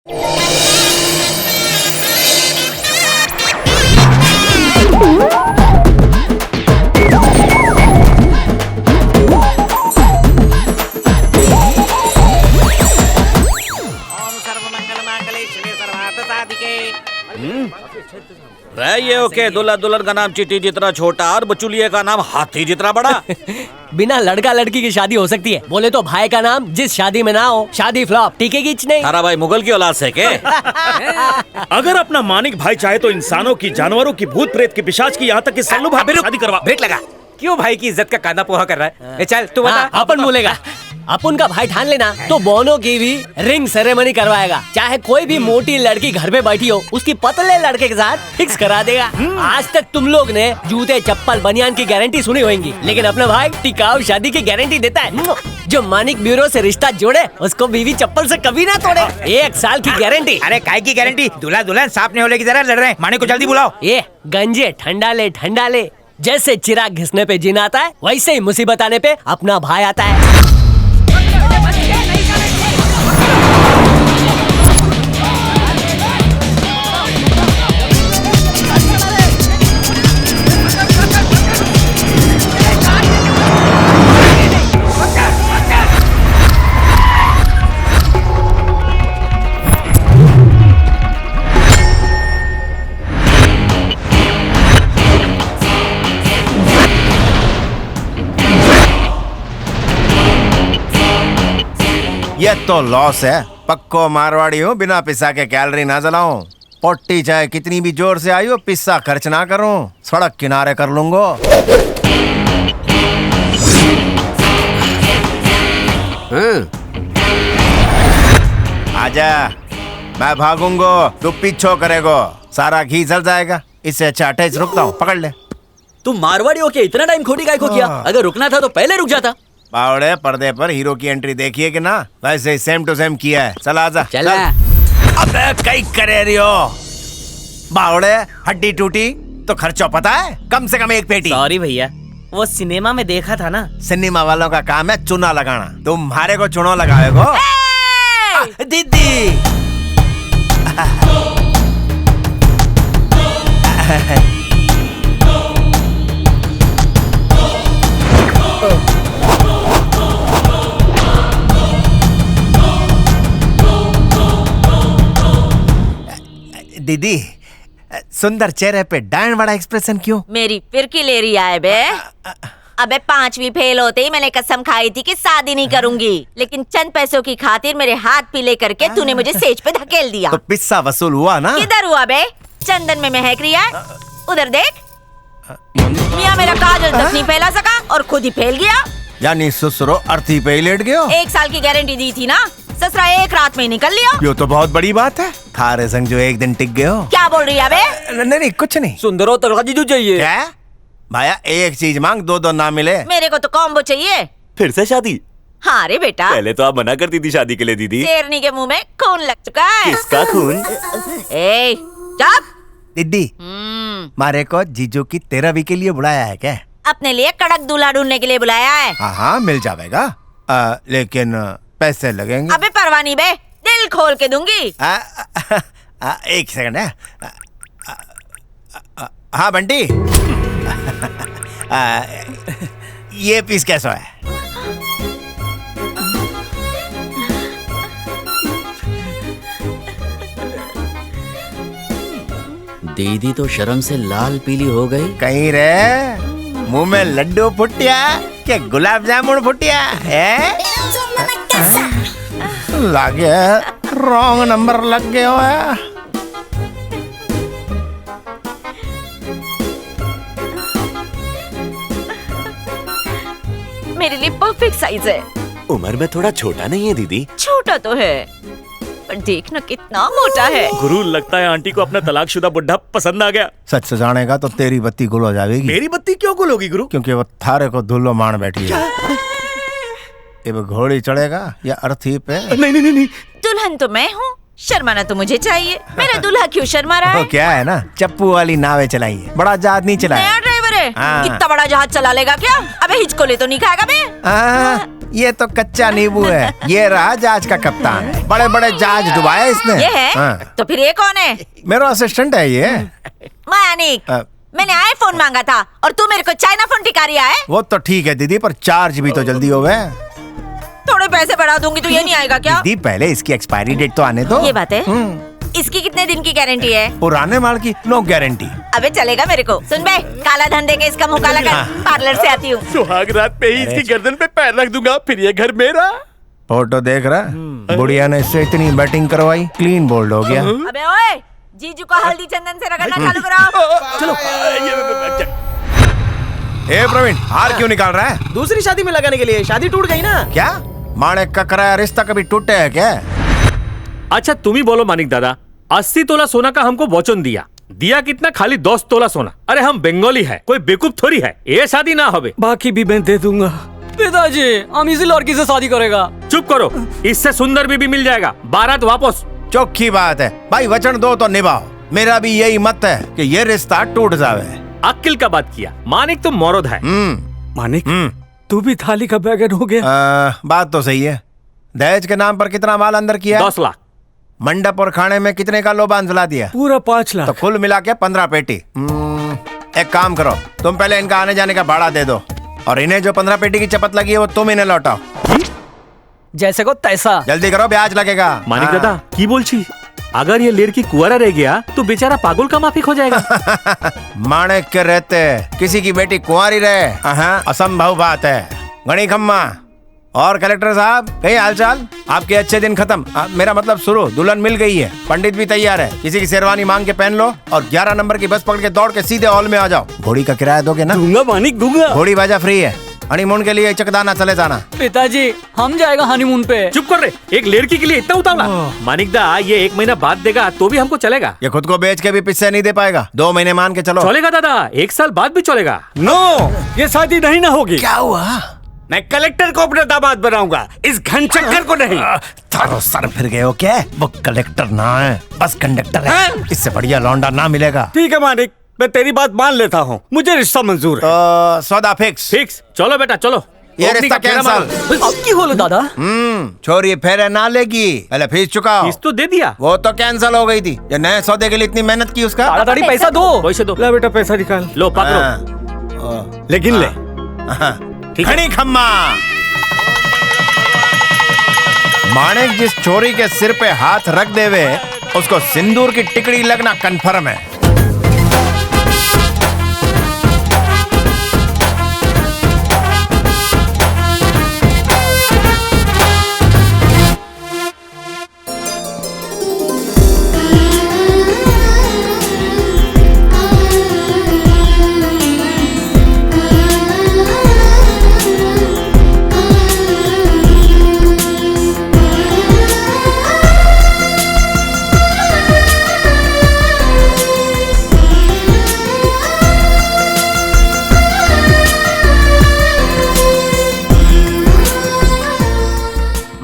ये ओके, दूल्हा दुल्हन का नाम चींटी जितना छोटा और बचुलिये का नाम हाथी जितना बड़ा। बिना लड़का लड़की की शादी हो सकती है। बोले तो भाई का नाम जिस शादी में ना हो, शादी फ्लॉप, टिकेगी नहीं। तारा भाई मुगल की औलाद से के? अगर अपना मानिक भाई चाहे तो इंसानों की, जानवरों की, भूत प्रेत की, पिशाच की, यहाँ तक कि सल्लू भाभी से शादी करवा। ब्रेक लगा। क्यों भाई की इज्जत का कांदा पोहा कर रहा है? चल तू बता। अपन बोलेगा अपन का भाई ठान लेना तो बोनो की भी रिंग सेरेमनी करवाएगा। चाहे कोई भी मोटी लड़की घर में बैठी हो, उसकी पतले लड़के के साथ फिक्स करा देगा। आज तक तुम लोग ने जूते चप्पल बनियान की गारंटी सुनी होगी, लेकिन अपना भाई टिकाऊ शादी की गारंटी देता है। जो मानिक ब्यूरो से रिश्ता जोड़े उसको बीवी चप्पल से कभी ना तोड़े। 1 साल की गारंटी। अरे काय की गारंटी? दूल्हा दुल्हन सांप नहीं होने की तरह लड़ रहे हैं। मानिक को जल्दी बुलाओ। ये गंजे ठंडा ले। जैसे चिराग घिसने पे जिन आता है, वैसे ही मुसीबत आने पे अपना भाई आता है। ये तो लॉस है। पक्को मारवाड़ी हूँ, बिना पिस्सा के कैलोरी ना जलाऊं। पोटी चाहे कितनी भी जोर से आई हो, पिस्सा खर्च ना करूं, सड़क किनारे कर लूंगा। आजा, मैं भागूंगा, तू पीछो करेगो, सारा घी जल जाएगा। इससे अच्छा अटैच रुकता हूँ, पकड़ ले। तुम मारवाड़ी हो के इतना टाइम खोटी काय को किया? अगर रुकना था तो पहले रुक जाता। बावड़े, पर्दे पर हीरो की एंट्री देखिए कि ना, वैसे ही सेम टू सेम किया है। चल आजा। चल। अबे कई करे रही हो बावड़े, हड्डी टूटी तो खर्चा पता है? कम से कम 1 पेटी। सॉरी भैया, वो सिनेमा में देखा था ना। सिनेमा वालों का काम है चूना लगाना, तुम्हारे को चुनो लगाएगो। दीदी दीदी, सुंदर चेहरे पे डायन वाला एक्सप्रेशन क्यों? मेरी फिरकी ले रही है बे। अबे 5वीं फेल होते ही मैंने कसम खाई थी कि शादी नहीं करूंगी, लेकिन चंद पैसों की खातिर मेरे हाथ पीले करके तूने मुझे स्टेज पे धकेल दिया। तो पिस्सा वसूल हुआ ना? किधर हुआ बे? चंदन में महक रही है, उधर देख। मियाँ मेरा काजल तक नहीं फैला सका और खुद ही फैल गया। यानी ससुरो अर्थी पे ही लेट गयो। 1 साल की गारंटी दी थी ना, ससुरा 1 रात में ही निकल लिया। ये तो बहुत बड़ी बात है। थारे संग जो 1 दिन टिक गए हो। क्या बोल रही है बे? नहीं कुछ नहीं। सुंदरो तड़का जीजू चाहिए। क्या भाया, 1 चीज मांग, 2 ना मिले। मेरे को तो कॉम्बो चाहिए। फिर से शादी? हाँ रे बेटा, पहले तो आप मना करती थी शादी के लिए दीदी। शेरनी के मुंह में खून लग चुका है। किसका खून? ए, चुप। दीदी, मारे को जीजू की 13वीं के लिए बुलाया है क्या? अपने लिए कड़क दूल्हा ढूंढने के लिए बुलाया है। हाँ मिल जाएगा, लेकिन पैसे लगेंगे। अबे परवाह नहीं बे, दिल खोल के दूंगी। 1 सेकंड है। हाँ बंटी, ये पीस कैसा है? दीदी तो शर्म से लाल पीली हो गई। कहीं रे मुंह में लड्डू फुटिया क्या गुलाब जामुन फुटिया है? लगे रॉन्ग नंबर लग गया है। मेरे लिए परफेक्ट साइज है। उम्र में थोड़ा छोटा नहीं है दीदी? छोटा तो है, पर देखना कितना मोटा है। गुरु, लगता है आंटी को अपना तलाकशुदा बुढ़ा पसंद आ गया। सच से जानेगा तो तेरी बत्ती गुल हो जाएगी। मेरी बत्ती क्यों गुल होगी गुरु? क्योंकि वो थारे को धुल्लो मान बैठी है। ये घोड़ी चढ़ेगा या अर्थी पे? नहीं। दुल्हन तो मैं हूँ, शर्माना तो मुझे चाहिए। मेरा दूल्हा क्यों शर्मा रहा है? तो क्या है ना, चप्पू वाली नावें चलाइए, बड़ा जहाज नहीं चलाया। नया ड्राइवर है, हाँ। कितना बड़ा जहाज चला लेगा क्या? अबे हिचकोले तो नहीं खाएगा बे? ये तो कच्चा नींबू है। ये रहा जहाज का कप्तान, बड़े बड़े जहाज डुबाया इसने। ये है? हाँ। तो फिर ये कौन है? मेरा असिस्टेंट है ये। मानिक, मैंने आईफोन मांगा था और तू मेरे को चाइना फोन टिका रिया है। वो तो ठीक है दीदी, पर चार्ज भी तो जल्दी हो गए। थोड़े पैसे बढ़ा दूंगी तो ये नहीं आएगा क्या? दीदी पहले इसकी एक्सपायरी डेट तो आने दो। ये बात है। इसकी कितने दिन की गारंटी है? पुराने माल की नो गारंटी। अबे चलेगा मेरे को। सुन बे, काला धन दे के इसका मुंह काला कर। पार्लर से आती हूँ। सुहाग रात पे ही इसकी गर्दन पे पैर रख दूंगा, फिर ये घर मेरा। फोटो देख रहा, बुढ़िया ने इससे इतनी बैटिंग करवाई, क्लीन बोल्ड हो गया। अबे ओए, जीजू को हल्दी चंदन से रगड़ना चालू कराओ। चलो। ए प्रवीण, हार क्यों निकाल रहा है? दूसरी शादी में लगाने के लिए। शादी टूट गई ना। क्या माणिक का कराया रिश्ता कभी टूटे है क्या? अच्छा तुम ही बोलो मानिक दादा, 80 तोला सोना का हमको वचन दिया कितना? खाली 10 तोला सोना। अरे हम बंगाली है, कोई बेवकूफ थोड़ी है। ये शादी ना होवे, बाकी भी मैं दे दूंगा। पिताजी, हम इसी लड़की से शादी करेगा। चुप करो, इससे सुंदर बीबी मिल जाएगा। बारात वापस। चौखी बात है भाई, वचन दो तो निभाओ। मेरा भी यही मत है कि ये रिश्ता टूट जावे। अक्ल का बात किया मानिक, तुम मौरद है। मानिक, तू भी थाली का बैगन हो गया। बात तो सही है। दहेज के नाम पर कितना माल अंदर किया? 10 लाख। मंडप और खाने में कितने का लोबान जला दिया? पूरा 5 लाख। तो कुल मिला के 15 पेटी। एक काम करो, तुम पहले इनका आने जाने का भाड़ा दे दो, और इन्हें जो 15 पेटी की चपत लगी है वो तुम इन्हें लौटाओ। जैसे को तैसा। जल्दी करो, ब्याज लगेगा। मानिक हाँ। दादा की बोल छी, अगर ये लड़की कुंवारा रह गया तो बेचारा पागल का माफिक हो जाएगा। माणिक के रहते किसी की बेटी कुंवारी रहे, असंभव बात है। गणी खम्मा और कलेक्टर साहब, कहीं हालचाल? आपके अच्छे दिन खत्म, मेरा मतलब शुरू। दुल्हन मिल गई है, पंडित भी तैयार है। किसी की शेरवानी मांग के पहन लो और 11 नंबर की बस पकड़ के दौड़ के सीधे हॉल में आ जाओ। घोड़ी का किराया दोगे ना? दूंगा मानिक, दूंगा। घोड़ी बाजा फ्री है। हनीमून के लिए चकदाना चले जाना। पिताजी, हम जाएगा हनीमून पे। चुप कर रहे, एक लड़की के लिए इतना उतावला? मानिक दा, ये 1 महीना बाद देगा तो भी हमको चलेगा। ये खुद को बेच के भी पिस्से नहीं दे पाएगा। 2 महीने मान के चलो। चलेगा दादा, 1 साल बाद भी चलेगा। नो, ये शादी नहीं ना होगी। क्या हुआ? मैं कलेक्टर को अपना दामाद बनाऊंगा, इस घनचक्कर को नहीं। थारो सर फिर गए हो क्या? वो कलेक्टर ना है, बस कंडक्टर है। इससे बढ़िया लौंडा ना मिलेगा। ठीक है मानिक, मैं तेरी बात मान लेता हूँ, मुझे रिश्ता मंजूर है। तो सौदा फिक्स। फिक्स। चलो बेटा चलो। ये ओपनिंग रिश्ता का फेरा मारो। कैंसल। अब की बोलो दादा? छोरी फेरे ना लेगी, पहले फीस चुकाओ। फीस तो दे दिया। वो तो कैंसल हो गई थी। जो नए सौदे के लिए इतनी मेहनत की उसका। ताड़ाताड़ी पैसा दो। पैसे दो। ला बेटा पैसा निकाल। लो पकड़ो। लेकिन ले। घनी खम्मा। माणिक जिस चोरी के सिर पे हाथ रख देवे, उसको सिंदूर की टिकड़ी लगना कन्फर्म है।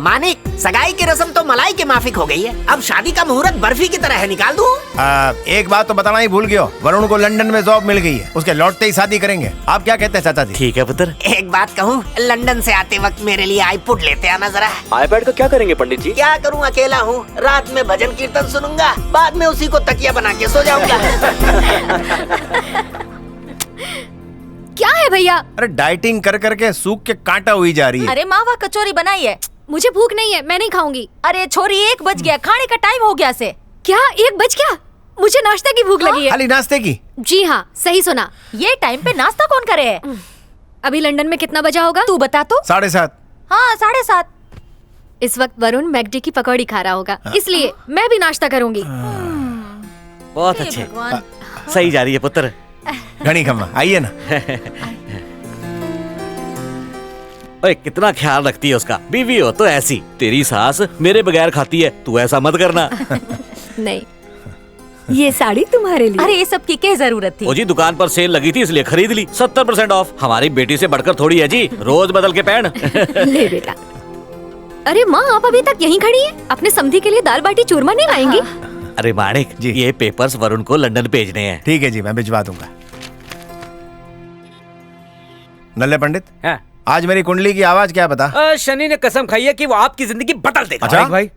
मानिक, सगाई की रस्म तो मलाई के माफिक हो गई है। अब शादी का मुहूर्त बर्फी की तरह है, निकाल दूं? एक बात तो बताना ही भूल गया, वरुण को लंदन में जॉब मिल गई है। उसके लौटते ही शादी करेंगे। आप क्या कहते हैं चाचा जी? ठीक है पुत्र। एक बात कहूँ, लंदन से आते वक्त मेरे लिए आईपॉड लेते आना जरा। आईपैड का क्या करेंगे पंडित जी? क्या करूँ, अकेला हूँ। रात में भजन कीर्तन सुनूंगा, बाद में उसी को तकिया बना के सो जाऊंगा। क्या है भैया? अरे डाइटिंग कर करके सूख के कांटा हुई जा रही है। अरे मावा कचौरी बनाई है। मुझे भूख नहीं है, मैं नहीं खाऊंगी। अरे छोरी, 1 बज गया, खाने का टाइम हो गया से। क्या 1 बज गया? मुझे नाश्ते की भूख लगी है। खाली नाश्ते की? जी हाँ, सही सुना। ये टाइम पे नाश्ता कौन करे है? अभी लंदन में कितना बजा होगा? तू बता तो। 7:30। हाँ 7:30। इस वक्त वरुण मैकडी की पकौड़ी खा रहा होगा, इसलिए मैं भी नाश्ता करूंगी। बहुत हे अच्छे, भगवान। सही जा रही है पुत्र। घनी खम्मा, आइए ना। ओए, कितना ख्याल रखती है उसका। बीवी हो तो ऐसी। तेरी सास मेरे बगैर खाती है, तू ऐसा मत करना। नहीं, ये साड़ी तुम्हारे लिए। अरे ये सब की क्या जरूरत थी? ओ जी, दुकान पर सेल लगी थी इसलिए खरीद ली। 70% ऑफ। हमारी बेटी से बढ़कर थोड़ी है जी, रोज बदल के पहन। ले बेटा। अरे माँ, आप अभी तक यहीं खड़ी हैं? अपने समधी के लिए दाल बाटी चूरमा नहीं लाएंगी? अरे माणिक जी। ये पेपर्स वरुण को लंदन भेजने हैं। ठीक है जी, मैं भिजवा दूंगा। नल्ले पंडित, आज मेरी कुंडली की आवाज क्या बता? शनि ने कसम खाई है कि वो आपकी जिंदगी बदल देगा। अच्छा? भाई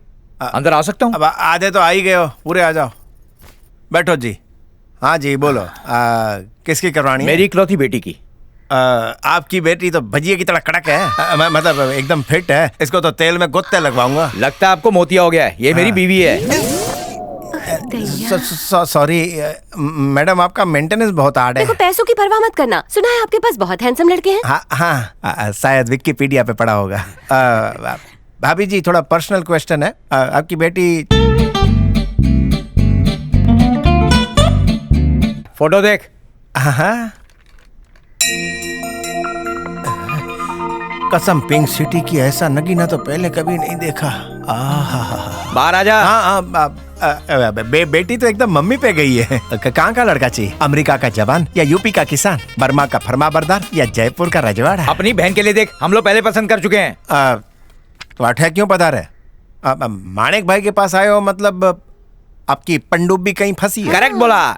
अंदर आ सकता हूँ? अब आधे तो आ ही गए हो, पूरे आ जाओ। बैठो जी। हाँ जी बोलो। किसकी करवानी है? मेरी इकलौती बेटी की। आपकी बेटी तो भजिए की तरह कड़क है, मतलब एकदम फिट है। इसको तो तेल में गुत्ते लगवाऊंगा। लगता है आपको मोतिया हो गया है। ये मेरी बीवी है। सॉरी मैडम, आपका मेंटेनेंस बहुत हार्ड है। देखो पैसों की परवाह मत करना, सुना है आपके पास बहुत हैंडसम लड़के हैं। हाँ हाँ, शायद विकिपीडिया पे पढ़ा होगा। भाभी जी थोड़ा पर्सनल क्वेश्चन है। आपकी बेटी फोटो देख। हाँ कसम, पिंक सिटी की ऐसा नगीना तो पहले कभी नहीं देखा। बाहर आ जा। हाँ बेटी तो एकदम मम्मी पे गई है। कहाँ का लड़का चाहिए? अमेरिका का जवान या यूपी का किसान, बर्मा का फरमाबरदार या जयपुर का रजवाड़ा? अपनी बहन के लिए देख, हम लोग पहले पसंद कर चुके हैं। तो अठा क्यों पधारे? माणिक भाई के पास आए हो, मतलब आपकी पनडुब्बी कहीं फंसी है? करेक्ट बोला।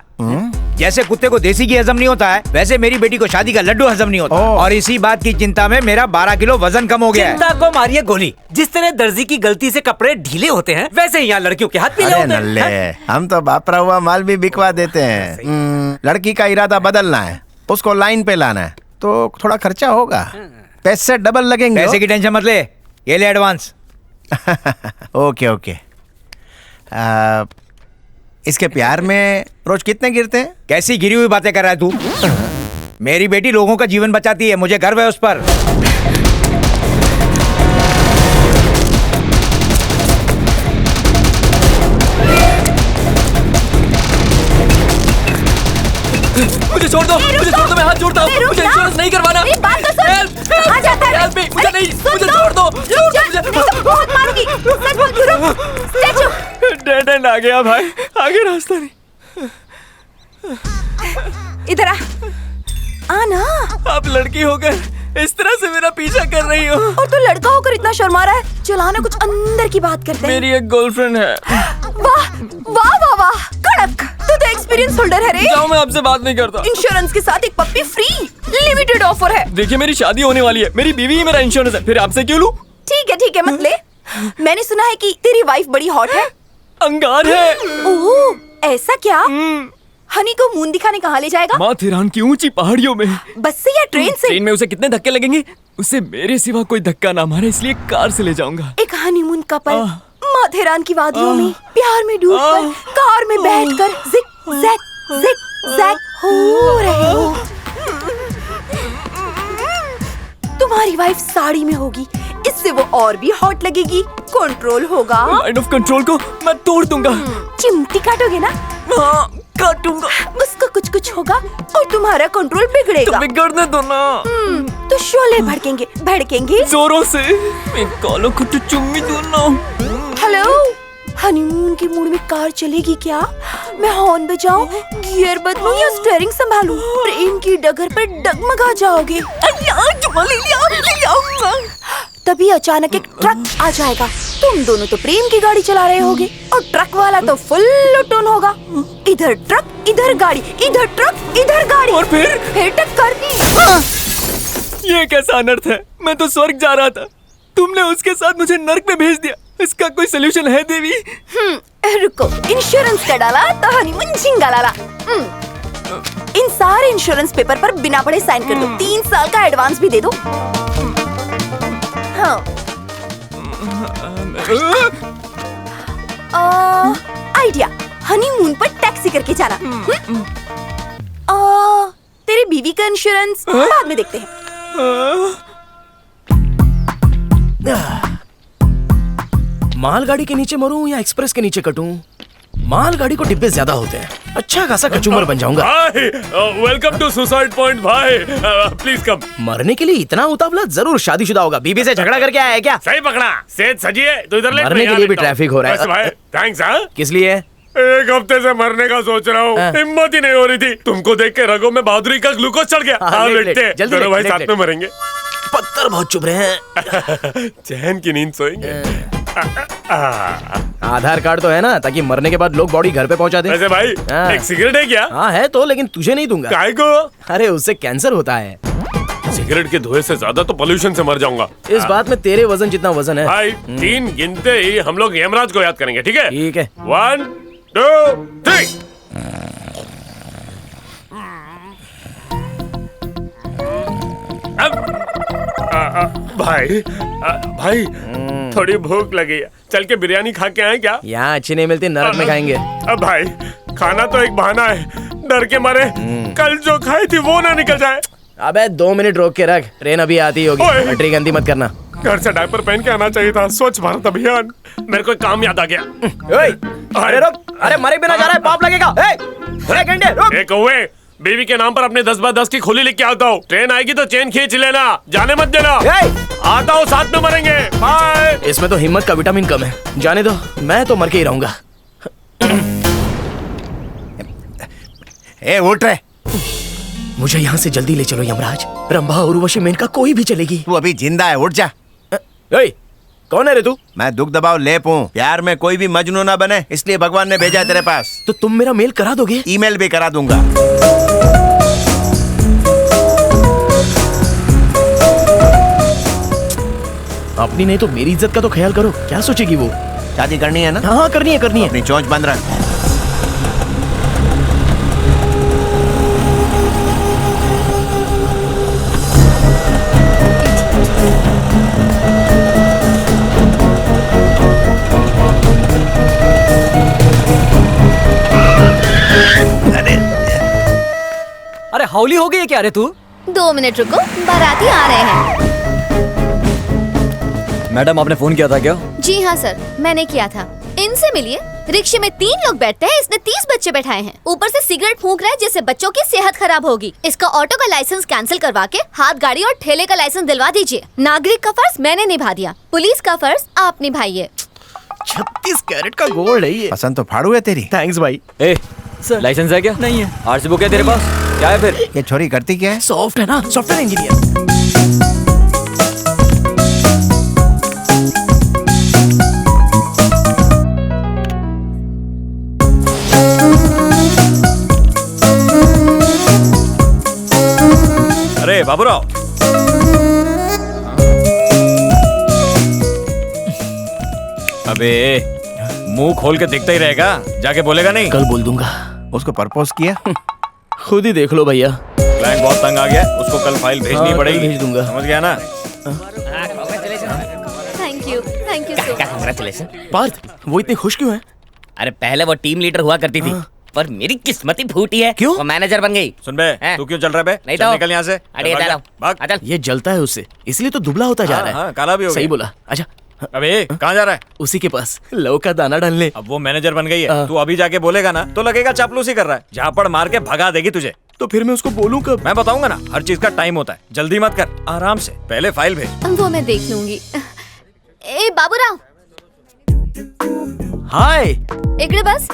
जैसे कुत्ते को देसी घी हजम नहीं होता है, वैसे मेरी बेटी को शादी का लड्डू हजम नहीं होता। और इसी बात की चिंता में मेरा 12 किलो वजन कम हो गया है। चिंता को मारिए गोली। जिस तरह दर्जी की गलती से कपड़े ढीले होते हैं, वैसे ही यहाँ लड़कियों के हाथ पीले अरे होते हैं। नल्ले, हम तो बापरा हुआ माल भी बिकवा देते हैं। लड़की का इरादा बदलना है, उसको लाइन पे लाना है, तो थोड़ा खर्चा होगा, पैसे डबल लगेंगे। पैसे की टेंशन मत ले, ये ले एडवांस। Okay okay. इसके प्यार में रोज कितने गिरते हैं? कैसी गिरी हुई बातें कर रहा है तू? मेरी बेटी लोगों का जीवन बचाती है, मुझे गर्व है उस पर। मुझे छोड़ दो, मैं हाथ जोड़ता हूँ। मुझे इंश्योरेंस नहीं करवाना। बात तो सुन। आ जाता है। मुझे नहीं, मुझे छोड़ दो। बहुत मारूंगी। सच बोल, रुक। स्टे चुप। डेड एंड आ गया भाई, आगे रास्ता नहीं। इधर आ। आना। आप लड़की होकर इस तरह से मेरा पीछा कर रही हो। और तू लड़का होकर इतना शर्मा रहा है। चलाना कुछ अंदर की बात करते हैं। मेरी एक गर्लफ्रेंड है। वाह वाह वाह वाह, कड़क। तू तो एक्सपीरियंस होल्डर है रे। जाओ, मैं आपसे बात नहीं करता। इंश्योरेंस के साथ एक पप्पी फ्री, लिमिटेड ऑफर है। देखिए मेरी शादी होने वाली है, मेरी बीवी ही मेरा इंश्योरेंस है, फिर आपसे क्यों लूं? ठीक है मत ले। मैंने सुना है कि तेरी वाइफ बड़ी हॉट है। अंगार है। ओह ऐसा क्या? हनी को मून दिखाने कहाँ ले जाएगा? माथेरान की ऊंची पहाड़ियों में। बस से या ट्रेन से? ट्रेन में उसे कितने धक्के लगेंगे, उसे मेरे सिवा कोई धक्का ना मारे, इसलिए कार से ले जाऊंगा। एक हनीमून कपल माथेरान की वादियों में प्यार में डूबकर कार में बैठकर जिग जैग हो रहे हो। तुम्हारी वाइफ साड़ी में होगी, इससे वो और भी हॉट लगेगी। कंट्रोल होगा। लाइन ऑफ कंट्रोल को मैं तोड़ दूंगा। चिमटी काटोगे ना? हाँ, काटूंगा। उसका कुछ होगा और तुम्हारा कंट्रोल बिगड़ेगा। तो बिगड़ने दो ना। तो शोले भड़केंगे जोरों से। मैं कालों को तो चुम्मी दूं ना। हेलो, हनीमून के मूड में कार चलेगी क्या? मैं हॉर्न बजाऊं, गियर बदलूं या स्टीयरिंग संभालूं? प्रेम की डगर पर डगमगा जाओगे। तभी अचानक एक ट्रक आ जाएगा। तुम दोनों तो प्रेम की गाड़ी चला रहे होगे और ट्रक वाला तो फुल लुटून होगा। इधर ट्रक इधर गाड़ी, इधर ट्रक इधर गाड़ी, और फिर टक्कर। ये कैसा अनर्थ है? मैं तो स्वर्ग जा रहा था, तुमने उसके साथ मुझे नर्क में भेज दिया। इसका कोई सोल्यूशन है देवी? रुको, इंश्योरेंस का डाला तो हनीमून झिंगा लाला। इन सारे इंश्योरेंस पेपर पर बिना पढ़े साइन कर दो। 3 साल का एडवांस भी दे दो। हाँ। आइडिया, हनीमून पर टैक्सी करके जाना। तेरी बीवी का इंश्योरेंस बाद में देखते हैं। मालगाड़ी के नीचे मरूं या एक्सप्रेस के नीचे कटूं? मालगाड़ी को डिब्बे ज्यादा होते हैं, अच्छा खासा कचूमर बन जाऊंगा। वेलकम टू सुसाइड पॉइंट भाई, प्लीज कम। मरने के लिए इतना उतावला? जरूर शादीशुदा होगा, बीबी से झगड़ा करके आया है क्या? सही पकड़ा, सेठ सजी है तो इधर मरने के लिए भी ट्रैफिक हो रहा है। भाई थैंक्स। हाँ किस लिए? एक हफ्ते से मरने का सोच रहा हूँ, हिम्मत ही नहीं हो रही थी। तुमको देख के रगों में बहादुरी का ग्लूकोज चढ़ गया। हाँ बेटे, दोनों भाई साथ में मरेंगे। पत्थर बहुत चुभ रहे हैं। चैन की नींद सोएंगे। आधार कार्ड तो है ना, ताकि मरने के बाद लोग बॉडी घर पे पहुंचा दे। वैसे भाई एक सिगरेट है क्या? हाँ है तो, लेकिन तुझे नहीं दूंगा। काय को? अरे उससे कैंसर होता है। सिगरेट के धुएं से ज्यादा तो पोल्यूशन से मर जाऊंगा। इस बात में तेरे वजन जितना वजन है। भाई 3 गिनते ही हम लोग यमराज को याद करेंगे, ठीक है? ठीक है। 1 2 3। भाई भाई थोड़ी भूख लगी है, चल के बिरयानी खा के आए क्या? यहाँ अच्छी नहीं मिलती, नरक में खाएंगे। अब भाई खाना तो एक बहाना है, डर के मारे कल जो खाई थी वो ना निकल जाए। अबे 2 मिनट रोक के रख, ट्रेन अभी आती होगी। पटरी गंदी मत करना। घर से डायपर पहन के आना चाहिए था। स्वच्छ भारत अभियान, मेरे को एक काम याद आ गया। अरे रुक, अरे मरे बिना जा रहा है, पाप लगेगा। एक घंटे रुक। एक कौवे, बीवी के नाम पर अपने 10x10 की खोली लिख के आता हूँ। ट्रेन आएगी तो चेन खींच लेना, जाने मत देना। आता हूँ, साथ में मरेंगे। बाय। इसमें तो हिम्मत का विटामिन कम है, जाने दो, मैं तो मर के ही रहूंगा। उठ रहे, मुझे यहाँ से जल्दी ले चलो यमराज। रंभा उर्वशी मेनका कोई भी चलेगी। तू अभी जिंदा है, उठ जा। कौन है रे तू? मैं दुख दबाव लेप हूँ। प्यार में कोई भी मजनू ना बने, इसलिए भगवान ने भेजा है तेरे पास। तो तुम मेरा मेल करा दोगे? ईमेल भी करा दूंगा। अपनी नहीं तो मेरी इज्जत का तो ख्याल करो। क्या सोचेगी वो? शादी करनी है ना? हाँ करनी है, करनी है। अपनी चोंच बंद रख। अरे हौली हो गई है क्या रे तू? 2 मिनट रुको, बाराती आ रहे हैं। मैडम आपने फोन किया था क्या? जी हाँ सर, मैंने किया था। इनसे मिलिए। रिक्शे में 3 लोग बैठते हैं, इसने 30 बच्चे बैठाए हैं। ऊपर से सिगरेट फूंक रहा है जिससे बच्चों की सेहत खराब होगी। इसका ऑटो का लाइसेंस कैंसिल करवा के हाथ गाड़ी और ठेले का लाइसेंस दिलवा दीजिए। नागरिक का फर्ज मैंने निभा दिया, पुलिस का फर्ज आप निभाइए। 36 कैरेट का गोल्ड है ये। पसंद तो फाड़ू है तेरी। थैंक्स भाई। लाइसेंस है क्या? नहीं है। आरसी बुक है तेरे पास? क्या है फिर? ये छोरी करती क्या है? सॉफ्ट है ना, सॉफ्टवेयर इंजीनियर। अरे बाबूराव, अबे मुंह खोल के दिखता ही रहेगा, जाके बोलेगा नहीं? कल बोल दूंगा। उसको प्रपोज किया? खुद ही देख लो भैया। क्लाइंट बहुत तंग आ गया, उसको कल फाइल भेजनी पड़ेगी। भेज दूंगा। समझ गया ना? Thank you so much. Congratulation. Parth, वो इतनी खुश क्यों है? अरे पहले वो टीम लीडर हुआ करती थी, पर मेरी किस्मत ही फूटी है। क्यों? वो मैनेजर बन गई। सुन बे, तू क्यों चल रहा है बे? नहीं चल तो निकल यहाँ से। अरे इधर आओ। भाग। ये जलता है उससे, इसलिए तो दुबला होता जा रहा है। हाँ, काला भी हो सही गया। बोला। अच्छा अबे कहाँ जा रहा है? उसी के पास लव का दाना डालने। अब वो मैनेजर बन गई है, तू अभी जाके बोलेगा ना तो लगेगा चापलूसी कर रहा है। झापड़ मार के भगा देगी तुझे। तो फिर मैं उसको बोलूं कब? मैं बताऊंगा ना, हर चीज का टाइम होता है। जल्दी मत कर, आराम से पहले फाइल भेज। वो मैं देख लूंगी। ए बाबूराव। हाय। इकड़े बस।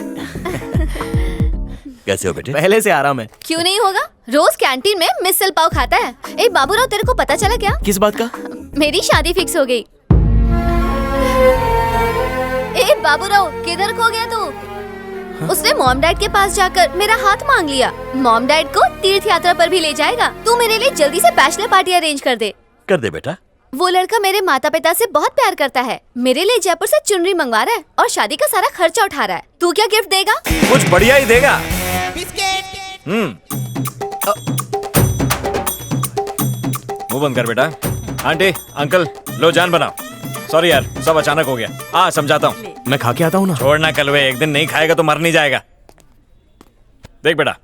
कैसे हो बेटे? पहले से आराम है। क्यों नहीं होगा? रोज कैंटीन में मिसल पाव खाता है। ए बाबूराव, तेरे को पता चला क्या? किस बात का? मेरी शादी फिक्स हो गई। ए बाबूराव, किधर खो गया तू? उसने मॉम डैड के पास जाकर मेरा हाथ मांग लिया। मॉम डैड को तीर्थ यात्रा पर भी ले जाएगा। तू मेरे लिए जल्दी से बैचलर पार्टी अरेंज कर दे। कर दे बेटा। वो लड़का मेरे माता पिता से बहुत प्यार करता है। मेरे लिए जयपुर से चुनरी मंगवा रहा है और शादी का सारा खर्चा उठा रहा है। तू क्या गिफ्ट देगा? कुछ बढ़िया ही देगा। मुंह बंद कर बेटा। आंटी अंकल लो जान बनाओ। सॉरी यार, सब अचानक हो गया। हाँ समझाता हूँ। मैं खा के आता हूँ ना। छोड़ना कलवे, एक दिन नहीं खाएगा तो मर नहीं जाएगा। देख बेटा,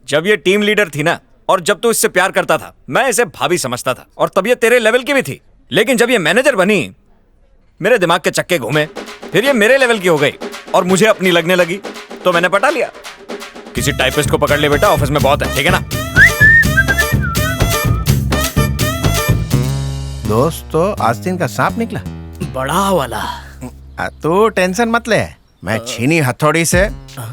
जब ये टीम लीडर थी ना, और जब तू इससे प्यार करता था, मैं इसे भाभी समझता था और तब ये तेरे लेवल की भी थी। लेकिन जब ये मैनेजर बनी, मेरे दिमाग के चक्के घूमे, फिर ये मेरे लेवल की हो गई और मुझे अपनी लगने लगी, तो मैंने पटा लिया। किसी टाइपिस्ट को पकड़ ले बेटा, ऑफिस में बहुत है, ठीक है ना? दोस्त, तो आस्तीन का सांप निकला, बड़ा वाला। तू टेंशन मत ले, मैं छीनी हथौड़ी से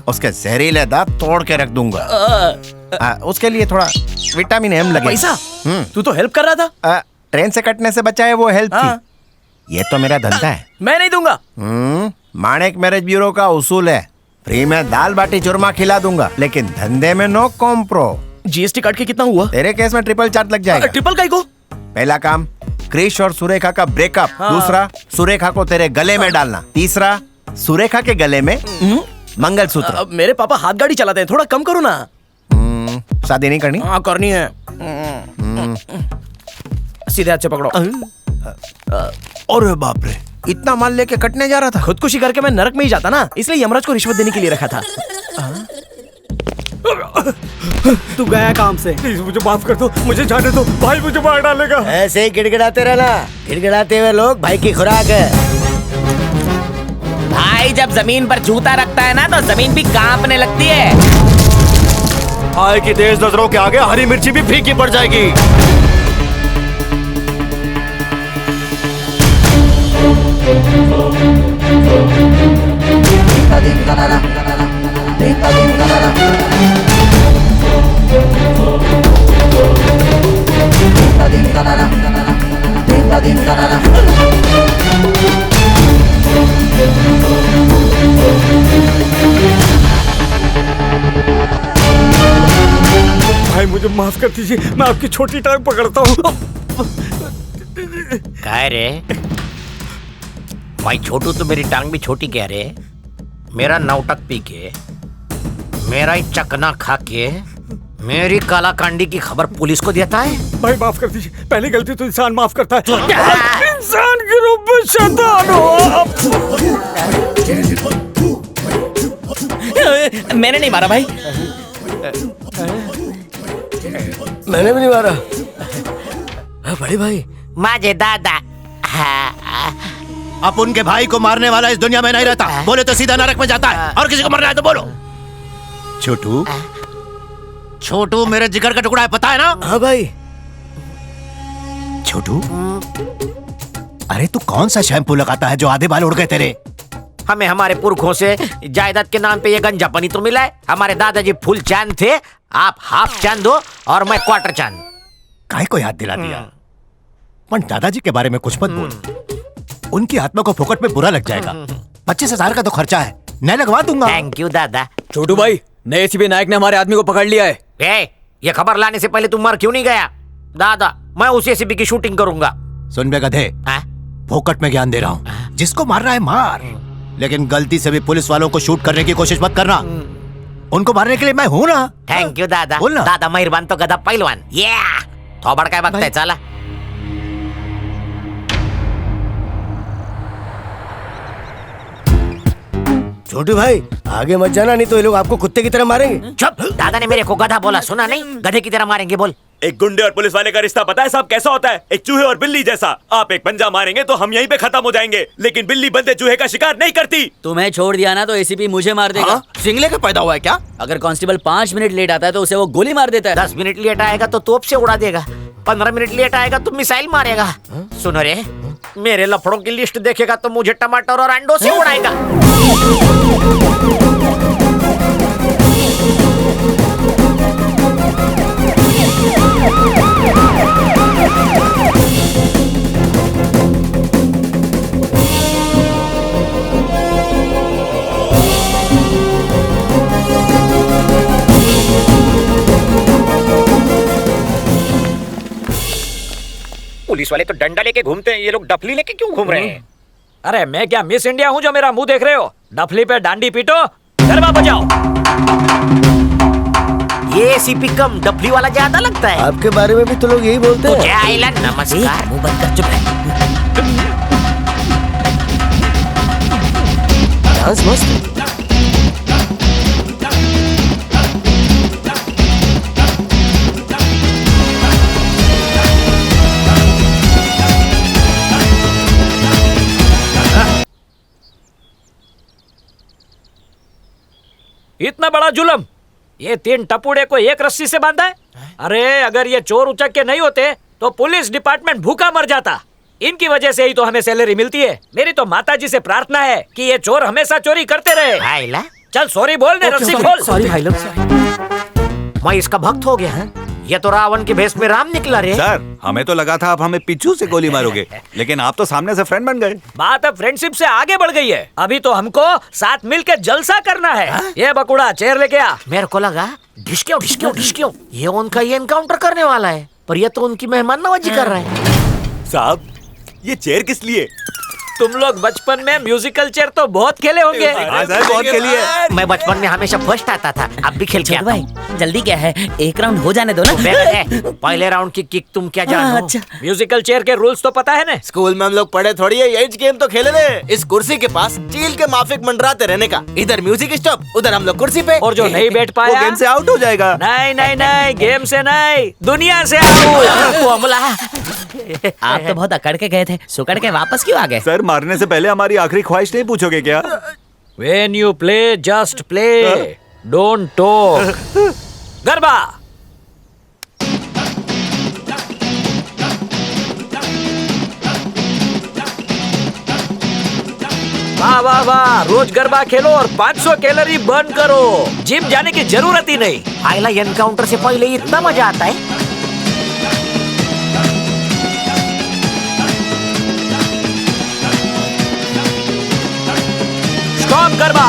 उसके जहरीले दांत तोड़ के रख दूंगा। उसके लिए थोड़ा विटामिन एम लगेगा। पैसा? तू तो हेल्प कर रहा था। ट्रेन से कटने से बचा है, वो हेल्प थी। ये तो मेरा धंधा है। मैं नहीं दूंगा। माणिक मैरिज ब्यूरो का उसूल है, फ्री में दाल बाटी चूरमा खिला दूंगा, लेकिन धंधे में नो कॉम्प्रो। जीएसटी काट के कितना हुआ? तेरे केस में ट्रिपल चार्ज लग जाएगा। ट्रिपल काई को? पहला काम क्रिश और सुरेखा का ब्रेकअप। दूसरा सुरेखा को तेरे गले में डालना। तीसरा सुरेखा के गले में मंगलसूत्र। मेरे पापा हाथ गाड़ी चलाते हैं, थोड़ा कम करो ना। शादी नहीं करनी? हाँ करनी है। सीधे हाथ से पकड़ो। अरे बाप रे, इतना माल लेके कटने जा रहा था? खुदकुशी करके मैं नरक में ही जाता ना, इसलिए यमराज को रिश्वत देने के लिए रखा था। तू गया काम से? प्लीज मुझे माफ कर दो, मुझे जाने दो, भाई मुझे मार डालेगा। ऐसे ही गिड़गिड़ाते रहना, गिड़गिड़ाते हुए लोग भाई की खुराक है। भाई जब जमीन पर जूता रखता है ना तो जमीन भी कांपने लगती है। भाई की तेज नजरों के आगे हरी मिर्ची भी फीकी पड़ जाएगी। भाई मुझे माफ कर दीजिए, मैं आपकी छोटी टांग पकड़ता हूँ। क्या रे भाई, छोटू तो मेरी टांग भी छोटी कह रहे। मेरा नौटक पी के, मेरा ही चकना खा के मेरी कालाकांडी की खबर पुलिस को देता है। भाई माफ कर दीजिए, पहली गलती तो इंसान माफ करता है, इंसान के रूप में शैतान हो आप। मैंने नहीं मारा भाई, मैंने भी नहीं मारा। बड़े भाई माजे दादा। अब उनके भाई को मारने वाला इस दुनिया में नहीं रहता। बोले तो सीधा नरक में जाता है, और किसी को मरना है तो बोलो। छोटू, छोटू मेरे जिगर का टुकड़ा है, पता है ना? हाँ भाई। छोटू, अरे तू कौन सा शैम्पू लगाता है जो आधे बाल उड़ गए तेरे? हमें हमारे पुरखों से जायदाद के नाम पे ये गंजापनी तो मिला है। हमारे दादाजी फुल चांद थे, आप हाफ चांद हो और मैं क्वार्टर चांद। काय को याद दिला दिया? पर दादाजी के बारे में कुछ मत बोल, उनकी आत्मा को फोकट में बुरा लग जाएगा। 25,000 का तो खर्चा है, मैं लगवा दूंगा। थैंक यू दादा। छोटू भाई, नए एसीपी नायक ने हमारे आदमी को पकड़ लिया है। ये खबर लाने से पहले तुम मर क्यों नहीं गया? दादा, मैं उस एसीपी की शूटिंग करूंगा। सुन बे गधे, फोकट में ज्ञान दे रहा हूँ। जिसको मारना है मार, लेकिन गलती से भी पुलिस वालों को शूट करने की कोशिश मत करना। उनको मारने के लिए मैं हूँ ना। थैंक यू दादा। बोलना। दादा मेहरबान तो गधा पहलवान। थोबड़ काय बघताय, चला। छोटू भाई आगे मत जाना, नहीं तो ये लोग आपको कुत्ते की तरह मारेंगे। चुप, दादा ने मेरे को गधा बोला, सुना नहीं? गधे की तरह मारेंगे बोल। एक गुंडे और पुलिस वाले का रिश्ता पता है साहब कैसा होता है? एक चूहे और बिल्ली जैसा। आप एक पंजा मारेंगे तो हम यहीं पे खत्म हो जाएंगे, लेकिन बिल्ली बंदे चूहे का शिकार नहीं करती। तुम्हें छोड़ दिया ना तो एसीपी मुझे मार देगा। सिंगले का पैदा हुआ है क्या? अगर कांस्टेबल 5 मिनट लेट आता है तो उसे वो गोली मार देता है। 10 मिनट लेट आएगा तो तोप से उड़ा देगा। 15 मिनट लेट आएगा तो मिसाइल मारेगा। सुनो रे, मेरे लफड़ों की लिस्ट देखेगा तो मुझे टमाटर और अंडों से उड़ाएगा। पुलिस वाले तो डंडा लेके घूमते हैं, ये लोग डफली लेके क्यों घूम रहे हैं? अरे मैं क्या मिस इंडिया हूँ जो मेरा मुंह देख रहे हो? डफली पे डांडी पीटो, गरबा बजाओ। ये एसीपी कम डफली वाला ज्यादा लगता है। आपके बारे में भी तो लोग यही बोलते हैं। तुझे आइला नमस्कार। मुंह बंद कर, चुप रह। डांस मस्त। इतना बड़ा जुल्म, ये 3 टपुड़े को एक रस्सी से बांधा है। अरे अगर ये चोर उचक के नहीं होते तो पुलिस डिपार्टमेंट भूखा मर जाता। इनकी वजह से ही तो हमें सैलरी मिलती है। मेरी तो माताजी से प्रार्थना है कि ये चोर हमेशा चोरी करते रहे। चल सॉरी बोल दे, रस्सी खोल। सॉरी भाई लोग, मैं इसका भक्त हो गया है। ये तो रावण के भेष में राम निकला रे। सर हमें तो लगा था आप हमें पिच्छू से गोली मारोगे, लेकिन आप तो सामने से फ्रेंड बन गए। बात अब फ्रेंडशिप से आगे बढ़ गई है। अभी तो हमको साथ मिलकर जलसा करना है। ये बकुड़ा चेयर लेके आ। मेरे को लगा ढिशक्यो ये उनका ये एनकाउंटर करने वाला है, पर ये तो उनकी मेहमान नवाजी कर रहा है। साहब ये चेयर किस लिए? तुम लोग बचपन में म्यूजिकल चेयर तो बहुत खेले होंगे। बहुत खेली है। मैं बचपन में हमेशा फर्स्ट आता था, अब भी खेल के आता हूँ। भाई जल्दी क्या है, एक राउंड हो जाने दो ना। पहले राउंड की किक तुम क्या जानो? अच्छा। म्यूजिकल चेयर के रूल्स तो पता है ना? स्कूल में हम लोग पढ़े थोड़ी है, यही गेम तो खेले थे। इस कुर्सी के पास चील के माफिक मंडराते रहने का, इधर म्यूजिक स्टॉप, उधर हम लोग कुर्सी पे। और जो नहीं बैठ पाया वो गेम से आउट हो जाएगा। नहीं गेम से नहीं, दुनिया से आउट। आप तो बहुत अकड़ के गए थे, सुकड़ के वापस क्यों आ गए? सर मारने से पहले हमारी आखिरी ख्वाहिश नहीं पूछोगे क्या? When you play, just play. Don't talk. Garba. वाह वाह वाह, रोज गरबा खेलो और 500 कैलोरी बर्न करो। जिम जाने की जरूरत ही नहीं। आइला एनकाउंटर से पहले इतना मजा आता है। स्टॉप गरबा।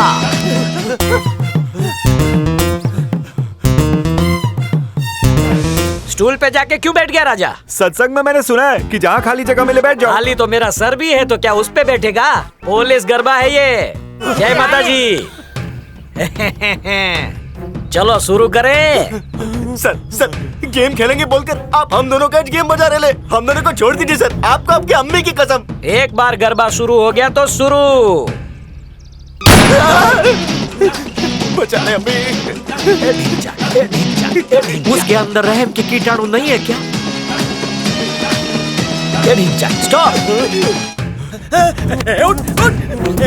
स्टूल पे जाके क्यों बैठ गया राजा? सत्संग में मैंने सुना है कि जहाँ खाली जगह मिले बैठ जाओ। खाली तो मेरा सर भी है, तो क्या उस पे बैठेगा? पुलिस गरबा है ये। जय माता जी। चलो शुरू करें। सर गेम खेलेंगे बोलकर आप हम दोनों का गेम बजा रहे ले। हम दोनों को छोड़ दीजिए सर, आपको आपकी अम्मी की कसम। एक बार गरबा शुरू हो गया तो शुरू। बचा ले अम्मी। उसके अंदर रहम के कीटाणु नहीं है क्या? स्टॉप।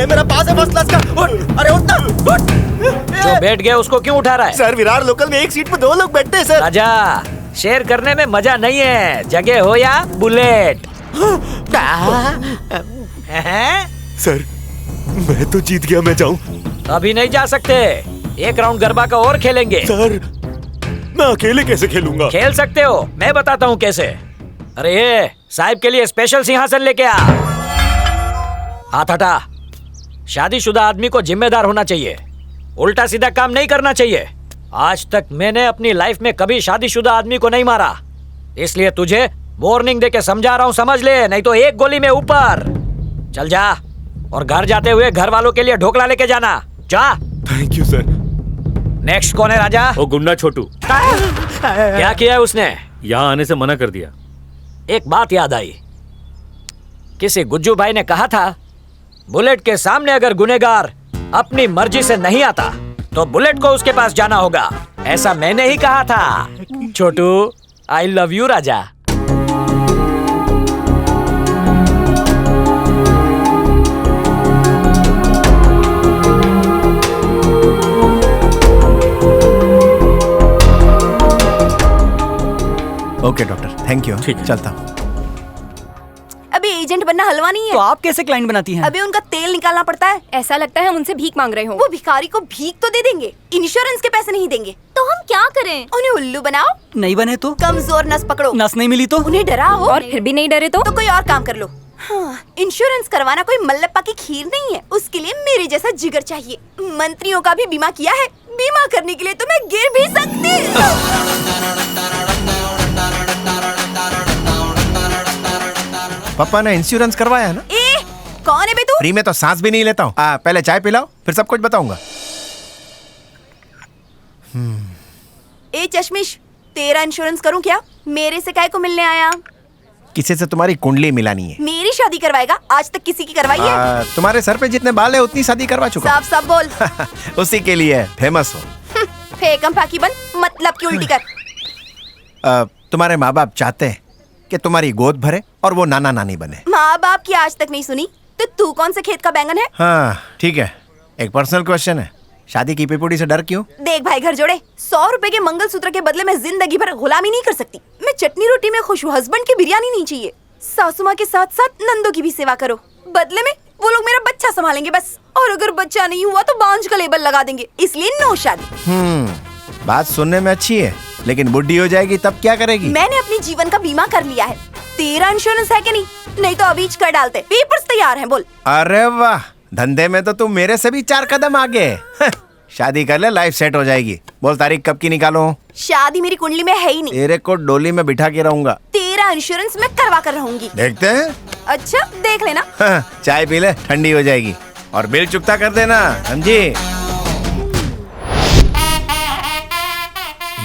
मेरा पास है फर्स्ट क्लास का। अरे उठ ना, उठ। जो बैठ गया उसको क्यों उठा रहा है? सर विरार लोकल में एक सीट पे 2 लोग बैठते हैं सर। राजा शेयर करने में मजा नहीं है, जगह हो या बुलेट। सर मैं तो जीत गया, मैं जाऊं? अभी नहीं जा सकते, एक राउंड गरबा का और खेलेंगे। सर मैं अकेले कैसे खेलूंगा? खेल सकते हो, मैं बताता हूँ कैसे। अरे ये साहिब के लिए स्पेशल सिंहासन लेके आ। हाथ हटा। शादीशुदा आदमी को जिम्मेदार होना चाहिए, उल्टा सीधा काम नहीं करना चाहिए। आज तक मैंने अपनी लाइफ में कभी शादीशुदा आदमी को नहीं मारा, इसलिए तुझे वार्निंग देके समझा रहा हूँ, समझ ले, नहीं तो एक गोली में ऊपर। चल जा, और घर जाते हुए घर वालों के लिए ढोकला लेके जाना। जा। Thank you sir. नेक्स्ट कौन है राजा? वो गुंडा छोटू। क्या किया है उसने? यहाँ आने से मना कर दिया। एक बात याद आई, किसी गुज्जू भाई ने कहा था बुलेट के सामने अगर गुनेगार अपनी मर्जी से नहीं आता तो बुलेट को उसके पास जाना होगा। ऐसा मैंने ही कहा था। छोटू आई लव यू राजा। Okay doctor, thank you. चलता हूँ। अभी एजेंट बनना हलवा नहीं है। तो आप कैसे क्लाइंट बनाती हैं? अभी उनका तेल निकालना पड़ता है। ऐसा लगता है हम उनसे भीख मांग रहे हो। वो भिखारी को भीख तो दे देंगे, इंश्योरेंस के पैसे नहीं देंगे। तो हम क्या करें? उन्हें उल्लू बनाओ। नहीं बने तो? कमजोर नस पकड़ो। नस नहीं मिली तो? उन्हें डराओ। और फिर भी नहीं डरे तो? कोई और काम कर लो। हाँ, इंश्योरेंस करवाना कोई मल्लप्पा की खीर नहीं है, उसके लिए मेरे जैसा जिगर चाहिए। मंत्रियों का भी बीमा किया है, बीमा करने के लिए तो मैं गिर भी सकती। पापा ने इंश्योरेंस करवाया है ना? ए, कौन है बे तू? फ्री में तो सांस भी नहीं लेता हूँ। पहले चाय पिलाओ, फिर सब कुछ बताऊंगा। ए चश्मिश, तेरा इंश्योरेंस करूं क्या? मेरे से काहे को मिलने आया? किसी से तुम्हारी कुंडली मिलानी है। मेरी शादी करवाएगा? आज तक किसी की करवाई है? तुम्हारे सर पे जितने बाल है उतनी शादी करवा चुका हूं। सब बोल। उसी के लिए फेमस हो। फेकम फाकी बन, मतलब की उल्टी कर। तुम्हारे माँ बाप चाहते हैं कि तुम्हारी गोद भरे और वो नाना नानी बने। माँ बाप की आज तक नहीं सुनी, तो तू कौन से खेत का बैंगन है? हाँ ठीक है, एक पर्सनल क्वेश्चन है, शादी की पिपुड़ी से डर क्यों? देख भाई घर जोड़े, 100 रुपए के मंगलसूत्र के बदले में जिंदगी भर गुलामी नहीं कर सकती। मैं चटनी रोटी में खुश हूँ, हस्बैंड की बिरयानी नहीं चाहिए। सासू माँ के साथ साथ नंदों की भी सेवा करो, बदले में वो लोग मेरा बच्चा संभालेंगे बस। और अगर बच्चा नहीं हुआ तो बांझ का लेबल लगा देंगे, इसलिए नो शादी। बात सुनने में अच्छी है, लेकिन बुढ़ी हो जाएगी तब क्या करेगी? मैंने अपनी जीवन का बीमा कर लिया है। तेरा इंश्योरेंस है कि नहीं तो अभी कर डालते। पेपर्स तैयार हैं, बोल। अरे वाह, धंधे में तो तुम मेरे से भी 4 कदम आगे। शादी कर ले, लाइफ सेट हो जाएगी। बोल तारीख कब की निकालो? शादी मेरी कुंडली में है ही नहीं। तेरे को डोली में बिठा के रहूंगा। तेरा इंश्योरेंस मैं करवा कर रहूंगी। देखते हैं। अच्छा देख लेना। चाय पी ले, ठंडी हो जाएगी। और बिल चुकता कर देना, समझी?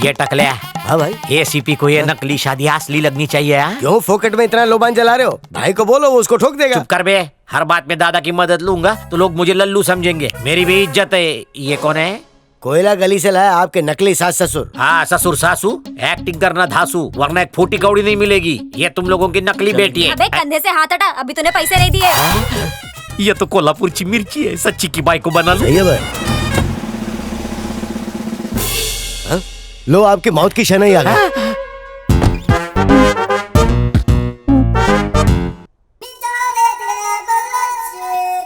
ये टकले। हाँ भाई, एसीपी को ये नकली शादी असली लगनी चाहिए। क्यों फोकट में इतना लोबान जला रहे हो? भाई को बोलो, वो उसको ठोक देगा। चुप कर बे। हर बात में दादा की मदद लूंगा तो लोग मुझे लल्लू समझेंगे। मेरी भी इज्जत है। ये कौन है? कोयला गली से लाया आपके नकली सास ससुर। हाँ, ससुर सासू। एक्टिंग करना धासू, वरना एक फूटी कौड़ी नहीं मिलेगी। ये तुम लोगों की नकली बेटी है। अबे कंधे से हाथ हटा, अभी तूने पैसे नहीं दिए। ये तो कोल्हापुर की मिर्ची है। सच्ची की बाई को बना लो। लो, आपकी मौत की शनाई आ गई।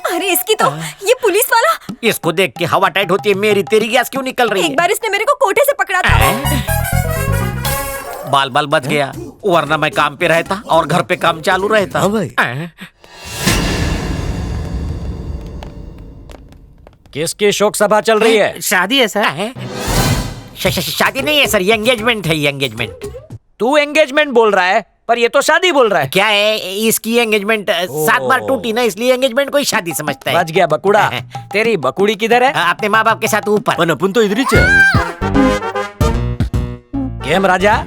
अरे इसकी तो, ये पुलिस वाला। इसको देख के हवा टाइट होती है। मेरी तेरी गैस क्यों निकल रही है? एक बार इसने मेरे को कोठे से पकड़ा था। बाल बाल बच गया, वरना मैं काम पे रहता और घर पे काम चालू रहता। हाँ भाई। किसकी शोक सभा चल रही है? शादी है सर। शादी नहीं है सर, ये एंगेजमेंट है। ये एंगेजमेंट। तू एंगेजमेंट बोल रहा है, पर ये तो शादी बोल रहा है। क्या है, इसकी एंगेजमेंट 7 बार टूटी ना, इसलिए एंगेजमेंट कोई शादी समझता है। बच गया बकुड़ा। तेरी बकुड़ी किधर है? अपने माँ बाप के साथ ऊपर। अपन तो इधर ही केम राजा,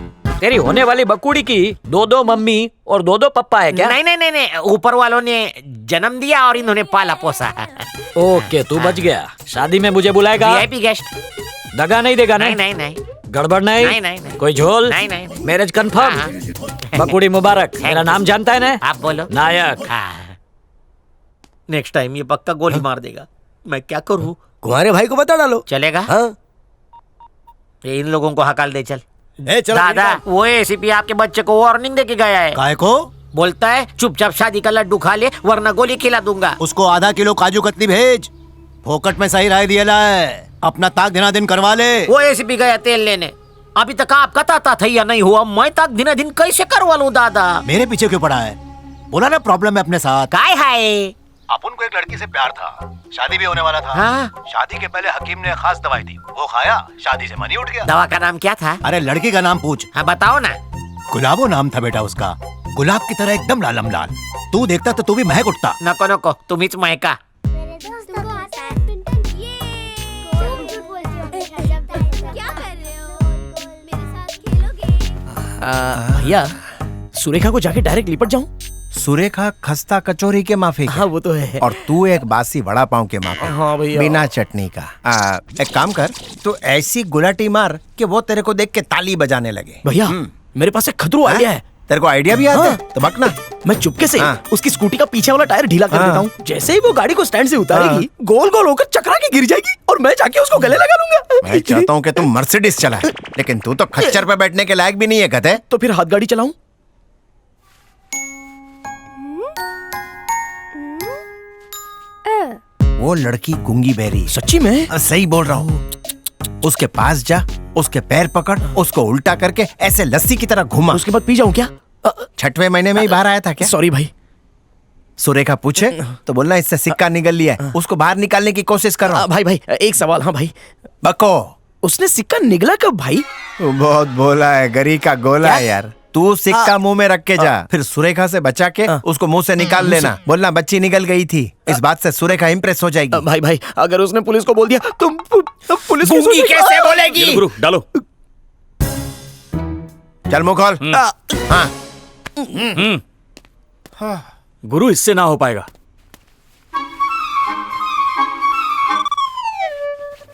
तेरी होने वाली बकुड़ी की 2-2 मम्मी और 2-2 पप्पा है क्या? नहीं नहीं नहीं नहीं, ऊपर वालों ने जन्म दिया और इन्होंने पाला पोसा। ओके, तू बच गया। शादी में मुझे बुलाएगा? VIP guest. दगा नहीं देगा? नहीं नहीं नहीं। गड़बड़ नहीं? नहीं नहीं नहीं। कोई झोल? नहीं नहीं। Marriage confirm? बकुड़ी मुबारक। मेरा नाम जानता है ना? आप बोलो। नायक। नेक्स्ट टाइम ये पक्का गोली मार देगा। मैं क्या करूँ? तुम्हारे भाई को बता डालो। चलेगा? हाँ। ये इन लोगों को हकाल दे चल। चलो दादा, वो एसीपी आपके बच्चे को वार्निंग देके गया है। काय को? बोलता है चुपचाप शादी का लड्डू खा ले, वरना गोली खिला दूंगा। उसको आधा किलो काजू कतली भेज। फोकट में सही राय दिया है। अपना ताक दिना दिन करवा ले। वो एसीपी गया तेल लेने। अभी तक आपका ताता था या नहीं हुआ? मैं ताक दिना दिन कैसे करवा लूं दादा? मेरे पीछे क्यों पड़ा है? बोला ना प्रॉब्लम है अपने साथ। काय है? अपन को एक लड़की से प्यार था, शादी भी होने वाला था। हाँ? शादी के पहले हकीम ने खास दवाई दी, वो खाया, शादी से मनी उठ गया। दवा का नाम क्या था? अरे लड़की का नाम पूछ। हाँ बताओ ना। गुलाबो नाम था बेटा उसका। गुलाब की तरह एकदम लालम लाल। तू देखता तो तू भी महक उठता। नको नको, तुम्हीच महका। भैया, सुरेखा को जाके डायरेक्ट लिपट जाऊं? सुरेखा खस्ता कचौरी के माफी। हाँ वो तो है। और तू एक बासी वड़ा पाव के माफी। हाँ भैया। बिना चटनी का। एक काम कर, तू ऐसी गुलाटी मार कि वो तेरे को देख के ताली बजाने लगे। भैया, मेरे पास एक खतरू आइडिया है। तेरे को आइडिया भी आता है? तो बकना। मैं चुपके से उसकी स्कूटी का पीछे वाला टायर ढीला कर देता हूँ। जैसे ही वो गाड़ी को स्टैंड से उतारेगी, गोल गोल होकर चकरा के गिर जाएगी और मैं जाके उसको गले लगा लूंगा। मैं चाहता हूँ कि तू मर्सिडीज चला, लेकिन तू तो खच्चर पे बैठने के लायक भी नहीं है गधे। तो फिर हाथ गाड़ी चलाऊं? वो लड़की गूंगी बहरी। सच्ची में? सही बोल रहा हूँ। उसके पास जा, उसके पैर पकड़, उसको उल्टा करके ऐसे लस्सी की तरह घुमा। उसके बाद पी जाऊं क्या? 6वें महीने में ही बाहर आया था क्या? सॉरी भाई। सुरेखा पूछे तो बोलना इससे सिक्का निकल लिया है, उसको बाहर निकालने की कोशिश कर रहा हूं। भाई एक सवाल। हाँ भाई, बको, उसने सिक्का निगला कब भाई? बहुत बोला है, गरी का गोला है यार। तू सिक्का मुंह में रख के जा, फिर सुरेखा से बचा के उसको मुंह से निकाल लेना। बोलना बच्ची निकल गई थी। इस बात से सुरेखा इम्प्रेस हो जाएगी। भाई अगर उसने पुलिस को बोल दिया तो पुलिस गूंगी कैसे बोलेगी? गुरु डालो। चल मुंह खोल। हाँ। गुरु, इससे ना हो पाएगा।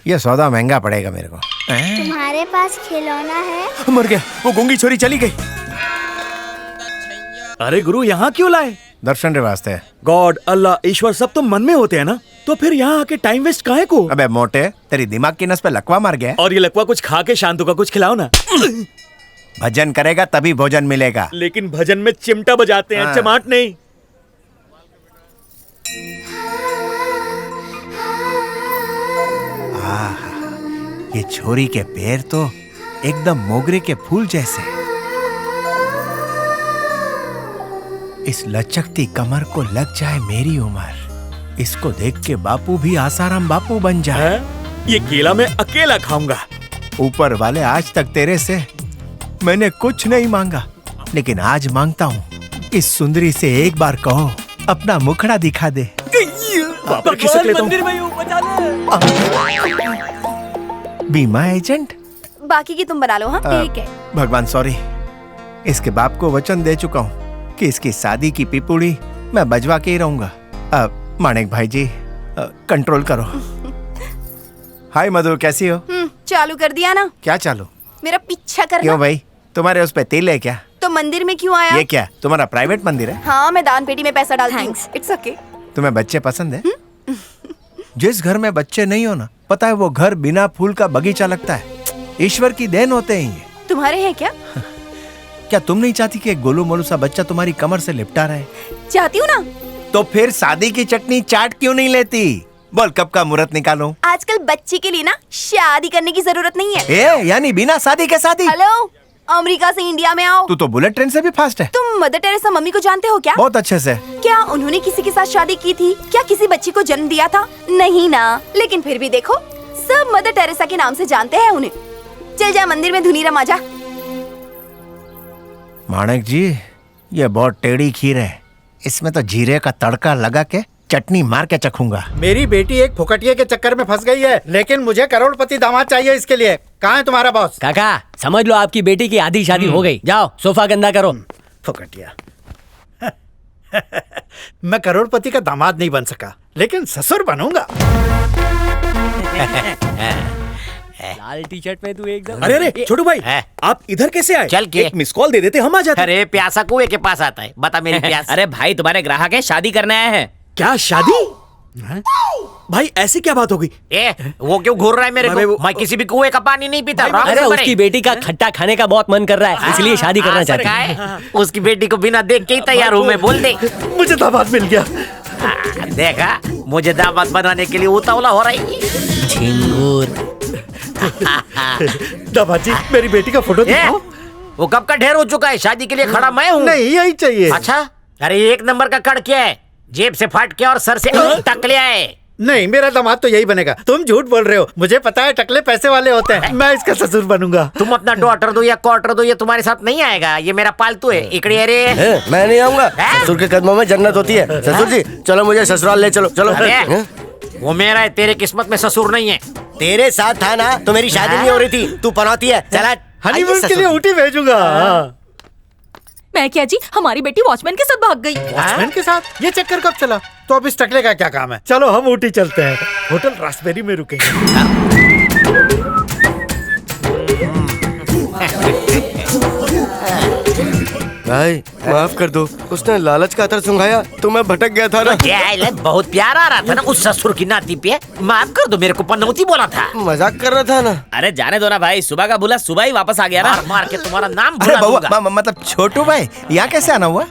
ये सौदा महंगा पड़ेगा मेरे को। तुम्हारे पास खिलौना है? मर गया, वो गूंगी छोरी चली गई। अरे गुरु, यहाँ क्यों लाए? दर्शन रे वास्ते। गॉड, अल्लाह, ईश्वर सब तो मन में होते हैं ना, तो फिर यहाँ आके टाइम वेस्ट काहे को? अबे मोटे, तेरी दिमाग की नस पे लकवा मार गया। और ये लकवा कुछ खा के शांतु का कुछ खिलाओ ना। भजन करेगा तभी भोजन मिलेगा। लेकिन भजन में चिमटा बजाते हैं, चमाट नहीं। ये छोरी के पैर तो एकदम मोगरे के फूल जैसे। इस लचकती कमर को लग जाए मेरी उम्र, इसको देख के बापू भी आसाराम बापू बन जाए। ये केला मैं अकेला खाऊंगा। ऊपर वाले आज तक तेरे से मैंने कुछ नहीं मांगा, लेकिन आज मांगता हूँ, इस सुंदरी से एक बार कहो अपना मुखड़ा दिखा दे। मंदिर में यूं बचा ले। बीमा एजेंट, बाकी की तुम बना लो। हाँ ठीक है। भगवान सॉरी, इसके बाप को वचन दे चुका हूँ कि इसकी शादी की पिपुड़ी मैं बजवा के ही रहूंगा। माणिक भाई जी कंट्रोल करो। हाय मधु, कैसी हो? चालू कर दिया ना। क्या चालू? मेरा पीछा करना। क्यों भाई, तुम्हारे उस पे तिल है क्या? तो मंदिर में क्यों आया? ये क्या तुम्हारा प्राइवेट मंदिर है? हाँ, मैं दान पेटी में पैसा डालती हूँ। It's okay. तुम्हें बच्चे पसंद है? जिस घर में बच्चे नहीं हो ना, पता है वो घर बिना फूल का बगीचा लगता है। ईश्वर की देन होते हैं ये। तुम्हारे हैं क्या? क्या तुम नहीं चाहती कि एक गोलू मोलू सा बच्चा तुम्हारी कमर से लिपटा रहे? चाहती हूँ ना। तो फिर शादी की चटनी चाट क्यों नहीं लेती? बोल कब का मुहूर्त निकालूं? आजकल बच्चे के लिए ना शादी करने की जरूरत नहीं है। यानी बिना शादी के शादी? हेलो, अमेरिका से इंडिया में आओ। तू तो बुलेट ट्रेन से भी फास्ट है। तुम मदर टेरेसा मम्मी को जानते हो क्या? बहुत अच्छे से। क्या उन्होंने किसी के साथ शादी की थी? क्या किसी बच्ची को जन्म दिया था? नहीं ना। लेकिन फिर भी देखो, सब मदर टेरेसा के नाम से जानते हैं उन्हें। चल जा मंदिर में धुनी रमा जा। माणिक जी, ये बहुत टेढ़ी खीर है, इसमें तो जीरे का तड़का लगा के चटनी मार के चखूंगा। मेरी बेटी एक फुकटिये के चक्कर में फंस गई है, लेकिन मुझे करोड़पति दामाद चाहिए इसके लिए। कहाँ है तुम्हारा बॉस? काका समझ लो आपकी बेटी की आधी शादी हो गई। जाओ सोफा गंदा करो। फुकटिया। मैं करोड़पति का दामाद नहीं बन सका, लेकिन ससुर बनूंगा। लाल टी शर्ट में तू एकदम। अरे अरे छोटू भाई, आप इधर कैसे आए? चल के एक मिस कॉल दे देते, हम आ जाते। अरे प्यासा कुएं के पास आता है, बता मेरी प्यास। अरे भाई तुम्हारे ग्राहक है, शादी करने आए हैं। क्या शादी? भाई ऐसी क्या बात हो गई? वो क्यों घूर रहा है मेरे को? मैं किसी भी कुएं का पानी नहीं पीता। अरे उसकी बेटी का खट्टा खाने का बहुत मन कर रहा है, इसलिए शादी करना चाहती है। उसकी बेटी को बिना देख के ही तैयार हूँ मैं, बोल दे। मुझे दामाद मिल गया। देखा, मुझे दामाद बनाने के लिए उतावला हो रही है। झिंगुर। दामाद जी, मेरी बेटी का फोटो दिखाओ। वो कब का ढेर हो चुका है, शादी के लिए खड़ा मैं हूँ। नहीं, यही चाहिए। अच्छा, अरे एक नंबर का कड़ क्या है, जेब से फाट के और सर से टक ले आए। नहीं, मेरा दामाद तो यही बनेगा। तुम झूठ बोल रहे हो, मुझे पता है टकले पैसे वाले होते हैं। मैं इसका ससुर बनूंगा। तुम अपना डॉटर दो या क्वार्टर दो, ये तुम्हारे साथ नहीं आएगा। ये मेरा पालतू है। इकड़ी अरे मैं नहीं आऊंगा, ससुर के कदमों में जन्नत होती है। ससुर जी चलो, मुझे ससुराल ले चलो। चलो। वो मेरा है, तेरे किस्मत में ससुर नहीं है। तेरे साथ था ना तो मेरी शादी नहीं हो रही थी, तू पनौती है। चला हनीमून के लिए ऊटी भेजूंगा। मैं क्या जी, हमारी बेटी वॉचमैन के साथ भाग गई। वॉचमैन के साथ? ये चक्कर कब चला? तो अब इस टकले का क्या काम है? चलो हम ऊटी चलते हैं, होटल रास्पबेरी में रुकेंगे। भाई माफ कर दो, उसने लालच का अतर सुंघाया तो मैं भटक गया था ना। बहुत प्यार आ रहा था ना उस ससुर की नाती पे। माफ कर दो, मेरे को पनौती बोला था। मजाक कर रहा था ना। अरे जाने दो ना भाई, सुबह का बुला सुबह ही वापस आ गया ना। मार के तुम्हारा नाम अरे बउआ, मतलब छोटू भाई यहाँ कैसे आना हुआ?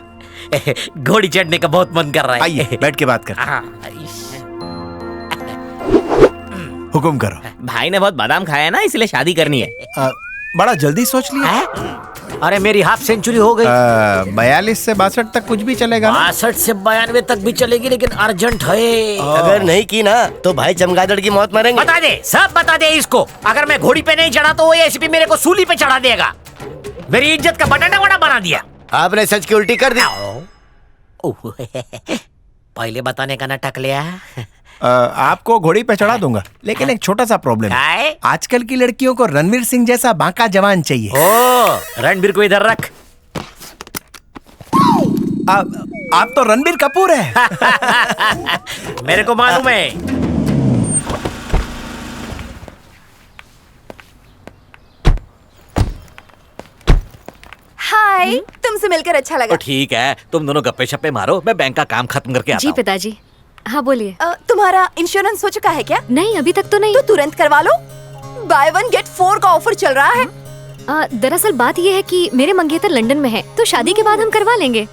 घोड़ी चढ़ने का बहुत मन कर रहा है। आइए बैठ के बात कर। हुकुम करो। भाई ने बहुत बादाम खाया है ना, इसलिए शादी करनी है। बड़ा जल्दी सोच लिया। अरे मेरी हाफ सेंचुरी हो गई। 42 से 62 तक कुछ भी चलेगा ना? 62 से 92 तक भी चलेगी, लेकिन अर्जेंट है। अगर नहीं की ना तो भाई चमगादड़ की मौत मरेंगे। बता दे, सब बता दे इसको। अगर मैं घोड़ी पे नहीं चढ़ा तो वो एसीपी मेरे को सूली पे चढ़ा देगा। मेरी इज्जत का बटाना वड़ा बना दिया। आपने सच की उल्टी कर दी। पहले बताने का नाटक लिया। आपको घोड़ी पे चढ़ा दूंगा, लेकिन एक छोटा सा प्रॉब्लम है। आजकल की लड़कियों को रणवीर सिंह जैसा बांका जवान चाहिए। ओ, रणबीर को इधर रख। आप तो रणबीर कपूर है। मेरे को मालूम है। हाय, तुमसे मिलकर अच्छा लगा। तो ठीक है, तुम दोनों गप्पे शप्पे मारो, मैं बैंक का काम खत्म करके आता जी हूँ। पिताजी। हाँ बोलिए। तुम्हारा इंश्योरेंस हो चुका है क्या? नहीं, अभी तक तो नहीं। तो तुरंत करवा लो, बाय 1 गेट 4 का ऑफर चल रहा है। दरअसल बात यह है कि मेरे मंगेतर लंदन में है, तो शादी के बाद हम करवा लेंगे।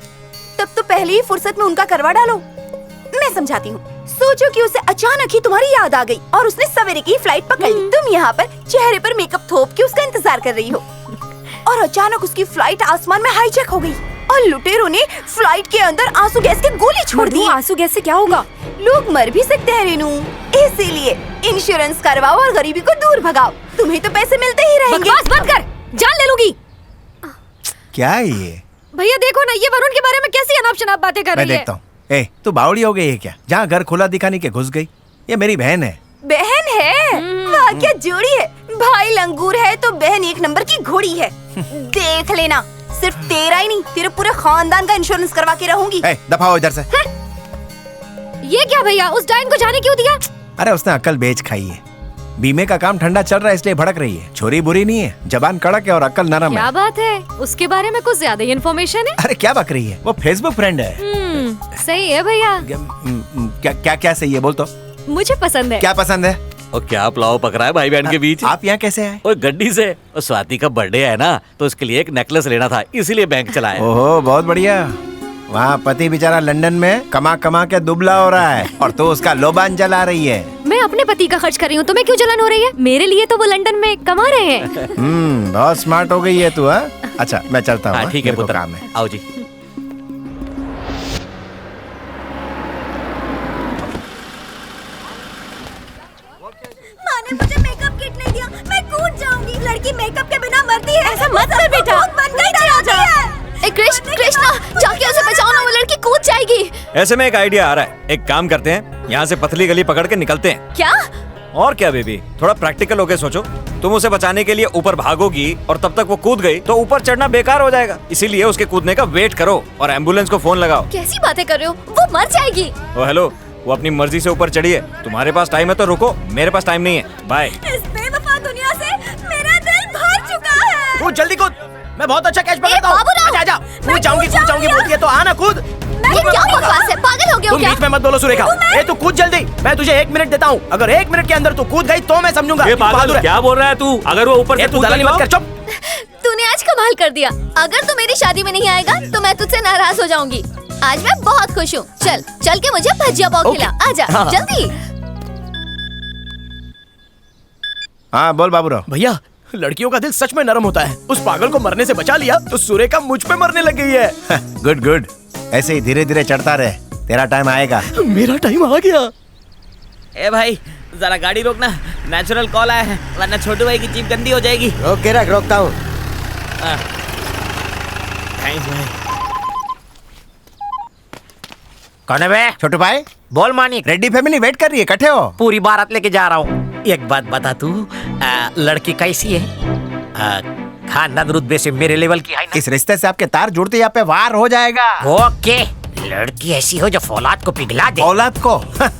तब तो पहले ही फुर्सत में उनका करवा डालो। मैं समझाती हूँ। सोचो कि उसे अचानक ही तुम्हारी याद आ गई और उसने सवेरे की फ्लाइट पकड़ ली। तुम यहाँ पर चेहरे पर मेकअप थोप के उसका इंतजार कर रही हो और अचानक उसकी फ्लाइट आसमान में हाईजैक हो गई और लुटेरों ने फ्लाइट के अंदर आंसू गैस की गोली छोड़ दी। आंसू गैस से क्या होगा? लोग मर भी सकते हैं रेनू, इसीलिए इंश्योरेंस करवाओ और गरीबी को दूर भगाओ। तुम्हें तो पैसे मिलते ही रहेंगे। बकवास बंद कर, जान ले लूंगी। क्या है ये? भैया देखो ना, ये वरुण के बारे में कैसी अनाप शनाप बातें कर मैं रही है। देखता हूँ। ए, तू बावड़ी हो गई है क्या? जहाँ घर खुला दिखाने के घुस गई। ये मेरी बहन है। बहन है? वाह क्या जोड़ी है। भाई लंगूर है तो बहन एक नंबर की घोड़ी है। देख लेना, सिर्फ तेरा ही नहीं, तेरे पूरे खानदान का इंश्योरेंस करवा के रहूंगी। दफा हो इधर से। ये क्या भैया, उस डायन को जाने क्यों दिया? अरे उसने अक्ल बेच खाई है। बीमे का काम ठंडा चल रहा है इसलिए भड़क रही है। छोरी बुरी नहीं है, जबान कड़क है और अक्ल नरम क्या है। बात है, उसके बारे में कुछ ज्यादा ही इन्फॉर्मेशन है। अरे क्या बक रही है, वो फेसबुक फ्रेंड है। सही है भैया। क्या क्या क्या सही है, बोल तो। मुझे पसंद है। क्या पसंद है? और क्या पुलाव पक रहा है भाई बहन के बीच? आप यहाँ कैसे आए? और गड्डी से। और स्वाति का बर्थडे है ना, तो उसके लिए एक नेकलेस लेना था, इसीलिए बैंक चलाया। ओहो बहुत बढ़िया। वहाँ पति बेचारा लंदन में कमा कमा के दुबला हो रहा है और तो उसका लोबान जला रही है। मैं अपने पति का खर्च कर रही हूँ, तुम्हें क्यों जलन हो रही है? मेरे लिए तो वो लंदन में कमा रहे हैं। बहुत स्मार्ट हो गई है तू। अच्छा मैं चलता हूँ। ठीक है पुत्र, काम है। आओ जी। माँ ने मुझे मेकअप किट नहीं दिया, मैं कूद जाऊंगी। लड़की मेकअप के बिना मरती है। ऐसा मत कर बेटा। कृष्णा जाके उसे बचाओ ना, वो लड़की कूद जाएगी। ऐसे में एक आइडिया आ रहा है। एक काम करते हैं, यहाँ से पतली गली पकड़ के निकलते हैं। क्या? और क्या बेबी, थोड़ा प्रैक्टिकल होके सोचो। तुम उसे बचाने के लिए ऊपर भागोगी और तब तक वो कूद गई तो ऊपर चढ़ना बेकार हो जाएगा। इसीलिए उसके कूदने का वेट करो और एम्बुलेंस को फोन लगाओ। कैसी बातें कर रहे हो, वो मर जाएगी। ओ हेलो, वो अपनी मर्जी से ऊपर चढ़ी है। तुम्हारे पास टाइम है तो रुको, मेरे पास टाइम नहीं है। बाय। इस बेवफा दुनिया से मेरा दिल भर चुका है। कूद जल्दी कूद, मैं बहुत अच्छा कैच पकड़ता हूँ। आजा कूद जाऊंगी बोलती है तो आना कूद। ये क्या बकवास है, पागल हो गए हो तुम क्या? बीच में मत बोलो सुरेखा। ए तू कूद जल्दी, मैं तुझे 1 मिनट देता हूँ। अगर 1 मिनट के अंदर तू कूद गई तो मैं समझूंगा। ये पागल क्या बोल रहा है तू? अगर वो ऊपर से तू दलाली मत कर, चुप। तूने आज कमाल कर दिया। अगर तू मेरी शादी में नहीं आएगा तो मैं तुझसे नाराज हो जाऊंगी। आज मैं बहुत खुश हूँ। चल के मुझे भजिया पाव खिला। आजा जल्दी। हाँ बोल बाबूराव। भैया लड़कियों का दिल सच में नरम होता है। उस पागल को मरने से बचा लिया तो सुरेखा मुझ पे मरने लग गई है। गुड गुड, ऐसे ही धीरे धीरे चढ़ता रहे, तेरा टाइम आएगा। मेरा टाइम आ गया। ए भाई जरा गाड़ी रोकना, नेचुरल कॉल आया है, वरना छोटू भाई की जीप गंदी हो जाएगी। ओके रख, रोकता हूँ। थैंक्स भाई। कौन है बे? छोटू भाई बोल मानिक। रेड्डी फैमिली वेट कर रही है, इकट्ठे हो? पूरी बारात लेके जा रहा हूँ। एक बात बता तू, लड़की कैसी है? खानदान रुतबे से मेरे लेवल की है ना? इस रिश्ते से आपके तार जुड़ते यहाँ पे वार हो जाएगा। ओके, लड़की ऐसी हो जो फौलाद को पिघला दे। औलाद को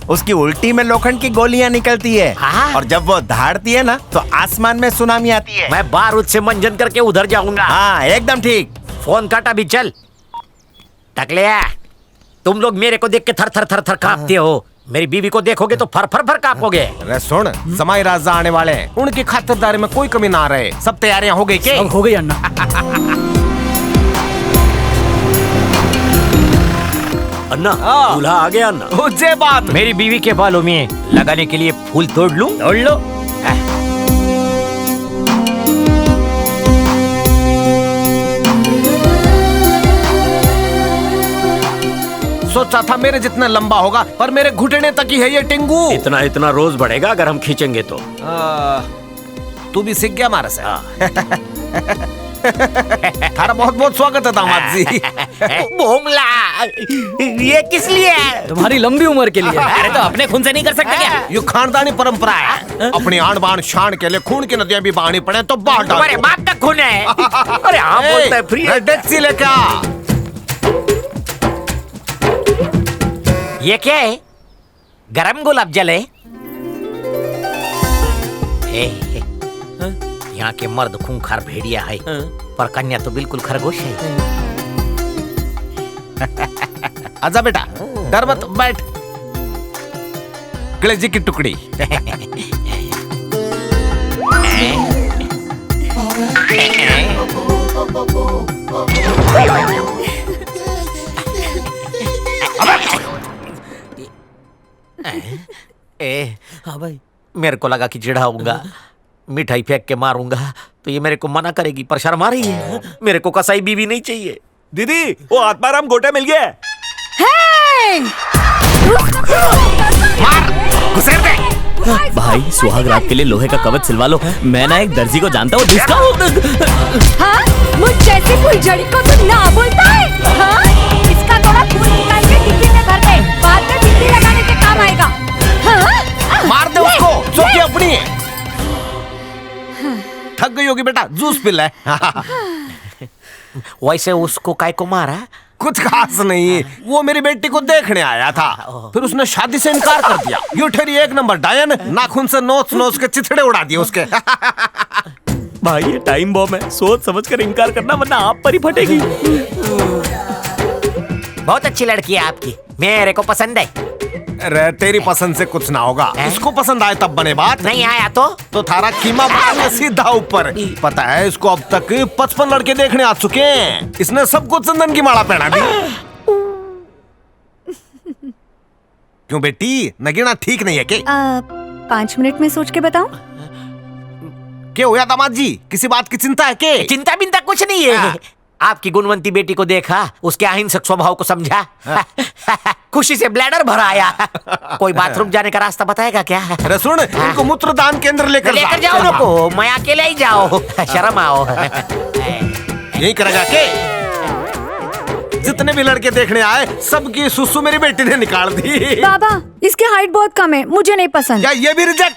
उसकी उल्टी में लोखंड की गोलियां निकलती है। और जब वो धाड़ती है ना तो आसमान में सुनामी आती है। मैं बारूद से मंजन करके उधर जाऊंगा। हाँ एकदम ठीक। फोन काट अभी, चल। टकलिया, तुम लोग मेरे को देख के थर थर थर थर कांपते हो, मेरी बीवी को देखोगे तो फर फर फर कांपोगे। अरे सुन, समय राजा आने वाले हैं, उनकी खातिरदारी में कोई कमी ना रहे। सब तैयारियां हो गई क्या? हो गई अन्ना। अन्ना दूल्हा आ गया। अन्ना मुझे बात, मेरी बीवी के बालों में लगाने के लिए फूल तोड़ लूं? तोड़ लो। सोचा था मेरे जितना लंबा होगा, पर मेरे घुटने तक ही है ये टिंगू। इतना इतना रोज बढ़ेगा अगर हम खींचेंगे तो। तू भी सीख गया हमारे से। थारा बहुत बहुत स्वागत है दामाद जी। भोमला, ये किस लिए है? तुम्हारी लंबी उम्र के लिए। अरे तो अपने खून से नहीं कर सकते क्या? ये खानदानी परंपरा है। अपनी आन बान शान के लिए खून की नदियां भी बहानी पड़े तो बाहर डाल। तुम्हारे बाप का खून है। अरे हाँ बोलता है फ्री। डेक्सी लेके आ। ये क्या है? गरम गुलाब जल है? यहाँ के मर्द खूंखार भेड़िया है, पर कन्या तो बिल्कुल खरगोश है। आजा बेटा, डर मत, बैठ। कलेजी की टुकड़ी। भाई मेरे को लगा कि चिढ़ाऊंगा, मिठाई फेंक के मारूंगा तो ये मेरे को मना करेगी, पर शर्मा रही है। मेरे को कसाई बीवी नहीं चाहिए। दीदी वो आत्माराम गोटा मिल गया है। भाई सुहाग रात के लिए लोहे का कवच सिलवा लो। मैं ना एक दर्जी को जानता हूँ जिसका हाँ? मुझ जैसी फुलझड़ी को तू ना बोलता है? हाँ? इसका थोड़ा फूल निकाल के डिब्बी में भर दे, बाद में बिजली लगाने के काम आएगा। हाँ? मार दे उसको, चौकी अपनी है। थक गई होगी बेटा, जूस पी ले। वैसे उसको काय को मारा? कुछ खास नहीं, वो मेरी बेटी को देखने आया था, फिर उसने शादी से इनकार कर दिया। यू ठहरी एक नंबर डायन, नाखून से नोच नोच के चिथड़े उड़ा दिए उसके। भाई ये टाइम बॉम्ब है, सोच समझ कर इनकार करना वरना आप पर ही फटेगी। बहुत अच्छी लड़की है आपकी, मेरे को पसंद है। अरे तेरी पसंद से कुछ ना होगा, इसको पसंद आए तब बने बात। नहीं आया तो थारा कीमा मारने सीधा ऊपर। पता है इसको अब तक 55 लड़के देखने आ चुके हैं, इसने सबको चंदन की माला पहना दी। क्यों बेटी, नगीना ठीक नहीं है के? 5 मिनट में सोच के बताऊं? क्या हुआ दामाद जी, किसी बात की चिंता है के? चिंता बिंता कुछ नहीं है। आपकी गुणवंती बेटी को देखा, उसके अहिंसक स्वभाव को समझा, खुशी से ब्लैडर भर आया। कोई बाथरूम जाने का रास्ता बताएगा क्या? अरे सुन, इनको मूत्रदान केंद्र लेकर जाओ। नको, मैं अकेले ही जाओ, शर्म आओ। यही करेगा के? जितने भी लड़के देखने आए सबकी सुसु मेरी बेटी ने निकाल दी। बाबा इसकी हाइट बहुत कम है, मुझे नहीं पसंद। या ये भी रिजेक्ट?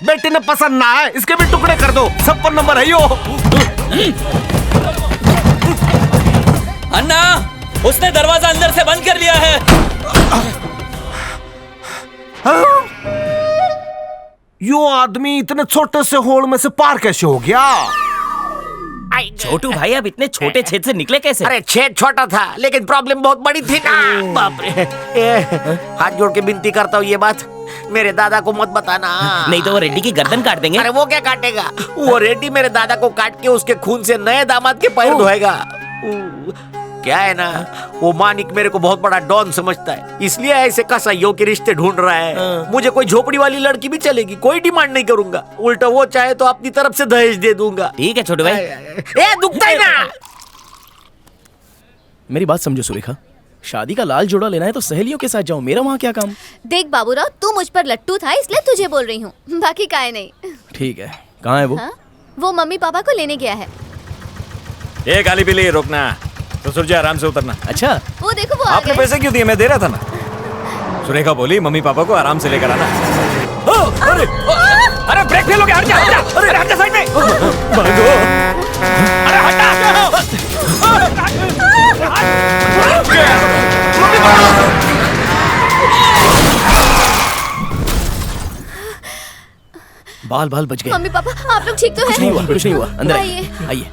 बेटी ने पसंद ना है, इसके भी टुकड़े कर दो, सब पर नंबर है यो। अन्ना, उसने दरवाजा अंदर से बंद कर लिया है। यो आदमी इतने छोटे से होल में से पार कैसे हो गया? छोटू भाई अब इतने छोटे छेद से निकले कैसे? अरे छेद छोटा था लेकिन प्रॉब्लम बहुत बड़ी थी ना। बाप रे, हाथ जोड़ के विनती करता हूँ ये बात मेरे दादा को मत बताना, नहीं तो वो रेड्डी की गर्दन काट देंगे। अरे वो क्या काटेगा, वो रेड्डी मेरे दादा को काट के उसके खून से नए दामाद के पैर धोएगा। क्या है ना, वो मानिक मेरे को बहुत बड़ा डॉन समझता है, इसलिए ऐसे कसाईयों के रिश्ते ढूंढ रहा है। मुझे कोई झोपड़ी वाली लड़की भी चलेगी, कोई डिमांड नहीं करूंगा, उल्टा वो चाहे तो अपनी तरफ से दहेज दे दूंगा। ठीक है छोटू भाई। ए दुखता ही ना। मेरी बात समझो सुरेखा, शादी का लाल जोड़ा लेना है तो सहेलियों के साथ जाओ, मेरा वहाँ क्या काम? देख बाबूराव, तू मुझ पर लट्टू था इसलिए तुझे बोल रही हूँ, बाकी काहे नहीं। ठीक है, कहाँ है वो? हाँ? वो मम्मी पापा को लेने गया है। ये गाली पीली रोकना, तो सुरजे आराम से उतरना। अच्छा वो देखो वो आपने पैसे क्यों दिए? मैं दे रहा था ना। सुरेखा बोली मम्मी पापा को आराम से लेकर आना। अरे अरे ब्रेक फेल हो गया, हट जा, हट जा। अरे हट जा साइड में। भागो। अरे हट जा। बाल बाल बच गए। मम्मी पापा आप लोग ठीक तो कुछ हैं? नहीं हुआ, अंदर आइए। आइए,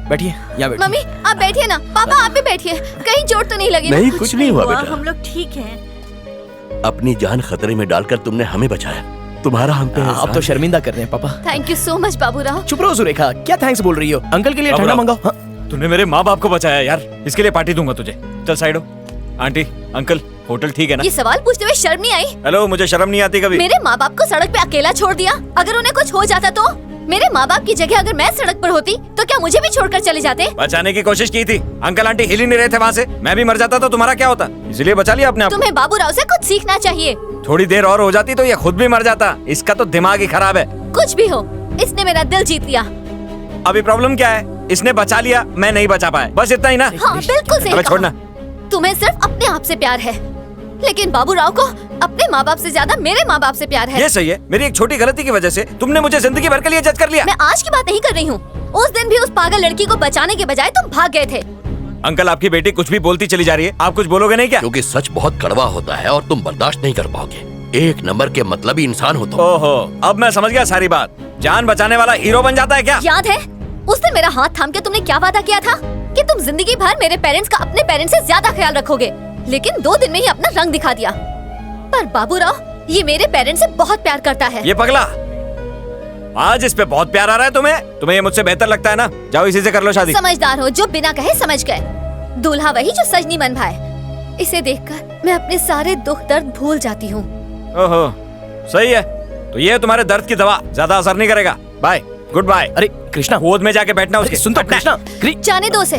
बैठिए, यहाँ बैठिए। मम्मी आप बैठिए ना, पापा आप भी बैठिए, कहीं चोट तो नहीं लगी ना? नहीं, कुछ नहीं हुआ बेटा। हम लोग ठीक हैं। अपनी जान खतरे में डालकर तुमने हमें बचाया, तुम्हारा हम पे आप तो शर्मिंदा कर रहे हैं पापा। Thank you so much Baburao. चुप रहो सुरेखा, क्या थैंक्स बोल रही हो? अंकल के लिए ठंडा मंगाओ। हाँ? तूने मेरे माँ बाप को बचाया यार, इसके लिए पार्टी दूंगा तुझे। चल साइड हो। आंटी अंकल होटल ठीक है ना? ये सवाल पूछते हुए शर्म नहीं आई? हेलो, मुझे शर्म नहीं आती कभी। मेरे माँ बाप को सड़क पे अकेला छोड़ दिया, अगर उन्हें कुछ हो जाता तो? मेरे माँ बाप की जगह अगर मैं सड़क पर होती तो क्या मुझे भी छोड़कर चले जाते? बचाने की कोशिश की थी, अंकल आंटी हिल ही नहीं रहे थे वहाँ से। मैं भी मर जाता तो तुम्हारा क्या होता, इसलिए बचा लिया अपने आप। तुम्हें बाबूराव से कुछ सीखना चाहिए। थोड़ी देर और हो जाती तो ये खुद भी मर जाता, इसका तो दिमाग ही खराब है। कुछ भी हो, इसने मेरा दिल जीत लिया। अभी प्रॉब्लम क्या है? इसने बचा लिया, मैं नहीं बचा पाया, बस इतना ही ना? हाँ बिल्कुल सही अबे कहा। छोड़ना। तुम्हें सिर्फ अपने आप से प्यार है, लेकिन बाबूराव को अपने माँ बाप से ज्यादा मेरे माँ बाप से प्यार है। ये सही है, मेरी एक छोटी गलती की वजह से तुमने मुझे जिंदगी भर के लिए जज कर लिया। मैं आज की बात नहीं कर रही हूँ, उस दिन भी उस पागल लड़की को बचाने के बजाय तुम भाग गए थे। अंकल आपकी बेटी कुछ भी बोलती चली जा रही है, आप कुछ बोलोगे नहीं क्या? क्योंकि सच बहुत कड़वा होता है और तुम बर्दाश्त नहीं कर पाओगे। एक नंबर के मतलबी इंसान हो तुम। ओहो, अब मैं समझ गया सारी बात। जान बचाने वाला हीरो बन जाता है क्या? याद है उस दिन मेरा हाथ थाम के तुमने क्या वादा किया था कि तुम जिंदगी भर मेरे पेरेंट्स का अपने पेरेंट्स से ज्यादा ख्याल रखोगे, लेकिन 2 दिन में ही अपना रंग दिखा दिया। पर बाबूराव ये मेरे पेरेंट्स से बहुत प्यार करता है। ये पगला आज इस पे बहुत प्यार आ रहा है तुम्हें ये मुझसे बेहतर लगता है ना? जाओ इसी से कर लो शादी। समझदार हो, जो बिना कहे समझ गए। दूल्हा वही जो सजनी मन भाए। इसे देखकर मैं अपने सारे दुख दर्द भूल जाती हूँ। ओहो, सही है, तो ये है तुम्हारे दर्द की दवा, ज्यादा असर नहीं करेगा। Bye, good bye. अरे कृष्णा, गोद में जाके बैठना उसके। सुन तो कृष्णा, जाने दो उसे।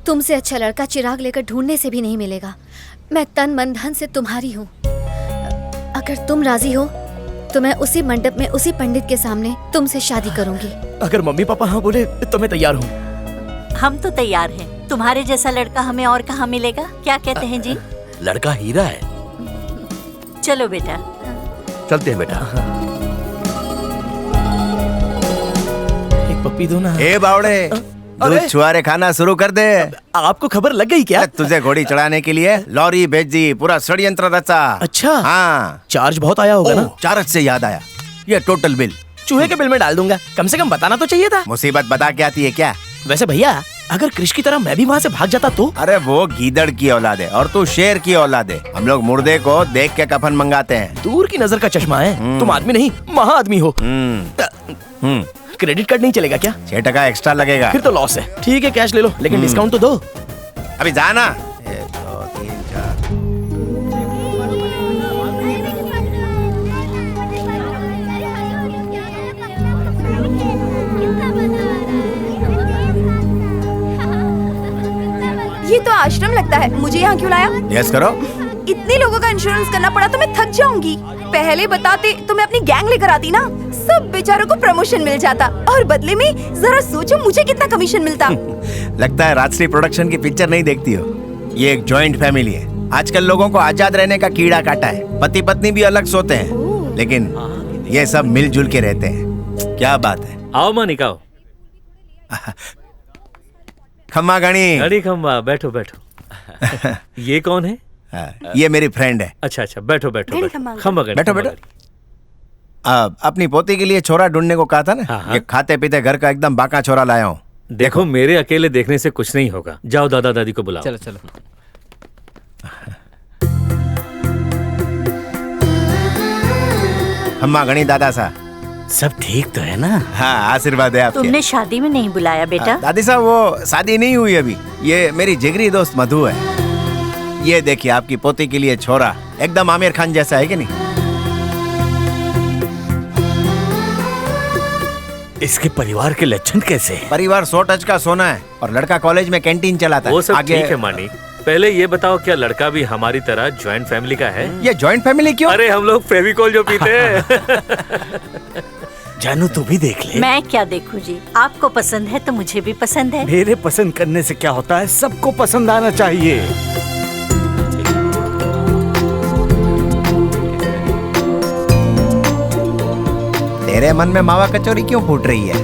तुमसे अच्छा लड़का चिराग लेकर ढूंढने से भी नहीं मिलेगा। मैं तन मन धन से तुम्हारी हूँ। अगर तुम राजी हो तो मैं उसी मंडप में उसी पंडित के सामने तुमसे शादी करूंगी। अगर मम्मी पापा हाँ बोले तो मैं तैयार हूँ। हम तो तैयार हैं। तुम्हारे जैसा लड़का हमें और कहाँ मिलेगा? क्या कहते हैं जी? लड़का हीरा है। चलो बेटा, चलते हैं बेटा। एक पप्पी दो ना। ए बावड़े, दूध छुआरे खाना शुरू कर दे। आपको खबर लग गई क्या? तुझे घोड़ी चढ़ाने के लिए लॉरी भेज दी, पूरा षड्यंत्र रचा। अच्छा, हाँ। चार्ज बहुत आया होगा ना? चार्ज से याद आया, ये टोटल बिल चूहे के बिल में डाल दूंगा। कम से कम बताना तो चाहिए था। मुसीबत बता के आती है क्या? वैसे भैया, अगर कृष की तरह मैं भी वहाँ से भाग जाता तो? अरे वो गीदड़ की औलाद है और तू शेर की औलाद है। हम लोग मुर्दे को देख के कफन मंगाते हैं। दूर की नजर का चश्मा है। तुम आदमी नहीं महा आदमी हो। क्रेडिट कार्ड नहीं चलेगा क्या? 6% एक्स्ट्रा लगेगा। फिर तो लॉस है। ठीक है, कैश ले लो, लेकिन डिस्काउंट तो दो। अभी जाना। 1 2 3 4। ये तो आश्रम लगता है। मुझे यहाँ क्यों लाया? यस करो। इतने लोगों का इंश्योरेंस करना पड़ा तो मैं थक जाऊंगी। पहले बताते तो मैं अपनी गैंग लेकर आती ना। सब बेचारों को प्रमोशन मिल जाता और बदले में जरा सोचो मुझे कितना कमीशन मिलता। लगता है राजश्री प्रोडक्शन की पिक्चर नहीं देखती हो। ये एक जॉइंट फैमिली है। आजकल लोगों को आजाद रहने का कीड़ा काटा है। पति पत्नी भी अलग सोते हैं, लेकिन ये सब मिलजुल के रहते हैं। क्या बात है। आओ मानिक आओ। खम्मा गणी। गणी खम्मा, बैठो बैठो। ये कौन है? ये मेरी फ्रेंड है। अच्छा अच्छा, बैठो बैठो बैठो। खम्मा गणी, बैठो बैठो। अपनी पोती के लिए छोरा ढूंढने को कहा था ना। ये खाते पीते घर का एकदम बाका छोरा लाया हूँ। देखो मेरे अकेले देखने से कुछ नहीं होगा। जाओ दादा दादी को बुलाओ। चलो चलो। खम्मा गणी दादा सा सब ठीक तो है ना? हाँ, आशीर्वाद है आपके। तुमने शादी में नहीं बुलाया बेटा? दादी साहब, वो शादी नहीं हुई अभी। ये मेरी जिगरी दोस्त मधु है। ये देखिए आपकी पोती के लिए छोरा एकदम आमिर खान जैसा है कि नहीं? इसके परिवार के लक्षण कैसे हैं? परिवार 100 टच का सोना है और लड़का कॉलेज में कैंटीन चलाता है। वो सब ठीक है मानी। पहले ये बताओ, क्या लड़का भी हमारी तरह ज्वाइंट फैमिली का है? ये ज्वाइंट फैमिली क्यों? अरे हम लोग फेविकोल जो पीते हैं। जानू तू भी देख ले। मैं क्या देखूं जी? आपको पसंद है तो मुझे भी पसंद है। मेरे पसंद करने से क्या होता है, सबको पसंद आना चाहिए। तेरे मन में मावा कचौरी क्यों फूट रही है?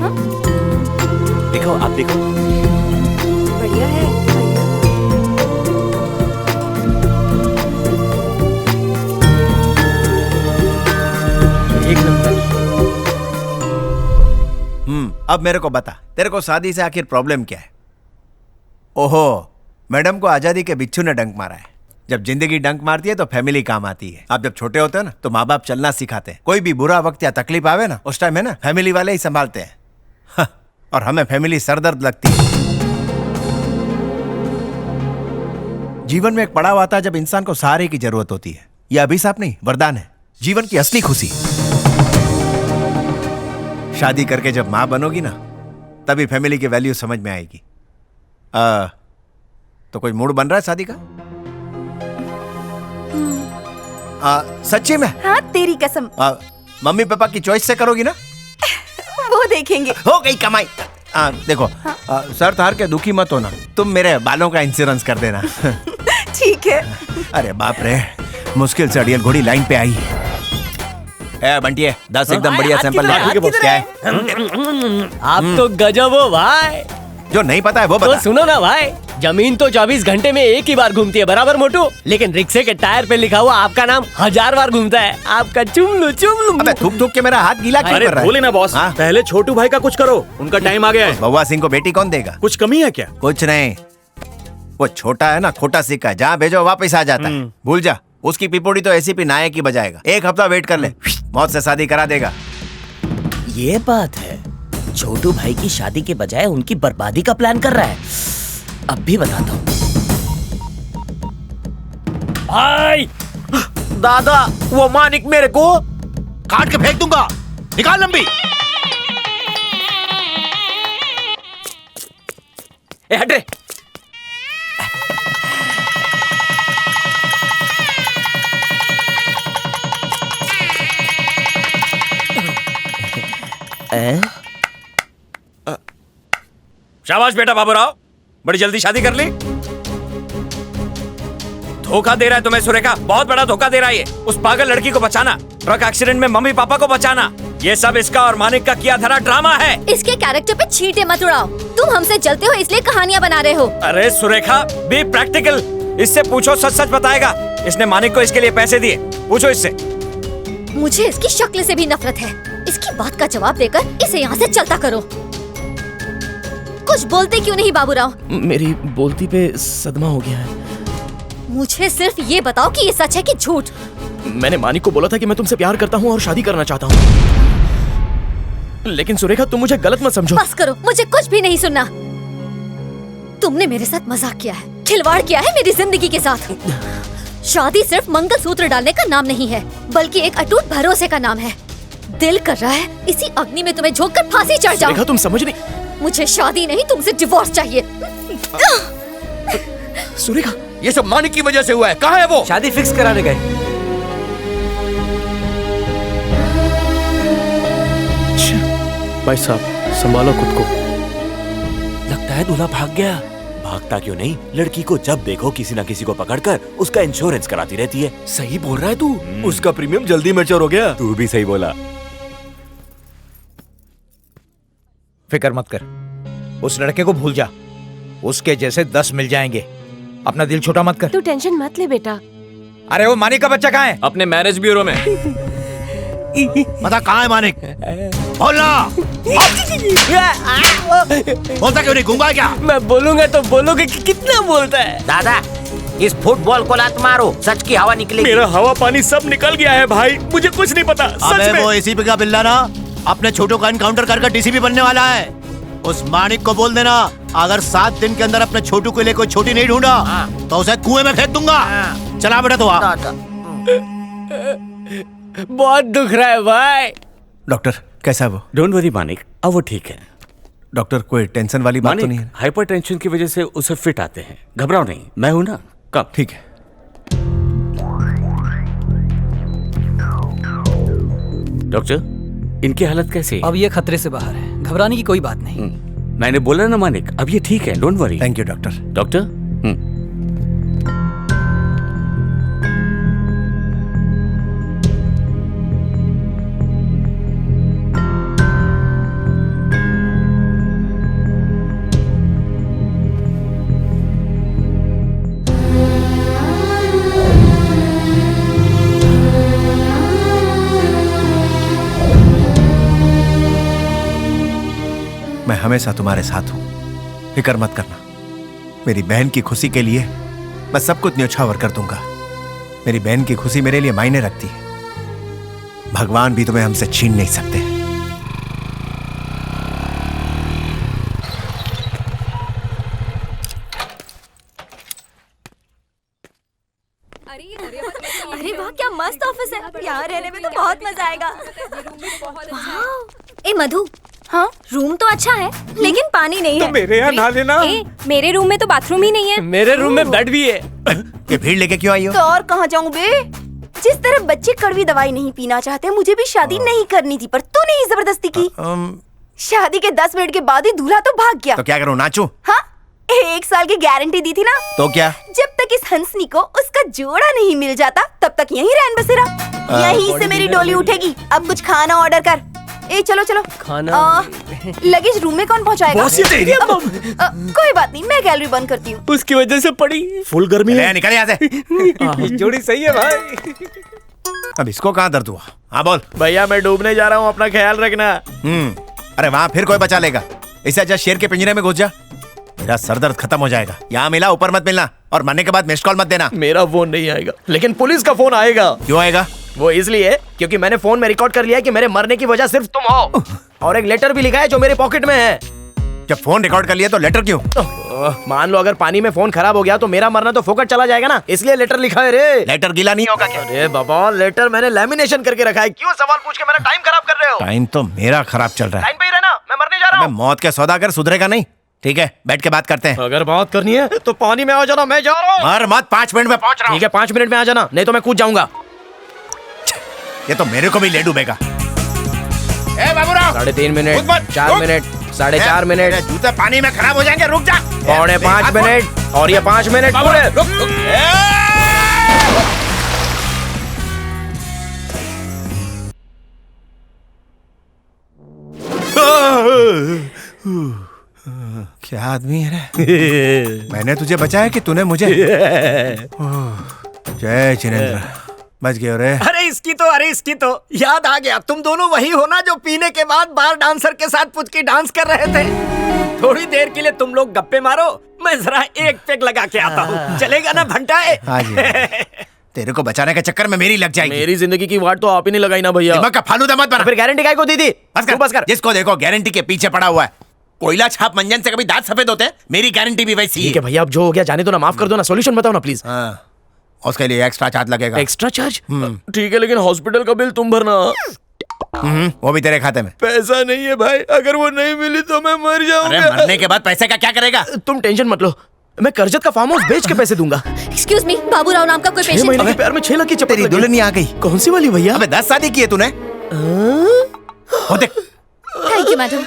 देखो आप देखो। बढ़िया है। एक नंबर। अब मेरे को बता, तेरे को शादी से आखिर प्रॉब्लम क्या है? ओहो, मैडम को आजादी के बिच्छू ने डंक मारा है। जब जिंदगी डंक मारती है तो फैमिली काम आती है। आप जब छोटे होते हो ना तो माँ बाप चलना सिखाते हैं। कोई भी बुरा वक्त या तकलीफ आवे ना, उस टाइम है ना फैमिली वाले ही संभालते हैं। हाँ, और हमें फैमिली सरदर्द लगती है। जीवन में एक पड़ाव आता है जब इंसान को सहारे की जरूरत होती है। यह अभिशाप नहीं, वरदान है, जीवन की असली खुशी। शादी करके जब माँ बनोगी ना, तभी फैमिली की वैल्यू समझ में आएगी। तो कोई मूड बन रहा है शादी का? सच्ची में? हाँ, तेरी कसम। मम्मी पापा की चॉइस से करोगी ना? वो देखेंगे। हो गई कमाई। देखो, शर्त हार के दुखी मत होना। तुम मेरे बालों का इंश्योरेंस कर देना। ठीक है। अरे बाप रे, मुश्किल से अड़ियल घोड़ी लाइन पे आई। बंटिए 10 एकदम बढ़िया सैंपल क्या है? आप तो गजब हो भाई। जो नहीं पता है वो बता। तो सुनो ना भाई, जमीन तो 24 घंटे में एक ही बार घूमती है, बराबर मोटू? लेकिन रिक्शे के टायर पे लिखा हुआ आपका नाम 1000 बार घूमता है। आपका चुम लू। अबे थूक थूक के मेरा हाथ गीला क्यों कर रहा है? बोले ना बॉस, पहले छोटू भाई का कुछ करो, उनका टाइम आ गया है। बउआ सिंह को बेटी कौन देगा? कुछ कमी है क्या? कुछ नहीं, वो छोटा है ना, खोटा सिक्का है, जहाँ भेजो वापस आ जाता है। भूल जा, उसकी पिपोड़ी तो एसीपी नायक ही बजाएगा। 1 हफ्ता वेट कर ले, मौत से शादी करा देगा। ये बात है, छोटू भाई की शादी के बजाय उनकी बर्बादी का प्लान कर रहा है। अब भी बताता हूँ भाई। दादा वो मानिक मेरे को काट के फेंक दूंगा। निकाल लंबी। ए हट रे। शाबाश बेटा बाबूराव, बड़ी जल्दी शादी कर ली। धोखा दे रहा है तुम्हें सुरेखा, बहुत बड़ा धोखा दे रहा है ये। उस पागल लड़की को बचाना, ट्रक एक्सीडेंट में मम्मी पापा को बचाना, ये सब इसका और मानिक का किया धरा ड्रामा है। इसके कैरेक्टर पे छींटे मत उड़ाओ। तुम हमसे जलते हो इसलिए कहानियां बना रहे हो। अरे सुरेखा, बी प्रैक्टिकल। इससे पूछो, सच सच बताएगा। इसने मानिक को इसके लिए पैसे दिए, पूछो इससे। मुझे इसकी शक्ल से भी नफरत है। इसकी बात का जवाब देकर इसे यहाँ से चलता करो। कुछ बोलते क्यों नहीं बाबूराव? मेरी बोलती पे सदमा हो गया है। मुझे सिर्फ ये बताओ कि ये सच है कि झूठ। मैंने मानिक को बोला था कि मैं तुमसे प्यार करता हूँ और शादी करना चाहता हूँ, लेकिन सुरेखा तुम मुझे गलत मत समझो। बस करो, मुझे कुछ भी नहीं सुनना। तुमने मेरे साथ मजाक किया है, खिलवाड़ किया है मेरी जिंदगी के साथ। शादी सिर्फ मंगलसूत्र डालने का नाम नहीं है, बल्कि एक अटूट भरोसे का नाम है। दिल कर रहा है इसी अग्नि में तुम्हें झोंककर फांसी चढ़ जाऊं। सुरेखा तुम समझ नहीं। मुझे शादी नहीं, तुमसे डिवोर्स चाहिए। सुरेखा, ये सब मानिक की वजह से हुआ है। कहाँ है वो? शादी फिक्स कराने गए। भाई साहब संभालो खुद को। लगता है दूल्हा भाग गया। भागता क्यों नहीं? लड़की को जब देखो किसी ना किसी को पकड़कर उसका इंश्योरेंस कराती रहती है। सही बोल रहा है तू। उसका प्रीमियम जल्दी मैच्योर हो गया। तू भी सही बोला। फिक्र मत कर, उस लड़के को भूल जा। उसके जैसे 10 मिल जाएंगे। अपना दिल छोटा मत कर। तू टेंशन मत ले बेटा। अरे वो मानिक का बच्चा कहाँ है? अपने मैरिज ब्यूरो में। बता कहाँ है मानिक? बोलना। बोलता क्यों नहीं? गूंगा क्या? मैं बोलूंगा तो बोलोगे कि कितना बोलता है। दादा इस फुटबॉल को लात मारो, सच की हवा निकलेगी। मेरा हवा पानी सब निकल गया है भाई, मुझे कुछ नहीं पता। अबे वो एसीपी का बिल्ला ना अपने छोटों का एनकाउंटर कर डीसीपी बनने वाला है। उस मानिक को बोल देना अगर 7 दिन के अंदर अपने छोटू के लिए कोई छोटी नहीं ढूंढा तो उसे कुएं में फेंक दूंगा। चला बेटा तू। बहुत दुख रहा है भाई। डॉक्टर कैसा है वो? डोंट वरी मानिक, अब वो ठीक है। डॉक्टर कोई टेंशन वाली बात तो नहीं है? हाइपर टेंशन की वजह से उसे फिट आते हैं। घबराओ नहीं, मैं हूं ना। कब? ठीक है। डॉक्टर इनकी हालत कैसी है? अब ये खतरे से बाहर है, घबराने की कोई बात नहीं। मैंने बोला ना मानिक, अब ये ठीक है, don't worry. Thank you doctor. Doctor मैं हमेशा तुम्हारे साथ हूं, फिक्र मत करना। मेरी बहन की खुशी के लिए मैं सब कुछ न्यौछावर कर दूंगा। मेरी बहन की खुशी मेरे लिए मायने रखती है। भगवान भी तुम्हें हमसे छीन नहीं सकते। अरे वाह क्या मस्त ऑफिस है। यहाँ रहने में तो बहुत मजा आएगा। ए मधु, हाँ रूम तो अच्छा है लेकिन पानी नहीं है। मेरे यहाँ नहा लेना। मेरे रूम में तो बाथरूम ही नहीं है। मेरे रूम में बेड भी है। ये भीड़ लेके क्यों आई हो? तो और कहाँ जाऊँ बे? जिस तरह बच्चे कड़वी दवाई नहीं पीना चाहते, मुझे भी शादी नहीं करनी थी, पर तूने ही जबरदस्ती की। शादी के 10 मिनट के बाद ही दूल्हा तो भाग गया। तो क्या करूं, नाचूं? हाँ, 1 साल की गारंटी दी थी ना। तो क्या? जब तक इस हंसनी को उसका जोड़ा नहीं मिल जाता तब तक यहीं रहन बसेरा। यहीं से मेरी डोली उठेगी। अब कुछ खाना ऑर्डर कर। ए चलो चलो खाना। लगेज रूम में कौन पहुंचाएगा? बॉस ये तेरी कोई बात नहीं, मैं गैलरी बंद करती हूँ। उसकी वजह से पड़ी। फुल गर्मी है। निकल यहाँ से। जोड़ी सही है भाई। अब इसको कहाँ दर्द हुआ? हाँ बोल। भैया मैं डूबने जा रहा हूँ, अपना ख्याल रखना। अरे वहाँ फिर कोई बचा लेगा। इससे अच्छा शेर के पिंजरे में घुस जा। मेरा सर दर्द खत्म हो जाएगा। यहाँ मिला ऊपर मत मिलना, और मरने के बाद मिस्ड कॉल मत देना। मेरा फोन नहीं आएगा, लेकिन पुलिस का फोन आएगा। क्यों आएगा? वो इसलिए क्योंकि मैंने फोन में रिकॉर्ड कर लिया है कि मेरे मरने की वजह सिर्फ तुम हो, और एक लेटर भी लिखा है जो मेरे पॉकेट में है। जब फोन रिकॉर्ड कर लिया तो लेटर क्यों? मान लो अगर पानी में फोन खराब हो गया तो मेरा मरना तो फोकट चला जाएगा ना, इसलिए लेटर लिखा है रे। लेटर गीला नहीं होगा क्या? अरे बाबा, लेटर मैंने लेमिनेशन करके रखा है, क्यों सवाल पूछ के मेरा टाइम खराब कर रहे हो? टाइम तो मेरा खराब चल रहा है। टाइम पे ही रहना, मैं मरने जा रहा हूँ। मौत के सौदागर सुधरेगा नहीं। ठीक है, बैठ के बात करते हैं। अगर बात करनी है तो पानी में आ जाना, मैं जा रहा हूँ। मर मत, 5 मिनट में पहुंच रहा हूँ। ठीक है, 5 मिनट में आ जाना, नहीं तो मैं कूद जाऊंगा। ये तो मेरे को भी ले डूबेगा। ए बाबूराव, 3.5 मिनट, 4 मिनट, 4.5 मिनट। जूते पानी में खराब हो जाएंगे, रुक जा। 4.5 मिनट और ये 5 मिनट पूरे। क्या आदमी है रे? मैंने तुझे बचाया कि तूने मुझे? जय जिनेंद्र, बच गए रे। अरे इसकी तो याद आ गया। तुम दोनों वही हो ना जो पीने के बाद बार डांसर के साथ पुचकी डांस कर रहे थे? थोड़ी देर के लिए तुम लोग गप्पे मारो, मैं जरा एक पेग लगा के आता हूँ। चलेगा ना भंटाए? हाँ जी। तेरे को बचाने के चक्कर में मेरी लग जाएगी। मेरी जिंदगी की वाट तो आप ही नहीं लगाई ना भैया। दिमाग का फालूदा मत बना। फिर गारंटी काय को दी थी? बस कर। जिसको देखो गारंटी के पीछे पड़ा हुआ है। कोयला छाप मंजन से कभी दांत सफेद होते हैं? मेरी गारंटी भी वैसी है। ठीक है भैया, अब जो हो गया जाने दो ना, माफ कर दो ना, सॉल्यूशन बताओ ना प्लीज। हाँ, उसके लिए एक्स्ट्रा चार्ज लगेगा। Extra charge? ठीक है, लेकिन हॉस्पिटल का बिल तुम भरना। वो भी तेरे खाते में। पैसा नहीं है भाई, अगर वो नहीं मिली तो मैं मर जाऊंगा। अरे मरने के बाद पैसे का क्या करेगा? तुम टेंशन मत लो, मैं करजत का फार्म हाउस बेच के पैसे दूंगा। एक्सक्यूज मी, बाबूराव नाम का कोई 6 पेशेंट? महीने के पैर में 6 लाख की चप्पल। तेरी दुल्हन आ गई। कौन सी वाली भैया? अबे 10 शादी की है तूने? वो देख। Thank you madam.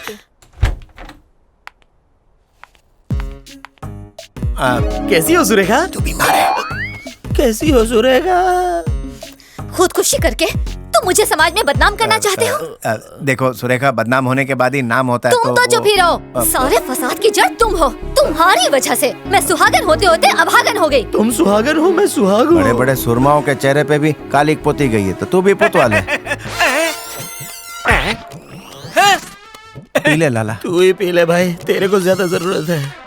कैसी हो सुरेखा? तू बीमार है। कैसी हो सुरेखा? खुदकुशी करके तुम मुझे समाज में बदनाम करना चाहते हो? देखो सुरेखा, बदनाम होने के बाद ही नाम होता है। तुम तो चुप ही रहो। सारे फसाद की जड़ तुम हो। तुम्हारी वजह से मैं सुहागन होते होते अभागन हो गई। तुम सुहागन हो, मैं सुहाग हूँ। बड़े बड़े सुरमाओं के चेहरे पे भी कालिक पोती गई है, तो तू भी पुतवा ले। पी ले लाला। तू ही पी ले भाई, तेरे को ज्यादा जरूरत है।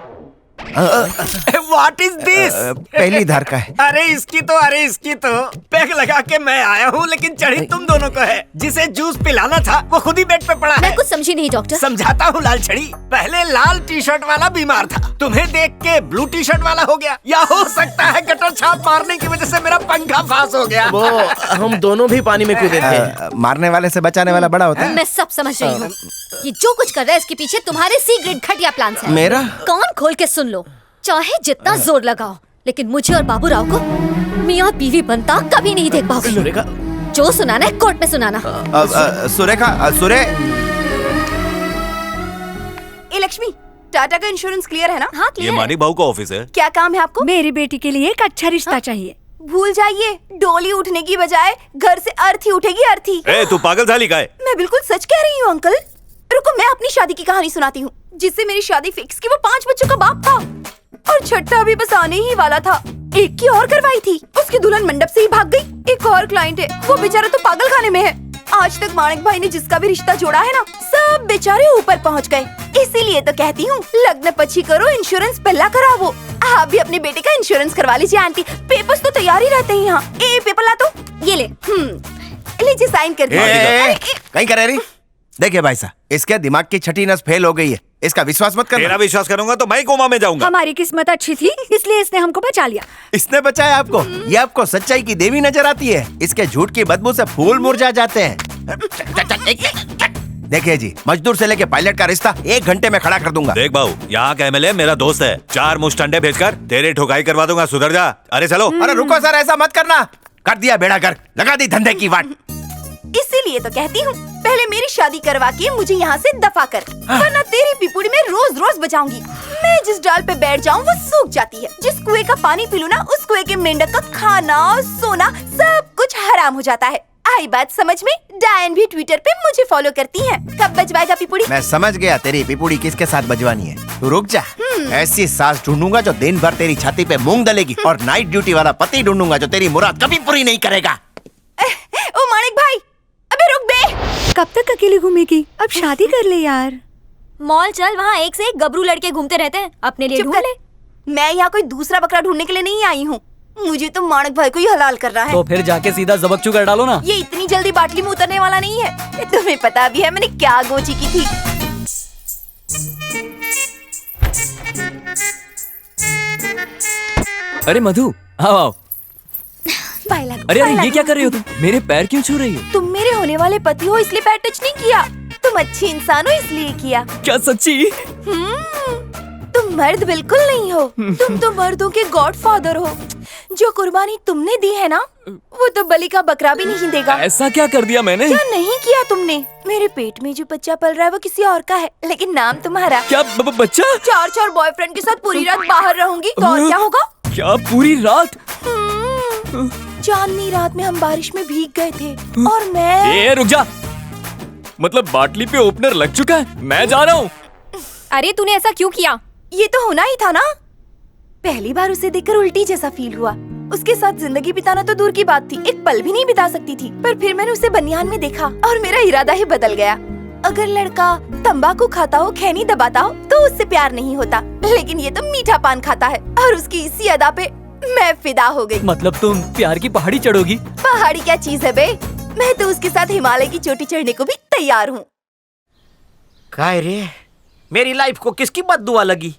What is this? पहली धार का है। अरे इसकी तो पैक लगा के मैं आया हूँ, लेकिन चढ़ी तुम दोनों को है। जिसे जूस पिलाना था वो खुद ही बेड पे पड़ा है। मैं कुछ समझी नहीं डॉक्टर। समझाता हूँ लाल छड़ी। पहले लाल टी शर्ट वाला बीमार था, तुम्हें देख के ब्लू टी शर्ट वाला हो गया, या हो सकता है गटर छाप मारने की वजह से मेरा पंखा फास हो गया। वो हम दोनों भी पानी में कूदे थे। मारने वाले से बचाने वाला बड़ा होता है। मैं सब समझ रही हूँ। ये जो कुछ कर रहा है इसके पीछे तुम्हारे सी ग्रेड घटिया प्लान है। मेरा? कान खोल के सुन लो, चाहे जितना जोर लगाओ, लेकिन मुझे और बाबूराव को मियाँ बीवी बनता कभी नहीं देख पाओगे। सुरेखा, जो सुनाना है कोर्ट में सुनाना। सुरेखा, लक्ष्मी, टाटा का इंश्योरेंस क्लियर है ना? हाँ ये मानिक भाऊ का ऑफिस है। क्या काम है आपको? मेरी बेटी के लिए एक अच्छा रिश्ता चाहिए। भूल जाइए, डोली उठने की बजाय घर से अर्थी उठेगी, अर्थी। ए, तू पागल झाली का है? मैं बिल्कुल सच कह रही हूँ अंकल। रुको, मैं अपनी शादी की कहानी सुनाती हूँ, जिससे मेरी शादी फिक्स की। वो 5 बच्चों का बाप था और छठा भी बस आने ही वाला था। एक की और करवाई थी, उसकी दुल्हन मंडप से ही भाग गई। एक और क्लाइंट है, वो बेचारा तो पागल खाने में है। आज तक माणिक भाई ने जिसका भी रिश्ता जोड़ा है ना, सब बेचारे ऊपर पहुंच गए। इसीलिए तो कहती हूँ, लग्न पची करो, इंश्योरेंस पहला करावो। आप भी अपने बेटे का इंश्योरेंस करवा लीजिए आंटी। पेपर्स तो तैयार ही रहते हैं यहाँ। ए पेपर ला तो, ये ले। लीजिए साइन कर दीजिए। कहीं करे रही? देखिए भाई साहब, इसके दिमाग की छठी नस फेल हो गई है, इसका विश्वास मत करना। तेरा विश्वास करूंगा तो मैं कोमा में जाऊंगा। हमारी किस्मत अच्छी थी, इसलिए इसने हमको बचा लिया। इसने बचाया आपको? ये आपको सच्चाई की देवी नजर आती है। इसके झूठ की बदबू से फूल मुरझा जाते हैं। देखिए जी, मजदूर से लेके पायलट का रिश्ता 1 घंटे में खड़ा कर दूंगा। देख बाबू, यहाँ का एमएलए मेरा दोस्त है। 4 मुश्त अंडे भेजकर तेरे ठोकाई करवा दूंगा, सुधर जा। अरे चलो। अरे रुको सर, ऐसा मत करना। कर दिया बेड़ा कर, लगा दी धंधे की वाट। इसीलिए तो कहती हूँ, पहले मेरी शादी करवा के मुझे यहाँ से दफा कर, वरना तेरी पिपुड़ी में रोज रोज बजाऊंगी। मैं जिस डाल पे बैठ जाऊँ वो सूख जाती है। जिस कुएं का पानी पी लूं ना, उस कुएं के मेंढक का खाना और सोना सब कुछ हराम हो जाता है। आई बात समझ में? डायन भी ट्विटर पे मुझे फॉलो करती है। कब बजवाएगा पिपुड़ी? मैं समझ गया तेरी पिपुड़ी किसके साथ बजवानी है। तू रुक जा, ऐसी सास ढूंढूंगा जो दिन भर तेरी छाती पे मूंग दलेगी, और नाइट ड्यूटी वाला पति ढूंढूंगा जो तेरी मुराद कभी पूरी नहीं करेगा। ओ माणिक भाई, अबे रुक बे। कब तक अकेली घूमेगी? अब शादी कर ले यार। मॉल चल, वहाँ एक से एक गबरू लड़के घूमते रहते हैं, अपने लिए ढूंढ ले। मैं यहाँ कोई दूसरा बकरा ढूंढने के लिए नहीं आई हूँ, मुझे तो माणिक भाई को ही हलाल करना है। तो फिर जाके सीधा जबकचू कर डालो ना। ये इतनी जल्दी बाटली में उतरने वाला नहीं है। तुम्हें पता भी है मैंने क्या गोची की थी। अरे मधु आओ आओ। बाय लागो, अरे बाय अरे ये लागो। क्या कर रही हो तुम? मेरे पैर क्यों छू रही हो? तुम मेरे होने वाले पति हो इसलिए पैर टच नहीं किया। तुम अच्छी इंसान हो इसलिए किया। क्या सच्ची? तुम मर्द बिल्कुल नहीं हो। तुम तो मर्दों के गॉडफादर हो। जो कुर्बानी तुमने दी है ना, वो तो बलि का बकरा भी नहीं देगा। ऐसा क्या कर दिया मैंने? क्या नहीं किया तुमने? मेरे पेट में जो बच्चा पल रहा है वो किसी और का है, लेकिन नाम तुम्हारा। क्या बच्चा? 4 बॉयफ्रेंड के साथ पूरी रात बाहर रहूंगी तो और क्या होगा? क्या पूरी रात? चांदनी रात में हम बारिश में भीग गए थे और मैं। ए रुक जा। मतलब बाटली पे ओपनर लग चुका है, मैं जा रहा हूँ। अरे तूने ऐसा क्यों किया? ये तो होना ही था ना। पहली बार उसे देखकर उल्टी जैसा फील हुआ। उसके साथ जिंदगी बिताना तो दूर की बात थी, एक पल भी नहीं बिता सकती थी। पर फिर मैंने उसे बनियान में देखा और मेरा इरादा ही बदल गया। अगर लड़का तंबाकू खाता हो, खैनी दबाता हो तो उससे प्यार नहीं होता, लेकिन ये तो मीठा पान खाता है और उसकी इसी अदा पे मैं फिदा हो गई। मतलब तुम प्यार की पहाड़ी चढ़ोगी? पहाड़ी क्या चीज है बे, मैं तो उसके साथ हिमालय की चोटी चढ़ने को भी तैयार हूँ। काय रे, मेरी लाइफ को किसकी बद्दुआ लगी?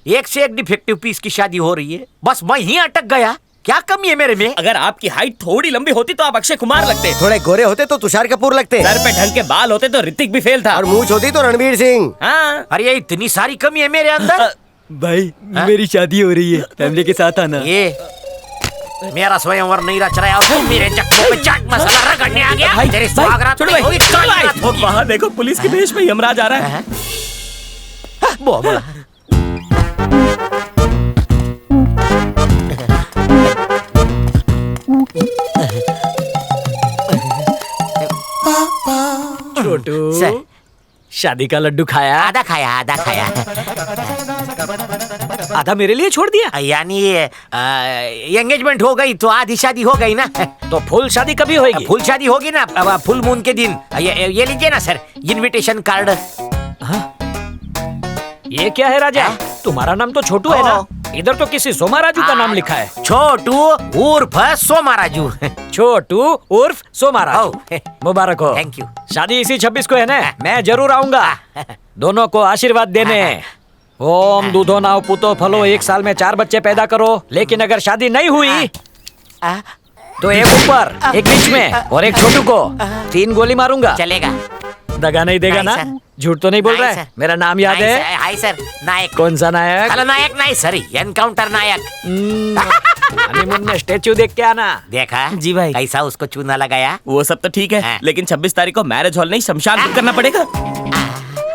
एक से एक डिफेक्टिव पीस की शादी हो रही है, बस मैं ही अटक गया। क्या कमी है मेरे में? अगर आपकी हाइट थोड़ी लंबी होती तो आप अक्षय कुमार लगते। थोड़े गोरे होते तो तुषार कपूर लगते। सर पे ढंग के बाल होते तो ऋतिक भी फेल था। और मूंछ होती तो रणवीर सिंह। हाँ। अरे इतनी सारी कमी है मेरे अंदर। भाई मेरी शादी हो रही है, फैमिली के साथ आना। ये मेरा स्वयंवर नहीं रच रहा है, मेरे चक्कों पे चाट मसाला रगड़ने आ गया। भाई, तेरे भाई, स्वागत छोड़ो में भाई, होगी, छोड़ो भाई। काली रात होगी। वहाँ देखो पुलिस के भेष में यमराज आ रहा है। बहुत बड़ा। छोटू, शादी का लड्डू खाया? आधा खाया, आधा खाया। आधा मेरे लिए छोड़ दिया? यानी एंगेजमेंट हो गई तो आधी शादी हो गई ना। तो फुल शादी कभी होगी? फुल शादी होगी ना फुल मून के दिन। ये लीजिए ना सर, इनविटेशन कार्ड। ये क्या है राजा? तुम्हारा नाम तो छोटू है ना? इधर तो किसी सोमाराजू का नाम लिखा है। छोटू उर्फ सोमाराजू। छोटू उर्फ सोमाराजू, मुबारक हो। Thank you. शादी इसी 26 को है ना? मैं जरूर आऊंगा दोनों को आशीर्वाद देने। ओम दूधो नाव पुतो फलो, 1 साल में 4 बच्चे पैदा करो। लेकिन अगर शादी नहीं हुई तो एक ऊपर, एक बीच में और एक छोटू को 3 गोली मारूंगा। चलेगा? दगा नहीं देगा ना? झूठ तो नहीं बोल रहा है? मेरा नाम याद है? हाय सर, नायक। कौन सा नायक? अरे नायक नहीं सर, एनकाउंटर नायक। हनीमून में स्टेच्यू देख के आना। देखा जी भाई। कैसा उसको चूना लगाया? वो सब तो ठीक है, लेकिन 26 तारीख को मैरिज हॉल नहीं शमशान बुक करना पड़ेगा।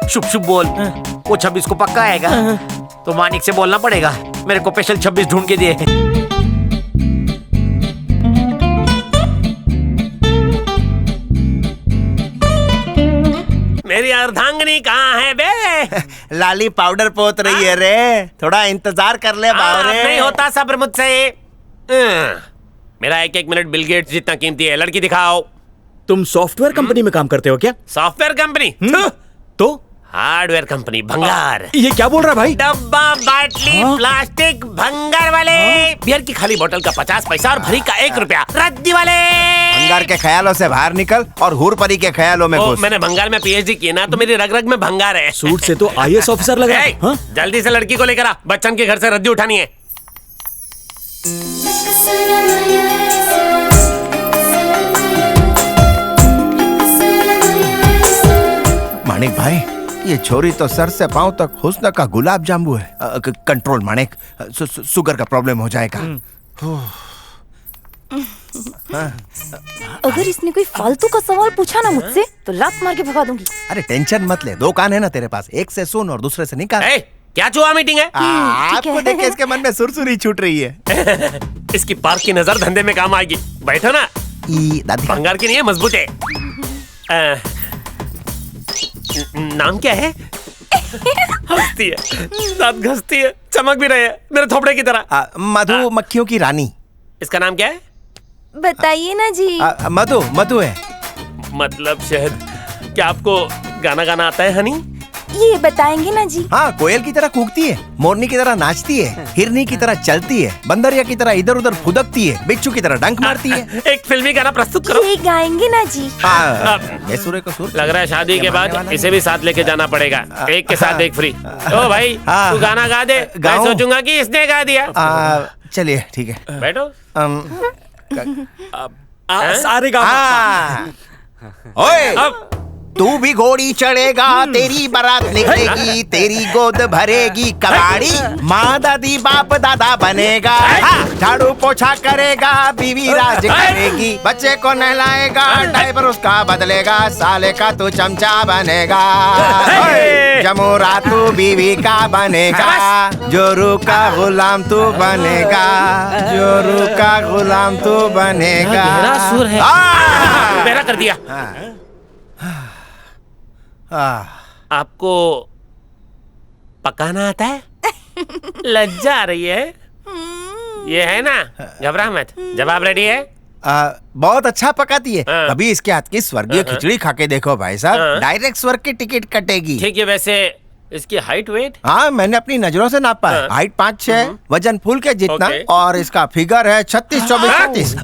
शुभ शुभ बोल। वो 26 को पक्का आएगा तो मानिक से बोलना पड़ेगा मेरे को स्पेशल 26 ढूंढ के दिए। मेरी अर्धांगिनी कहाँ है बे? लाली पाउडर पोत रही है रे, थोड़ा इंतजार कर ले बावरे। नहीं होता सब्र मुझसे। मेरा 1-1 मिनट बिल गेट्स जितना कीमती है। लड़की दिखाओ। तुम सॉफ्टवेयर कंपनी में काम करते हो क्या? Software company? तो हार्डवेयर कंपनी, भंगार। ये क्या बोल रहा है भाई? डब्बा, बाटली, प्लास्टिक, भंगार वाले। बियर की खाली बोतल का 50 पैसा और भरी का 1 रुपया। रद्दी वाले। भंगार के ख्यालों से बाहर निकल और हूरपरी के ख्यालों में घुस। मैंने भंगार में PhD की ना, तो मेरी रग रग में भंगार है। सूट से तो IAS ऑफिसर लग रहा है। हाँ? जल्दी से लड़की को लेकर आ, बच्चन के घर से रद्दी उठानी है। मानिक भाई, ये छोरी तो सर से पांव तक हुस्न का गुलाब जामुन है। कंट्रोल मानिक, शुगर का प्रॉब्लम हो जाएगा। अगर इसने कोई फालतू का सवाल पूछा ना मुझसे तो लात मार के भगा दूंगी। अरे टेंशन मत ले, 2 कान है ना तेरे पास, एक से सुन और दूसरे से निकाल। क्या चुहा मीटिंग है? आपको देख के इसके मन में सुरसुरी छूट रही है। इसकी पार्क की नजर धंधे में काम आएगी। बैठो ना। भंगार की नहीं है, मजबूत है। नाम क्या है? हंसती है, दांत घसती है, चमक भी रहे है मेरे थोपड़े की तरह। मधुमक्खियों की रानी। इसका नाम क्या है? बताइए ना जी। मधु है। मतलब शहद। क्या आपको गाना गाना आता है हनी? ये बताएंगे ना जी? हाँ, कोयल की तरह कूकती है, मोरनी की तरह नाचती है, हिरनी की तरह चलती है, बंदरिया की तरह इधर उधर फुदकती है, बिच्छू की तरह डंक मारती है। एक फिल्मी गाना प्रस्तुत करो। ये गाएंगे ना जी? बेसुरे को सुर। लग रहा है शादी के बाद इसे भी साथ लेके जाना पड़ेगा, एक के साथ एक फ्री। ओ भाई तू गाना गा दे, मैं सोचूंगा कि इसने गा दिया। चलिए ठीक है, बैठो। सारे गा। ओए, तू भी घोड़ी चढ़ेगा, तेरी बारात निकलेगी, तेरी गोद भरेगी कबाड़ी, माँ दादी बाप दादा बनेगा, झाड़ू पोछा करेगा, बीवी राज करेगी, बच्चे को नहलाएगा, डायपर उसका बदलेगा, साले का तू चमचा बनेगा, जमूरा तू बीवी का बनेगा, जोरू का गुलाम तू बनेगा, जोरू का गुलाम तू बनेगा। सुर है, मेरा कर दिया। आपको पकाना आता है? लज्जा आ रही है? ये है ना, घबरा मत। जवाब रेडी है? बहुत अच्छा पकाती है। कभी इसके हाथ की स्वर्गीय खिचड़ी खा के देखो भाई साहब, डायरेक्ट स्वर्ग की टिकट कटेगी। ठीक है, वैसे इसकी हाइट वेट? हाँ, मैंने अपनी नजरों से नापा है। हाइट 5'6", वजन फूल के जितना, और इसका फिगर है 36, 24, 36।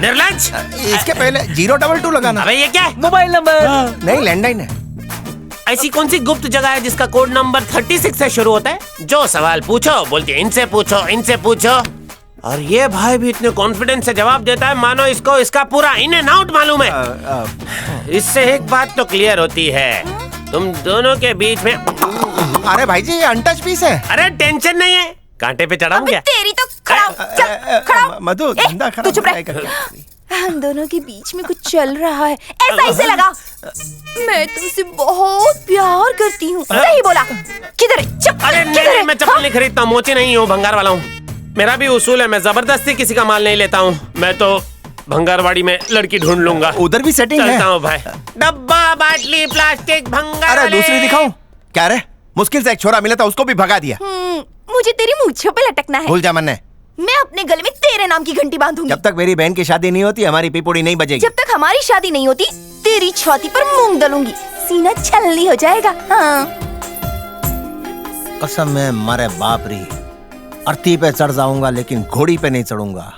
निर्लज्ज! इसके पहले 022 लगाना। अबे ये क्या है? मोबाइल नंबर नहीं, लैंडलाइन है। ऐसी कौन सी गुप्त जगह है जिसका कोड नंबर 36 से शुरू होता है? जो सवाल पूछो बोलते इनसे पूछो, इनसे पूछो। और ये भाई भी इतने कॉन्फिडेंस से जवाब देता है मानो इसको इसका पूरा इन एंड आउट मालूम है। इससे एक बात तो क्लियर होती है, तुम दोनों के बीच में। अरे भाई जी, ये अनटच पीस है। अरे टेंशन नहीं है, कांटे पे चढ़ाऊं क्या? तेरी तो खड़ा मधु, धंधा खराब चुप रह। हम दोनों के बीच में कुछ चल रहा है, ऐसा ही से लगा। मैं तुमसे बहुत प्यार करती हूँ। सही बोला। किधर है? चप्पल अरे किधर है? मैं चप्पल नहीं खरीदता, मोची नहीं हूँ, भंगार वाला हूँ। मेरा भी उसूल है, मैं जबरदस्ती किसी का माल नहीं लेता हूँ। मैं तो भंगारवाड़ी में लड़की ढूंढ लूंगा। उधर भी सेटिंग है। चलता हूँ भाई। डब्बा, बाटली, प्लास्टिक, भंगार। अरे दूसरी दिखाऊं? क्या रे, मुश्किल से एक छोरा मिला था, उसको भी भगा दिया। मुझे तेरी मूंछों पे लटकना है। भूल जा मन्ने। मैं अपने गले में तेरे नाम की घंटी बांधूंगी। जब तक मेरी बहन की शादी नहीं होती, हमारी पिपुड़ी नहीं बजेगी। जब तक हमारी शादी नहीं होती, तेरी छाती पर मूंग दलूंगी, सीना छलनी हो जाएगा। हाँ। कसम में मरे बाप री, अर्थी पे चढ़ जाऊंगा लेकिन घोड़ी पे नहीं चढ़ूंगा।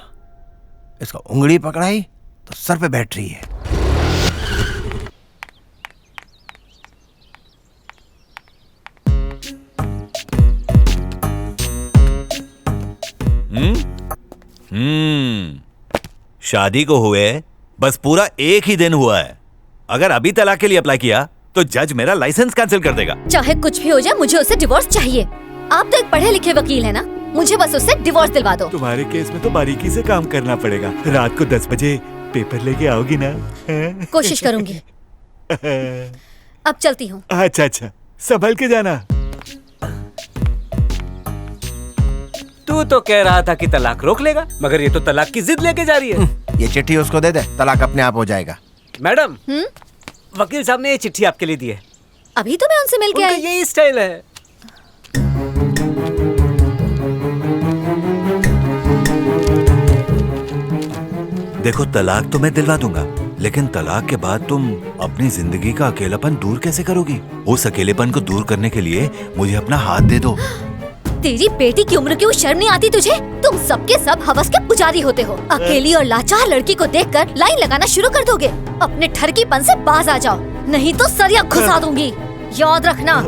इसको उंगली पकड़ाई तो सर पे बैठ रही है। शादी को हुए बस पूरा एक ही दिन हुआ है। अगर अभी तलाक के लिए अप्लाई किया तो जज मेरा लाइसेंस कैंसिल कर देगा। चाहे कुछ भी हो जाए, मुझे उससे डिवोर्स चाहिए। आप तो एक पढ़े लिखे वकील है ना, मुझे बस उससे डिवोर्स दिलवा दो। तुम्हारे केस में तो बारीकी से काम करना पड़ेगा। रात को 10 बजे पेपर लेके आओगी ना? कोशिश करूंगी। अब चलती हूँ। अच्छा अच्छा, संभल के जाना। तू तो कह रहा था कि तलाक रोक लेगा, मगर ये तो तलाक की जिद लेके जा रही है। ये चिट्ठी उसको दे दे, तलाक अपने आप हो जाएगा। मैडम, वकील साहब ने ये चिट्ठी आपके लिए दी है। अभी तो मैं उनसे मिल के आई। यही स्टाइल है। देखो, तलाक तो मैं दिलवा दूंगा, लेकिन तलाक के बाद तुम अपनी जिंदगी का अकेलापन दूर कैसे करोगी? उस अकेलेपन को दूर करने के लिए मुझे अपना हाथ दे दो। तेरी बेटी की उम्र की वो शर्म नहीं आती तुझे? तुम सबके सब हवस के पुजारी होते हो। अकेली और लाचार लड़की को देखकर लाइन लगाना शुरू कर दोगे। अपने ठरकीपन से बाज आ जाओ, नहीं तो सरिया घुसा दूंगी, याद रखना।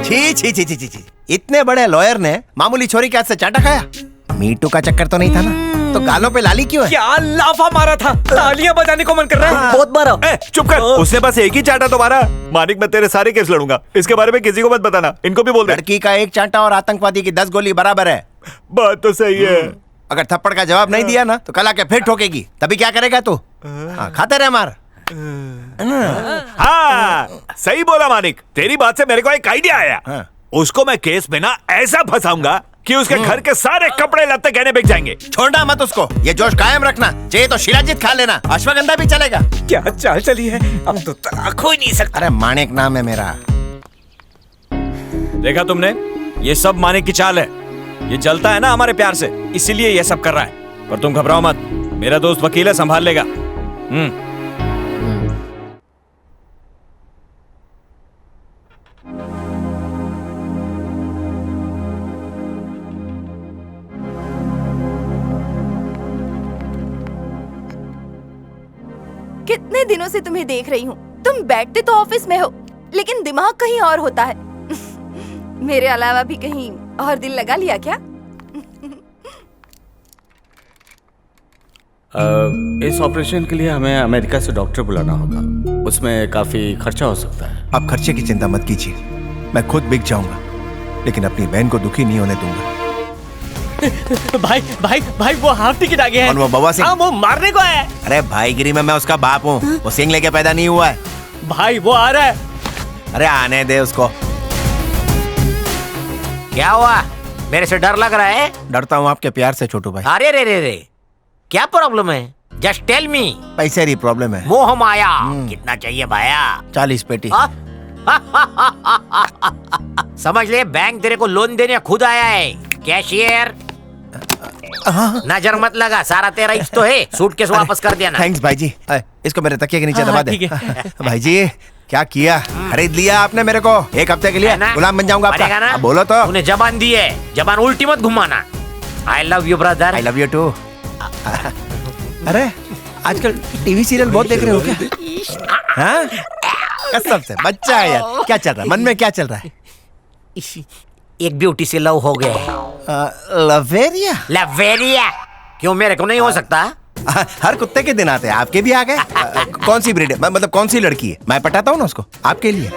छी छी छी छी छी, इतने बड़े लॉयर ने मामूली छोरी के हाथ से चाटा खाया? मीटू का चक्कर तो नहीं था ना? तो गालों पे लाली क्यों है? क्या लाफा मारा था, तालियां बजाने को मन कर रहा है। बहुत मारा। चुप कर, उसने बस एक ही चाटा तो मारा। मानिक, मैं तेरे सारे केस लड़ूंगा, इसके बारे में किसी को मत बताना। इनको भी बोल दे। लड़की का एक चाटा और आतंकवादी की 10 गोली बराबर है। बात तो सही है। अगर थप्पड़ का जवाब नहीं दिया ना तो कल आके फिर ठोकेगी, तभी क्या करेगा तू? खाते रहे मार। हाँ, सही बोला मानिक। तेरी बात से मेरे को एक आइडिया आया। उसको मैं केस में ना ऐसा फंसाऊंगा कि उसके घर के सारे कपड़े लत्ते गहने बिक जाएंगे। छोड़ना मत उसको, ये जोश कायम रखना। चाहिए तो शिलाजीत खा लेना, अश्वगंधा भी चलेगा। क्या चाल चली है, अब तो तलाक हो ही नहीं सकता। अरे मानिक नाम है मेरा। देखा तुमने, ये सब मानिक की चाल है। ये जलता है ना हमारे प्यार से, इसीलिए ये सब कर रहा है। पर तुम घबराओ मत, मेरा दोस्त वकील है, संभाल लेगा। कितने दिनों से तुम्हें देख रही हूँ। तुम बैठते तो ऑफिस में हो, लेकिन दिमाग कहीं और होता है। मेरे अलावा भी कहीं और दिल लगा लिया क्या? इस ऑपरेशन के लिए हमें अमेरिका से डॉक्टर बुलाना होगा। उसमें काफी खर्चा हो सकता है। आप खर्चे की चिंता मत कीजिए, मैं खुद बिक जाऊंगा, लेकिन अपनी बहन को दुखी नहीं होने दूंगा। भाई भाई भाई वो हाफ टिकट आ गया है। और वो बवा सिंह? हाँ, वो मारने को है। अरे भाईगिरी में मैं उसका बाप हूँ, वो सिंह लेके पैदा नहीं हुआ है। भाई वो आ रहा है। अरे आने दे उसको। क्या हुआ? मेरे से डर लग रहा है? डरता हूँ आपके प्यार से छोटू भाई। अरे रे रे रे, क्या प्रॉब्लम है? Just tell me. पैसे की प्रॉब्लम है। मोह माया। कितना चाहिए भाया? 40 पेटी। समझ ले, बैंक तेरे को लोन देने खुद आया है। कैशियर, नजर मत लगा, सारा तेरा ही तो है। सूटकेस वापस कर देना। थैंक्स भाई जी। इसको मेरे तकिए के नीचे दबा दे। भाई जी क्या किया, खरीद लिया आपने मेरे को 1 हफ्ते के लिए। गुलाम बन जाऊंगा आपका। अब बोलो तो। तूने जबान दी है, जबान उल्टी मत घुमाना। I love you brother. I love you too. अरे आजकल टीवी सीरियल बहुत देख रहे हो क्या? हाँ? कसम से बच्चा है यार। क्या चल रहा है मन में, क्या चल रहा है? एक ब्यूटी से लव हो गया। लवेरिया? लवेरिया क्यों, मेरे को नहीं हो सकता? हर कुत्ते के दिन आते हैं, आपके भी आ गए। कौन सी ब्रीड है, मतलब कौन सी लड़की है? मैं पटाता हूँ ना उसको आपके लिए।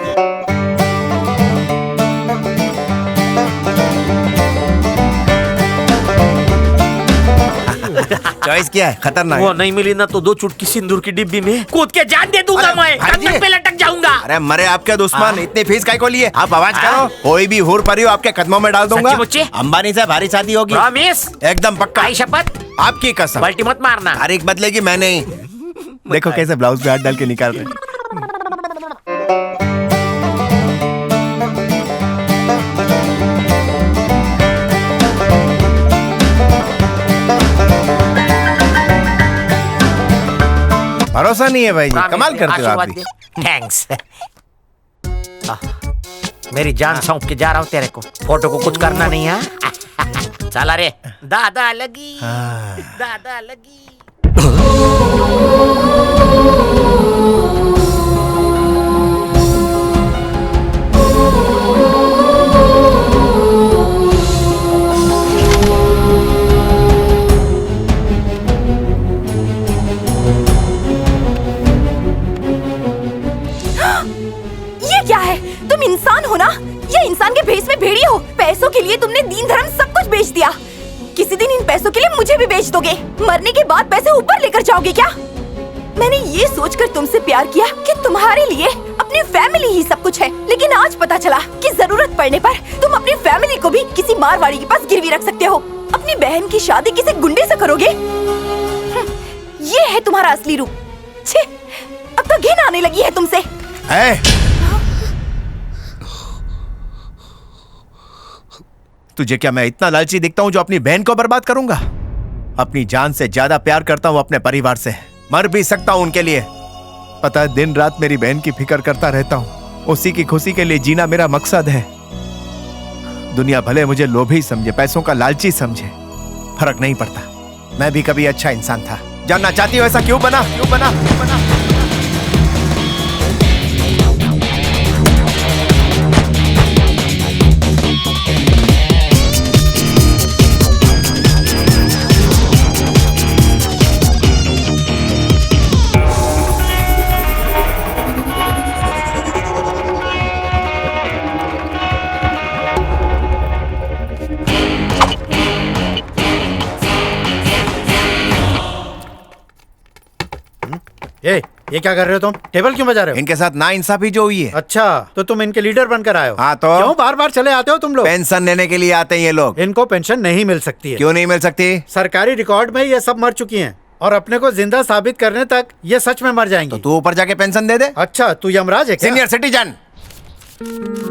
चॉइस क्या है? खतरनाक। वो नहीं मिली ना तो 2 चुटकी सिंदूर की डिब्बी में कूद के जान दे दूंगा। मैं कंधे पे लटक जाऊंगा। अरे मरे आपके दुश्मन, इतनी फीस काय को लिए? आप आवाज करो, कोई भी हूर परी हो आपके कदमों में डाल दूंगा। अंबानी से भारी शादी होगी। प्रॉमिस? एकदम पक्का। आई शपथ? आपकी कसम। पलटी मत मारना। तारीख बदलेगी मैं नहीं। देखो कैसे ब्लाउज पे हाथ डाल के निकाल रहे। भरोसा नहीं है भाई जी, कमाल करते हो आप भी। थैंक्स। मेरी जान सौंप के जा रहा हूँ तेरे को। फोटो को कुछ करना नहीं है। चला रे दादा लगी, दादा लगी। क्या है? तुम इंसान हो ना? या इंसान के भेष में भेड़िए हो? पैसों के लिए तुमने दीन धर्म सब कुछ बेच दिया। किसी दिन इन पैसों के लिए मुझे भी बेच दोगे। मरने के बाद पैसे ऊपर लेकर जाओगे क्या? मैंने ये सोचकर तुमसे प्यार किया कि तुम्हारे लिए अपनी फैमिली ही सब कुछ है, लेकिन आज पता चला कि जरूरत पड़ने पर तुम अपनी फैमिली को भी किसी मारवाड़ी के पास गिरवी रख सकते हो। अपनी बहन की शादी किसी गुंडे से करोगे? ये है तुम्हारा असली रूप। छे, अब तो घिन आने लगी है तुमसे। तुझे क्या मैं इतना लालची दिखता हूँ जो अपनी बहन को बर्बाद करूंगा? अपनी जान से ज्यादा प्यार करता हूँ अपने परिवार से। मर भी सकता हूँ उनके लिए। पता है दिन रात मेरी बहन की फिक्र करता रहता हूँ। उसी की खुशी के लिए जीना मेरा मकसद है। दुनिया भले मुझे लोभी समझे, पैसों का लालची समझे, फर्क नहीं पड़ता। मैं भी कभी अच्छा इंसान था। जानना चाहती हो ऐसा क्यों बना? क्यों बना? क्यों बना? ये क्या कर रहे हो तुम? टेबल क्यों बजा रहे हो? इनके साथ नाइंसाफी जो हुई है। अच्छा, तो तुम इनके लीडर बनकर आए हो? हाँ तो क्यों बार बार चले आते हो तुम लोग? पेंशन लेने के लिए आते हैं ये लोग। इनको पेंशन नहीं मिल सकती है। क्यों नहीं मिल सकती? सरकारी रिकॉर्ड में ये सब मर चुकी हैं और अपने को जिंदा साबित करने तक ये सच में मर जाएंगी। तो तू ऊपर जाके पेंशन दे दे। अच्छा, तू यमराज है क्या? Senior citizen.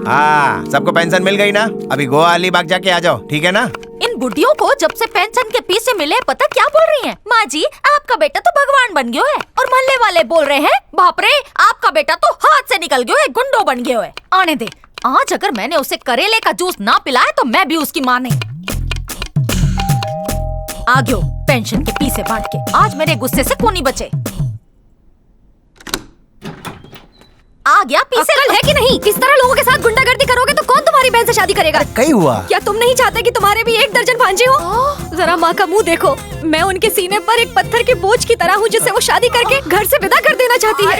हाँ, सबको पेंशन मिल गई ना? अभी गोवा अलीबाग जाके आ जाओ, ठीक है ना? इन बुढ़ियों को जब से पेंशन के पैसे मिले पता क्या बोल रही हैं? माँ जी आपका बेटा तो भगवान बन गयो है। और मोहल्ले वाले बोल रहे हैं बाप रे आपका बेटा तो हाथ से निकल गयो है, गुंडो बन गयो है। आने दे, आज अगर मैंने उसे करेले का जूस ना पिलाया तो मैं भी उसकी माँ नहीं। आ गयो पेंशन के पैसे बांट के, आज मेरे गुस्से से कौन नहीं बचे। आ गया पीछे। अक्ल है कि नहीं? किस तरह लोगों के साथ गुंडागर्दी करोगे तो कौन तुम्हारी बहन से शादी करेगा? कहीं हुआ क्या तुम नहीं चाहते कि तुम्हारे भी 1 दर्जन भांजे हो? जरा माँ का मुंह देखो, मैं उनके सीने पर एक पत्थर के बोझ की तरह हूँ जिसे वो शादी करके घर से विदा कर देना चाहती है।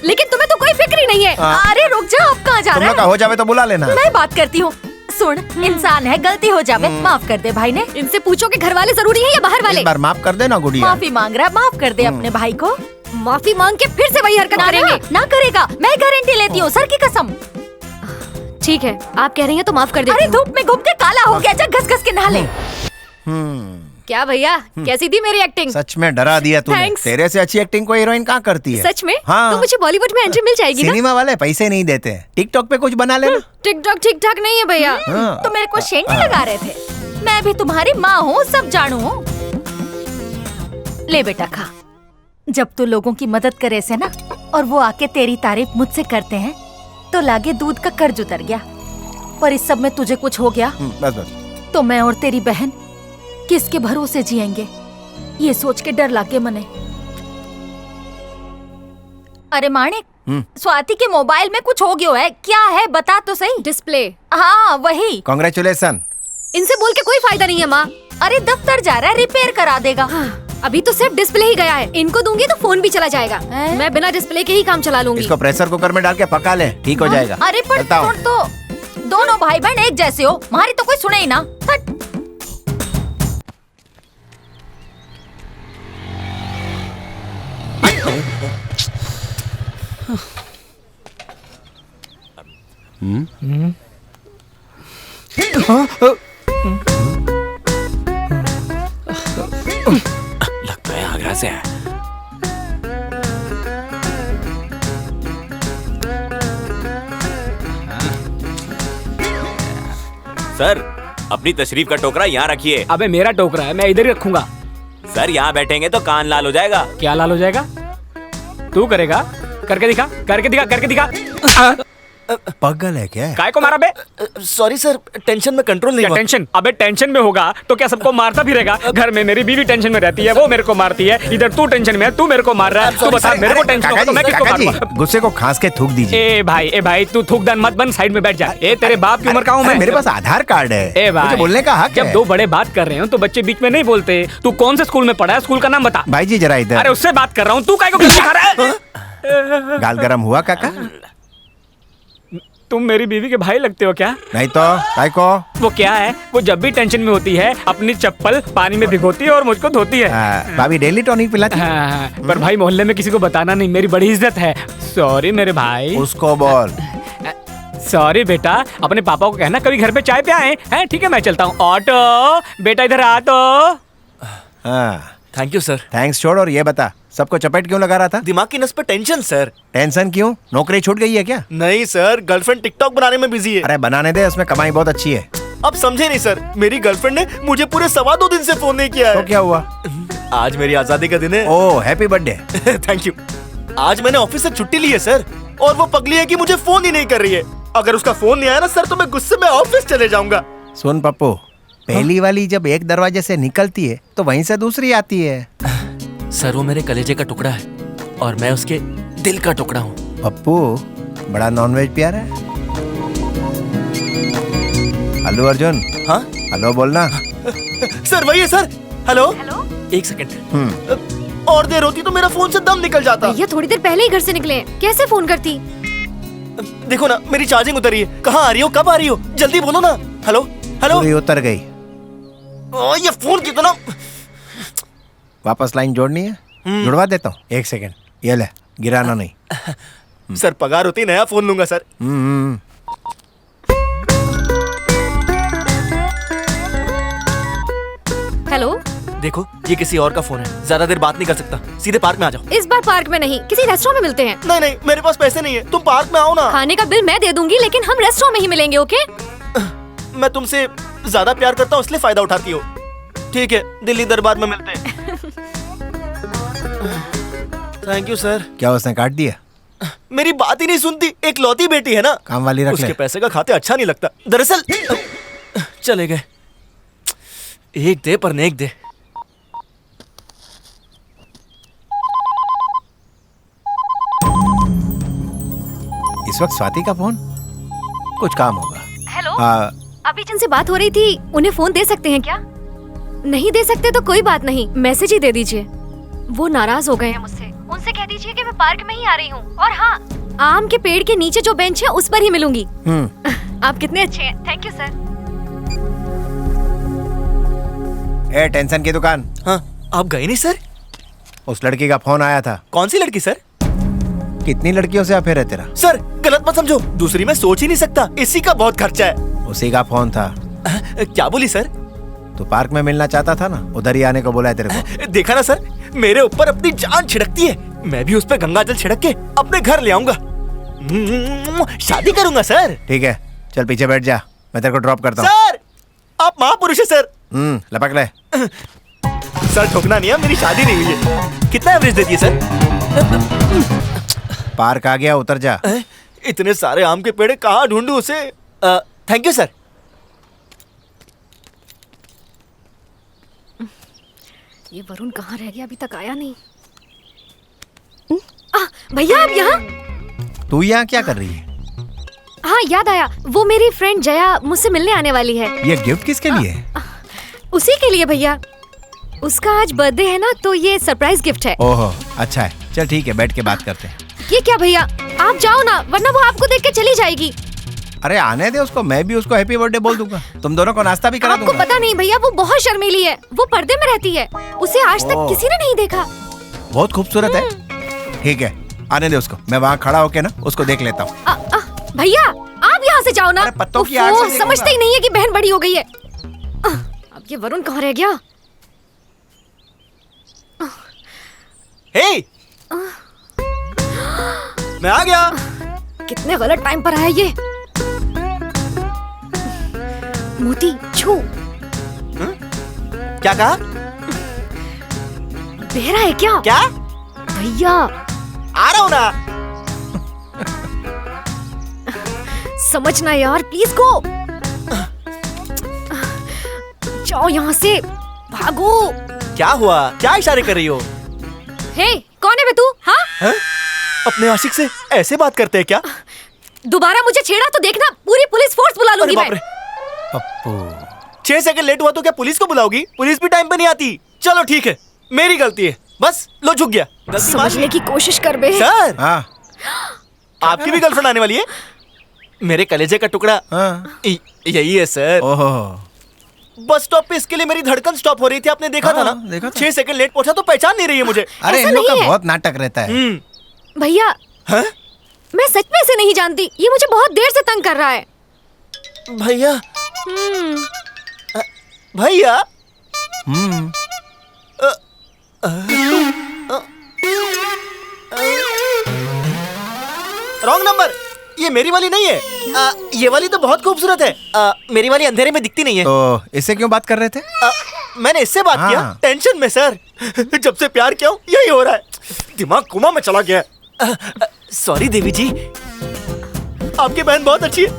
लेकिन तुम्हें तो कोई फिक्र ही नहीं है। अरे रुक जा, आप कहाँ जा रहे तुम हो जावे तो बुला लेना। मैं बात करती हूँ। सुन, इंसान है, गलती हो जावे, माफ कर दे भाई ने। इनसे पूछो कि घर वाले जरूरी है या बाहर वाले? एक बार माफ कर देना गुड़िया। माफी मांग रहा है, माफ कर दे अपने भाई को। माफी मांग के फिर से वही हरकत करेंगे? ना करेगा, मैं गारंटी लेती हूँ सर की कसम। ठीक है, आप कह रही हैं तो माफ कर देती अरे हूँ। धूप में घूम के काला हो गया, जा घस घस के नहा ले। क्या भैया, कैसी थी मेरी एक्टिंग? सच में डरा दिया तूने। Thanks। तेरे से अच्छी एक्टिंग कोई हीरोइन कहाँ करती है? सच में? हाँ। तो मुझे बॉलीवुड में एंट्री मिल जाएगी ना? सिनेमा वाले पैसे नहीं देते। टिकटॉक पे कुछ बना लेना। टिकटॉक ठीक ठाक नहीं है भैया। तो मेरे को शेंडी लगा रहे थे। मैं भी तुम्हारी माँ हूँ, सब जानू हूँ। ले बेटा खा। जब तू लोगों की मदद करे से ना और वो आके तेरी तारीफ मुझसे करते हैं तो लागे दूध का कर्ज उतर गया। पर इस सब में तुझे कुछ हो गया बस बस। तो मैं और तेरी बहन किसके भरोसे जिएंगे, ये सोच के डर लागे मने। अरे माणिक, स्वाति के मोबाइल में कुछ हो गया है, क्या है बता तो सही। डिस्प्ले। हाँ वही। कांग्रेचुलेशन। इनसे बोल के कोई फायदा नहीं है माँ। अरे दफ्तर जा रहा है, रिपेयर करा देगा। अभी तो सिर्फ डिस्प्ले ही गया है, इनको दूंगी तो फोन भी चला जाएगा। मैं बिना डिस्प्ले के ही काम चला लूंगी। इसको प्रेशर कुकर में डाल के पका ले, ठीक हो जाएगा। अरे पर चलता हूँ। तुम तो दोनों भाई बहन एक जैसे हो, हमारी तो कोई सुने ही ना। हट। लगता है आगरा से है। सर अपनी तशरीफ का टोकरा यहाँ रखिए। अबे मेरा टोकरा है, मैं इधर ही रखूंगा। सर यहाँ बैठेंगे तो कान लाल हो जाएगा। क्या लाल हो जाएगा? तू करेगा? करके दिखा, करके दिखा, करके दिखा। पागल है क्या? काय को मारा बे? सॉरी सर, टेंशन में कंट्रोल नहीं हुआ। टेंशन? अबे टेंशन में होगा तो क्या सबको मारता फिरेगा? घर में मेरी बीवी टेंशन में रहती है, वो मेरे को मारती है। इधर तू टेंशन में है, तू मेरे को मार रहा है। तू बता, मेरे को टेंशन होगा तो मैं किसको मारूंगा? गुस्से को खांस के थूक दीजिए। ए भाई तू थूकदान मत बन, साइड में बैठ जा। ए तेरे बाप की उम्र का हूँ मैं? मेरे पास आधार कार्ड है। ए भाई, मुझे बोलने का हक जब है। दो बड़े बात कर रहे हो तो बच्चे बीच में नहीं बोलते। तू कौन से स्कूल में पढ़ा है? स्कूल का नाम बता। भाई जी जरा इधर। अरे उससे बात कर रहा हूँ, तू काय को खा रहा है? गाल गरम हुआ काका? तुम मेरी बीवी के भाई लगते हो क्या? नहीं तो काय को? वो क्या है, वो जब भी टेंशन में होती है अपनी चप्पल पानी में भिगोती है और मुझको धोती है। भाभी डेली टॉनिक पिलाती है। पर भाई मोहल्ले में किसी को बताना नहीं, मेरी बड़ी इज्जत है। सॉरी मेरे भाई। उसको बोल। सॉरी बेटा, अपने पापा को कहना कभी घर पे चाय पे आए हैं। ठीक है मैं चलता हूँ। ऑटो बेटा इधर आ तो। हाँ थैंक यू सर। थैंक्स छोड़ और ये बता, सबको चपेट क्यों लगा रहा था? दिमाग की नस पे टेंशन सर। टेंशन क्यों? नौकरी छूट गई है क्या? नहीं सर, गर्लफ्रेंड टिकटॉक बनाने में बिजी है। अरे बनाने दे, उसमें कमाई बहुत अच्छी है। अब समझे नहीं सर, मेरी गर्लफ्रेंड ने मुझे पूरे 2.25 दिन से फोन नहीं किया है। तो क्या हुआ? आज मेरी आजादी का दिन है। ओह हैप्पी बर्थडे। Thank you. आज मैंने ऑफिस से छुट्टी ली है सर, और वो पगली है कि मुझे फोन ही नहीं कर रही है। अगर उसका फोन नहीं आया ना सर तो मैं गुस्से में ऑफिस चले जाऊंगा। सुन पप्पू, पहली वाली जब एक दरवाजे से निकलती है तो वहीं से दूसरी आती है। सर वो मेरे कलेजे का टुकड़ा है और मैं उसके दिल का टुकड़ा हूँ। पप्पू बड़ा नॉनवेज प्यार है। हेलो अर्जुन। हाँ हेलो बोलना। सर वही है सर। हेलो। एक सेकंड। और देर होती तो मेरा फोन से दम निकल जाता। भैया थोड़ी देर पहले ही घर से निकले हैं, कैसे फोन करती? देखो ना मेरी चार्जिंग उतरी है। कहाँ आ रही हो, कब आ रही हो, जल्दी बोलो ना। Hello hello. पूरी उतर गई। ये फोन कितना। वापस लाइन जोड़नी है? जुड़वा देता हूँ, एक सेकंड। ये ले, गिराना नहीं। सर पगार होती नया फोन लूंगा सर। हेलो। देखो ये किसी और का फोन है, ज्यादा देर बात नहीं कर सकता। सीधे पार्क में आ जाओ। इस बार पार्क में नहीं, किसी रेस्टोरेंट में मिलते हैं। नहीं नहीं मेरे पास पैसे नहीं है, तुम पार्क में आओ ना। खाने का बिल मैं दे दूंगी, लेकिन हम रेस्टोरेंट में ही मिलेंगे। ओके? मैं तुमसे ज्यादा प्यार करता हूँ इसलिए फायदा उठाती हो। ठीक है, दिल्ली दरबार में मिलते हैं। Thank you sir. क्या उसने काट दिया? मेरी बात ही नहीं सुनती, एक लौती बेटी है ना, काम वाली रख उसके ले। पैसे का खाते अच्छा नहीं लगता। दरअसल चले गए। एक दे पर नेक दे। इस वक्त स्वाति का फोन, कुछ काम होगा। हेलो, आ, अभी जिनसे बात हो रही थी उन्हें फोन दे सकते हैं क्या? नहीं दे सकते तो कोई बात नहीं, मैसेज ही दे दीजिए। वो नाराज हो गए हैं मुझसे। उनसे कह दीजिए कि मैं पार्क में ही आ रही हूँ, और हाँ, आम के पेड़ के नीचे जो बेंच है उस पर ही मिलूंगी। आप कितने अच्छे हैं। Thank you sir. A tension की दुकान। हाँ, आप गए नहीं सर? उस लड़की का फोन आया था। कौन सी लड़की सर? कितनी लड़कियों से अफेयर है तेरा? सर गलत मत समझो, दूसरी मैं सोच ही नहीं सकता, इसी का बहुत खर्चा है। उसी का फोन था। क्या बोली सर? तू पार्क में मिलना चाहता था ना, उधर ही आने को बोला है तेरे को। देखा ना सर, मेरे ऊपर अपनी जान छिड़कती है, मैं भी उस पर गंगा जल छिड़क के अपने घर ले आऊंगा। शादी करूंगा सर। ठीक है, चल पीछे बैठ जा, मैं तेरे को ड्रॉप करता हूँ। सर आप महापुरुष है सर। लपक ले। सर ठोकना नहीं है, मेरी शादी नहीं हुई है। कितना एवरेज देती है सर? पार्क आ गया, उतर जा। इतने सारे आम के पेड़ कहाँ ढूंढूं उसे? Thank you sir. ये वरुण कहाँ रह गया, अभी तक आया नहीं। भैया आप यहाँ? तू यहाँ क्या कर रही है? हाँ याद आया, वो मेरी फ्रेंड जया मुझसे मिलने आने वाली है। ये गिफ्ट किसके लिए है? उसी के लिए भैया, उसका आज बर्थडे है ना, तो ये सरप्राइज गिफ्ट है। ओहो अच्छा है, चल ठीक है, बैठ के बात करते हैं। ये क्या भैया, आप जाओ ना, वरना वो आपको देख के चली जाएगी। अरे आने दे उसको, मैं भी उसको हैप्पी बर्थडे बोल दूंगा। तुम दोनों को नाश्ता भी करा आपको दूंगा। पता नहीं भैया, वो बहुत शर्मीली है, वो पर्दे में रहती है, उसे आज तक किसी ने नहीं देखा। बहुत खूबसूरत है। ठीक है, आने दे उसको, मैं वहाँ खड़ा होके ना उसको देख लेता हूँ। भैया आप यहाँ से जाओ ना। पत्तों की आग से देखूंगा। समझते ही नहीं है कि बहन बड़ी हो गई है। अब ये वरुण कहाँ रह गया? हे, मैं आ गया। कितने गलत टाइम पर आया ये। मोती छू। क्या कहा? बहरा है क्या? क्या? भैया आ रहा हूँ ना। समझना यार, प्लीज गो। जाओ यहाँ से, भागो। क्या हुआ? क्या इशारे कर रही हो? हे, कौन है बे तू? हाँ? है? अपने आशिक से ऐसे बात करते हैं क्या? दोबारा मुझे छेड़ा तो देखना, पूरी पुलिस फोर्स बुला लूंगी मैं। 6 सेकंड लेट हुआ तो क्या पुलिस को बुलाओगी? पुलिस भी टाइम पे नहीं आती। चलो ठीक है, मेरी गलती है, बस लो झुक गया। समझने की कोशिश कर बे। सर आपकी भी गर्लफ्रेंड आने वाली है? मेरे कलेजे का टुकड़ा यही है सर। बस स्टॉप पे इसके लिए मेरी धड़कन स्टॉप हो रही थी, आपने देखा था ना? देखा था। 6 सेकंड लेट पहुंचा तो पहचान नहीं रही है मुझे। अरे इन लोग का बहुत नाटक रहता है। भैया मैं सच में इसे नहीं जानती, ये मुझे बहुत देर से तंग कर रहा है। भैया भैया रॉन्ग नंबर, ये मेरी वाली नहीं है। ये वाली तो बहुत खूबसूरत है। मेरी वाली अंधेरे में दिखती नहीं है। तो इससे क्यों बात कर रहे थे? मैंने इससे बात किया टेंशन में सर। जब से प्यार किया हूं यही हो रहा है, दिमाग कोमा में चला गया। सॉरी देवी जी, आपकी बहन बहुत अच्छी है,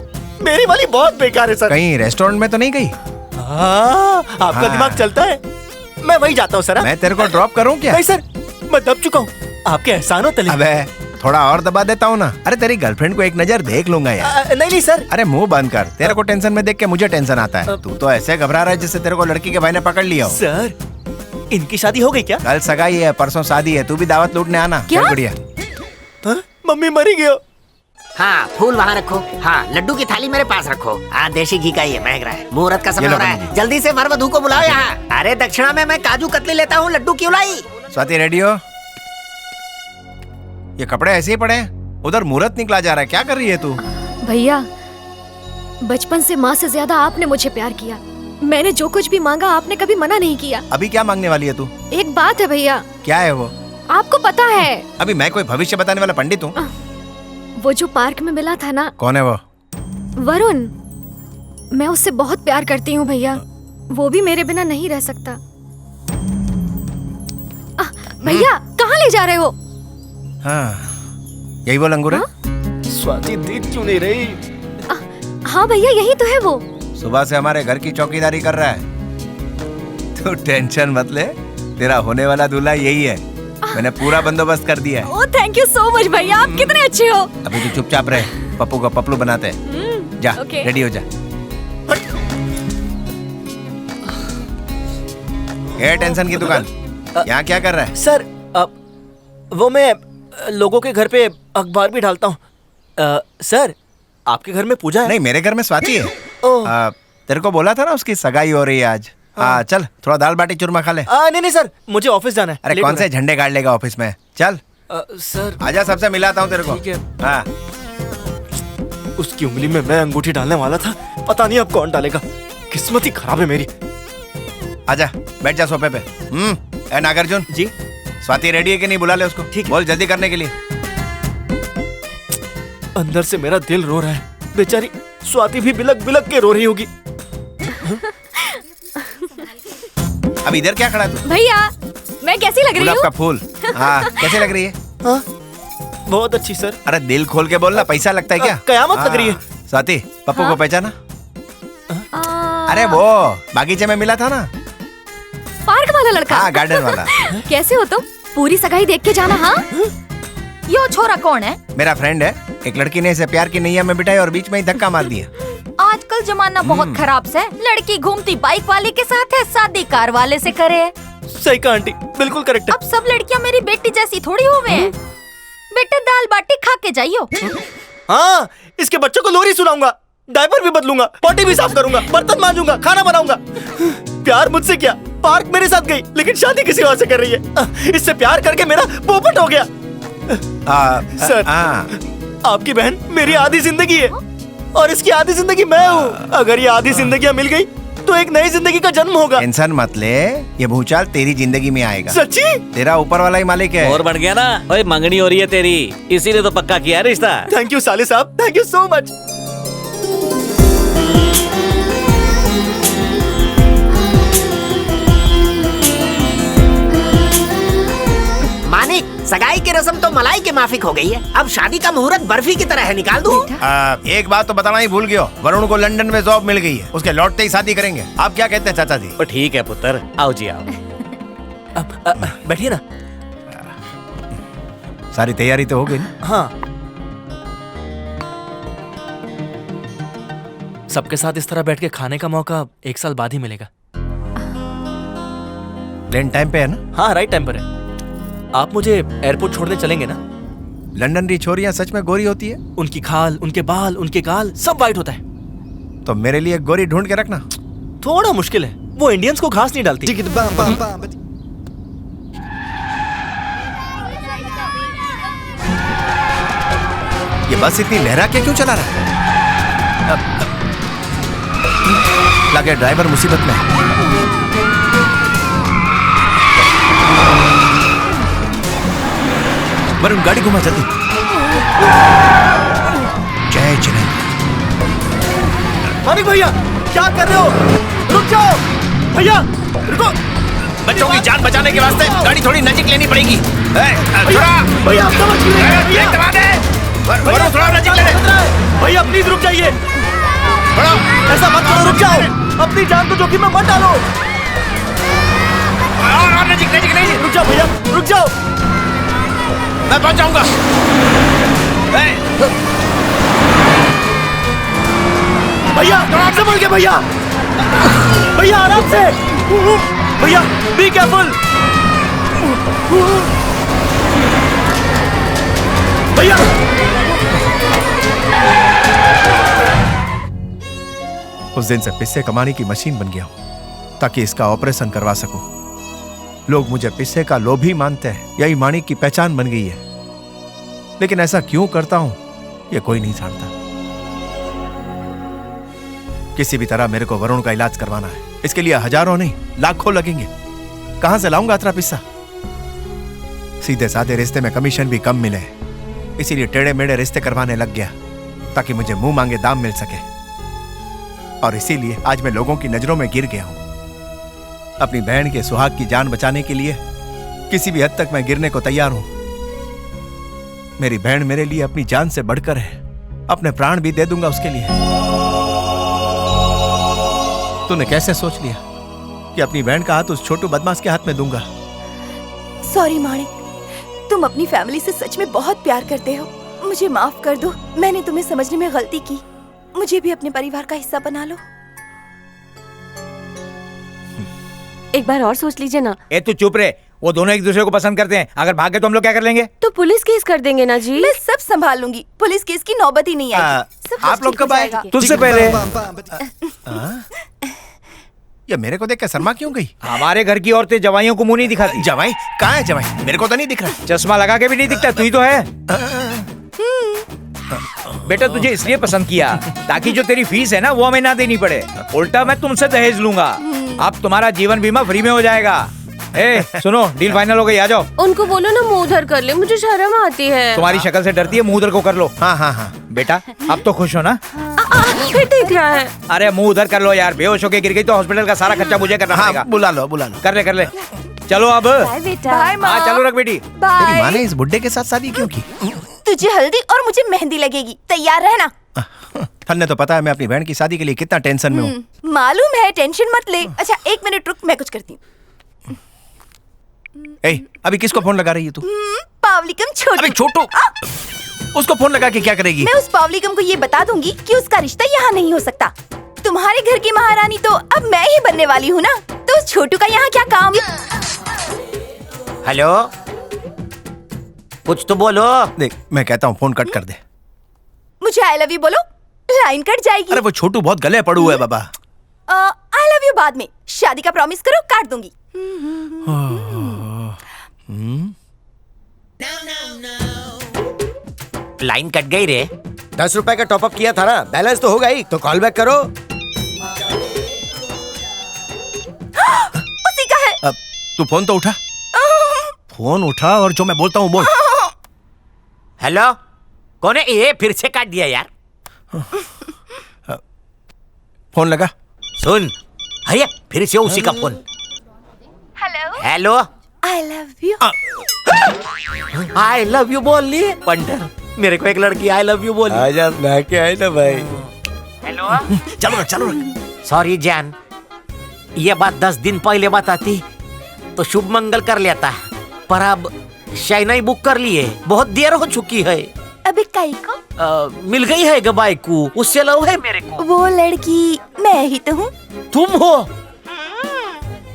मेरी वाली बहुत बेकार है सर। कहीं रेस्टोरेंट में तो नहीं गई? आपका दिमाग चलता है, मैं वही जाता हूँ सर। मैं तेरे को ड्रॉप करूँ क्या? नहीं सर, मैं दब चुका हूँ, आपके एहसानों तले। अबे थोड़ा और दबा देता हूँ ना। अरे तेरी गर्लफ्रेंड को एक नजर देख लूंगा यार। नहीं सर। अरे मुंह बंद कर, तेरे को टेंशन में देख के मुझे टेंशन आता है। तू तो ऐसे घबरा रहा है जैसे तेरे को लड़की के भाई ने पकड़ लिया हो। सर इनकी शादी हो गई क्या? कल सगाई है, परसों शादी है, तू भी दावत लूटने आना। क्या? चल गुड़िया। मम्मी मरी गयो। हाँ फूल वहाँ रखो। हाँ लड्डू की थाली मेरे पास रखो। हाँ देसी घी का ही है, महक रहा है। मुहूर्त का समय हो रहा है, जल्दी से वर वधू को बुलाओ यहाँ। अरे दक्षिणा में मैं काजू कतली लेता हूँ, लड्डू क्यों लाई? स्वाति रेडी हो? ये कपड़े ऐसे ही पड़े हैं, उधर मुहूर्त निकला जा रहा है, क्या कर रही है तू? भैया बचपन से माँ से ज्यादा आपने मुझे प्यार किया, मैंने जो कुछ भी मांगा आपने कभी मना नहीं किया। अभी क्या मांगने वाली है तू? एक बात है भैया। क्या है वो? आपको पता है? अभी मैं कोई भविष्य बताने वाला पंडित हूँ? वो जो पार्क में मिला था ना। कौन है वो? वरुण। मैं उससे बहुत प्यार करती हूँ भैया, वो भी मेरे बिना नहीं रह सकता। भैया कहाँ ले जा रहे हो? हाँ, यही वो लंगूर है? स्वाति देख क्यों नहीं रही? हाँ भैया यही तो है वो। सुबह से हमारे घर की चौकीदारी कर रहा है। तू टेंशन मत ले, तेरा होने वाला दूल्हा यही है। मैंने पूरा बंदोबस्त कर दिया है। Oh thank you so much भैया, आप कितने अच्छे हो। अभी तू चुपचाप रहे, पप्पू का पपलू बनाते हैं। जा रेडी हो जा। ये टेंशन की दुकान यहाँ क्या कर रहा है? सर वो मैं लोगों के घर पे अखबार भी डालता हूँ। सर आपके घर में पूजा है? नहीं, मेरे घर में स्वाति है। तेरे को बोला था ना उसकी सगाई हो रही है आज। चल थोड़ा दाल बाटी चूरमा खा ले। नहीं सर, मुझे ऑफिस जाना है। अरे कौन से झंडे गाड़ लेगा ऑफिस में? चल सर आजा, सबसे मिलाता हूँ तेरे को। ठीक है। हाँ, उसकी उंगली में मैं अंगूठी डालने वाला था, पता नहीं अब कौन डालेगा। किस्मत ही खराब है मेरी। आजा बैठ जा सोफे पे। ए नागार्जुन जी, स्वाति रेडी है कि नहीं? बुला ले उसको। ठीक, बोल जल्दी करने के लिए। अंदर से मेरा दिल रो रहा है, बेचारी स्वाति भी बिलक बिलक के रो रही होगी। अब इधर क्या खड़ा तू? भैया मैं कैसी लग रही गुलाब हूँ? का फूल। हाँ, कैसी लग रही है? बहुत अच्छी सर। अरे दिल खोल के बोलना, पैसा लगता है क्या? कयामत लग रही है। स्वाति, पप्पू को पहचाना? अरे वो बागीचे में मिला था ना, पार्क वाला लड़का। हाँ, गार्डन वाला। कैसे हो तुम? पूरी सगाई देख के जाना। हाँ यो छोरा कौन है? मेरा फ्रेंड है। एक लड़की ने इसे प्यार की नैया में बिठाई और बीच में ही धक्का मार दिया। आजकल जमाना बहुत खराब से, लड़की घूमती बाइक वाले के साथ है, शादी कार वाले से करे है। सही कहा आंटी, बिल्कुल करेक्ट है। अब सब लड़कियां मेरी बेटी जैसी थोड़ी हो गए हैं। बेटे दाल बाटी खा के जाइयो। हाँ, इसके बच्चों को लोरी सुनाऊंगा, डायपर भी बदलूंगा, पॉटी भी साफ करूंगा, बर्तन मांजूंगा, खाना बनाऊंगा। प्यार मुझसे क्या, पार्क मेरे साथ गई, लेकिन शादी किसी और से कर रही है। इससे प्यार करके मेरा पोपट हो गया। सर, आपकी बहन मेरी आधी जिंदगी है और इसकी आधी जिंदगी मैं हूँ। अगर ये आधी जिंदगियाँ मिल गई तो एक नई जिंदगी का जन्म होगा। टेंशन मत ले, ये भूचाल तेरी जिंदगी में आएगा। सच्ची? तेरा ऊपर वाला ही मालिक है। और बढ़ गया ना, ओए मंगनी हो रही है तेरी, इसीलिए तो पक्का किया है रिश्ता। थैंक यू साले साहब, thank you so much. Manik, सगाई की रस्म तो मलाई के माफिक हो गई है, अब शादी का मुहूर्त बर्फी की तरह है, निकाल दूं? एक बात तो बताना ही भूल गया, वरुण को लंदन में जॉब मिल गई है, उसके लौटते ही शादी करेंगे। आप क्या कहते हैं चाचा जी? तो ठीक है पुत्र, आओ जी आओ। बैठिए ना। सारी तैयारी तो हो गई ना? हाँ, सबके साथ इस तरह बैठ के खाने का मौका 1 साल बाद ही मिलेगा। प्लेन टाइम पे है ना? हाँ, राइट टाइम पर है। आप मुझे एयरपोर्ट छोड़ने चलेंगे ना? लंदन की छोरियां सच में गोरी होती है? उनकी खाल, उनके बाल, उनके गाल सब वाइट होता है। तो मेरे लिए गोरी ढूंढ के रखना। थोड़ा मुश्किल है, वो इंडियंस को घास नहीं डालती। ये बस इतनी लहरा के क्यों चला रहा है? लगे ड्राइवर मुसीबत में है। वरुण गाड़ी घुमा जल्दी। जय जिनेंद्र। मानिक भैया क्या कर रहे हो? रुक जाओ भैया, रुको। बच्चों की जान बचाने के वास्ते गाड़ी थोड़ी नजीक लेनी पड़ेगी। भैया समझ वरुण थोड़ा नजीक ले ले। भैया प्लीज रुक जाइए। ऐसा मत करो, रुक जाओ। अपनी जान को जोखिम में मत डालो। और नजीक नजीक नहीं। रुक जाओ भैया, रुक जाओ। मैं पहुंच जाऊंगा। भैया संभल के भैया, भैया आराम से भैया, बी केयरफुल भैया। उस दिन से पैसे कमाने की मशीन बन गया हूं ताकि इसका ऑपरेशन करवा सकूं। लोग मुझे पैसे का लोभी मानते हैं, यही माणिक की पहचान बन गई है। लेकिन ऐसा क्यों करता हूं ये कोई नहीं जानता। किसी भी तरह मेरे को वरुण का इलाज करवाना है। इसके लिए हजारों नहीं लाखों लगेंगे। कहां से लाऊंगा इतना पैसा? सीधे साधे रिश्ते में कमीशन भी कम मिले, इसीलिए टेढ़े मेढ़े रिश्ते करवाने लग गया ताकि मुझे मुंह मांगे दाम मिल सके। और इसीलिए आज मैं लोगों की नजरों में गिर गया हूं। अपनी बहन के सुहाग की जान बचाने के लिए किसी भी हद तक मैं गिरने को तैयार हूं। मेरी बहन मेरे लिए अपनी जान से बढ़कर है, अपने प्राण भी दे दूंगा उसके लिए। तूने कैसे सोच लिया कि अपनी बहन का हाथ उस छोटू बदमाश के हाथ में दूंगा? सॉरी माणिक, तुम अपनी फैमिली से सच में बहुत प्यार करते हो। मुझे माफ कर दो, मैंने तुम्हें समझने में गलती की। मुझे भी अपने परिवार का हिस्सा बना लो। एक बार और सोच लीजिए ना। ए तू चुप रहे, वो दोनों एक दूसरे को पसंद करते हैं। अगर भागे तो हम लोग क्या कर लेंगे? तो पुलिस केस कर देंगे ना जी। मैं सब संभाल लूंगी, पुलिस केस की नौबत ही नहीं आएगी। सब आप लोग कब आए? तुझसे पहले। ये मेरे को देख के शर्मा क्यों गई? हमारे घर की औरतें जवाइयों को मुंह नहीं दिखाती। जवाई कहाँ है? जवाई मेरे को तो नहीं दिख रहा। चश्मा लगा के भी नहीं दिखता, तू ही तो है। बेटा तुझे इसलिए पसंद किया ताकि जो तेरी फीस है ना वो हमें ना देनी पड़े। उल्टा मैं तुमसे दहेज लूंगा। अब तुम्हारा जीवन बीमा फ्री में हो जाएगा। ए सुनो, डील फाइनल हो गई, आ जाओ। उनको बोलो ना मुंह उधर कर ले, मुझे शर्म आती है। तुम्हारी शक्ल से डरती है, मुंह उधर को कर लो। हाँ हाँ हाँ बेटा अब तो खुश हो ना? फिर देख रहा है। अरे मुंह उधर कर लो यार, बेहोश होके गिर गई तो हॉस्पिटल का सारा खर्चा मुझे करना पड़ेगा। बुला लो बुला लो। कर ले। चलो अब। बाय बेटा। बाय माँ। हाँ चलो रख बेटी। तेरी माँ ने इस बुड्ढे के साथ शादी क्यों की? तुझे हल्दी और मुझे मेहंदी लगेगी, तैयार रहना। तन्ने तो पता है मैं अपनी बहन की शादी के लिए कितना टेंशन में हूँ। मालूम है, टेंशन मत ले। अच्छा 1 मिनट रुक, मैं कुछ करती हूँ। अभी किसको फोन लगा रही है तू? पावलिकम छोटू। अबे छोटू, उसको फोन लगा के क्या करेगी? मैं उस पावलिकम को ये बता दूंगी कि उसका रिश्ता यहाँ नहीं हो सकता। तुम्हारे घर की महारानी तो अब मैं ही बनने वाली हूँ ना, तो उस छोटू का यहाँ क्या काम? हेलो, कुछ तो बोलो। देख मैं कहता हूँ फोन कट कर दे। मुझे आई लव यू बोलो, लाइन कट जाएगी। अरे वो छोटू बहुत गले पड़ू है बाबा। आई लव यू बाद में, शादी का प्रॉमिस करो, काट दूंगी। लाइन कट गई रे। 10 रुपए का टॉपअप किया था ना, बैलेंस तो होगा ही, तो कॉल बैक करो। उसी का है। अब तू फोन तो उठा। फोन उठा और जो मैं बोलता हूँ बोल। हेलो, कौन है ये? फिर से काट दिया यार। फोन लगा। सुन, अरे फिर से उसी का phone. Hello, I love you. I love you बोल ली पंटर। मेरे को एक लड़की आई लव यू बोली। आजा ना के आए ना भाई। हेलो, चलो। सॉरी जान, ये बात 10 दिन पहले बताती तो शुभ मंगल कर लेता, पर अब शाइना बुक कर लिए, बहुत देर हो चुकी है। अबे काई को? मिल गई है गबाई को, उससे लव है मेरे को। वो लड़की मैं ही तो हूँ। तुम हो?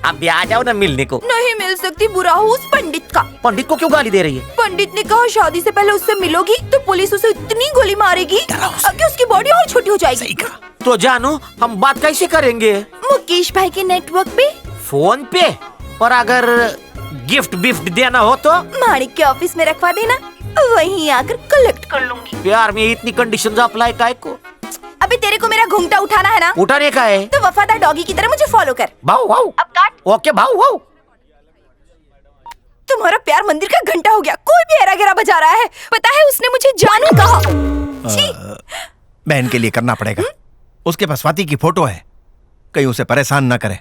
अब भी आ जाओ ना मिलने को। नहीं मिल सकती, बुरा हूँ उस पंडित का। पंडित को क्यों गाली दे रही है? पंडित ने कहा शादी से पहले उससे मिलोगी तो पुलिस उसे इतनी गोली मारेगी कि उसकी बॉडी और छोटी हो जाएगी। तो जानो हम बात कैसे करेंगे? मुकेश भाई के नेटवर्क पे, फोन पे। और अगर गिफ्ट बिफ्ट देना हो तो माणिक के ऑफिस में रखवा देना, वहीं आकर कलेक्ट कर लूंगी। प्यार में इतनी कंडीशन अप्लाई काय को? अबे तेरे को मेरा घूंघटा उठाना है ना? उठाने का है तो वफादार डॉगी की तरह मुझे फॉलो कर। भाऊ भाऊ। अब काट। ओके भाऊ भाऊ। तुम्हारा प्यार मंदिर का घंटा हो गया, कोई भी हेरा घेरा बजा रहा है। पता है उसने मुझे जानू कहा। बहन के लिए करना पड़ेगा। उसके पास स्वाति की फोटो है, कहीं उसे परेशान न करे।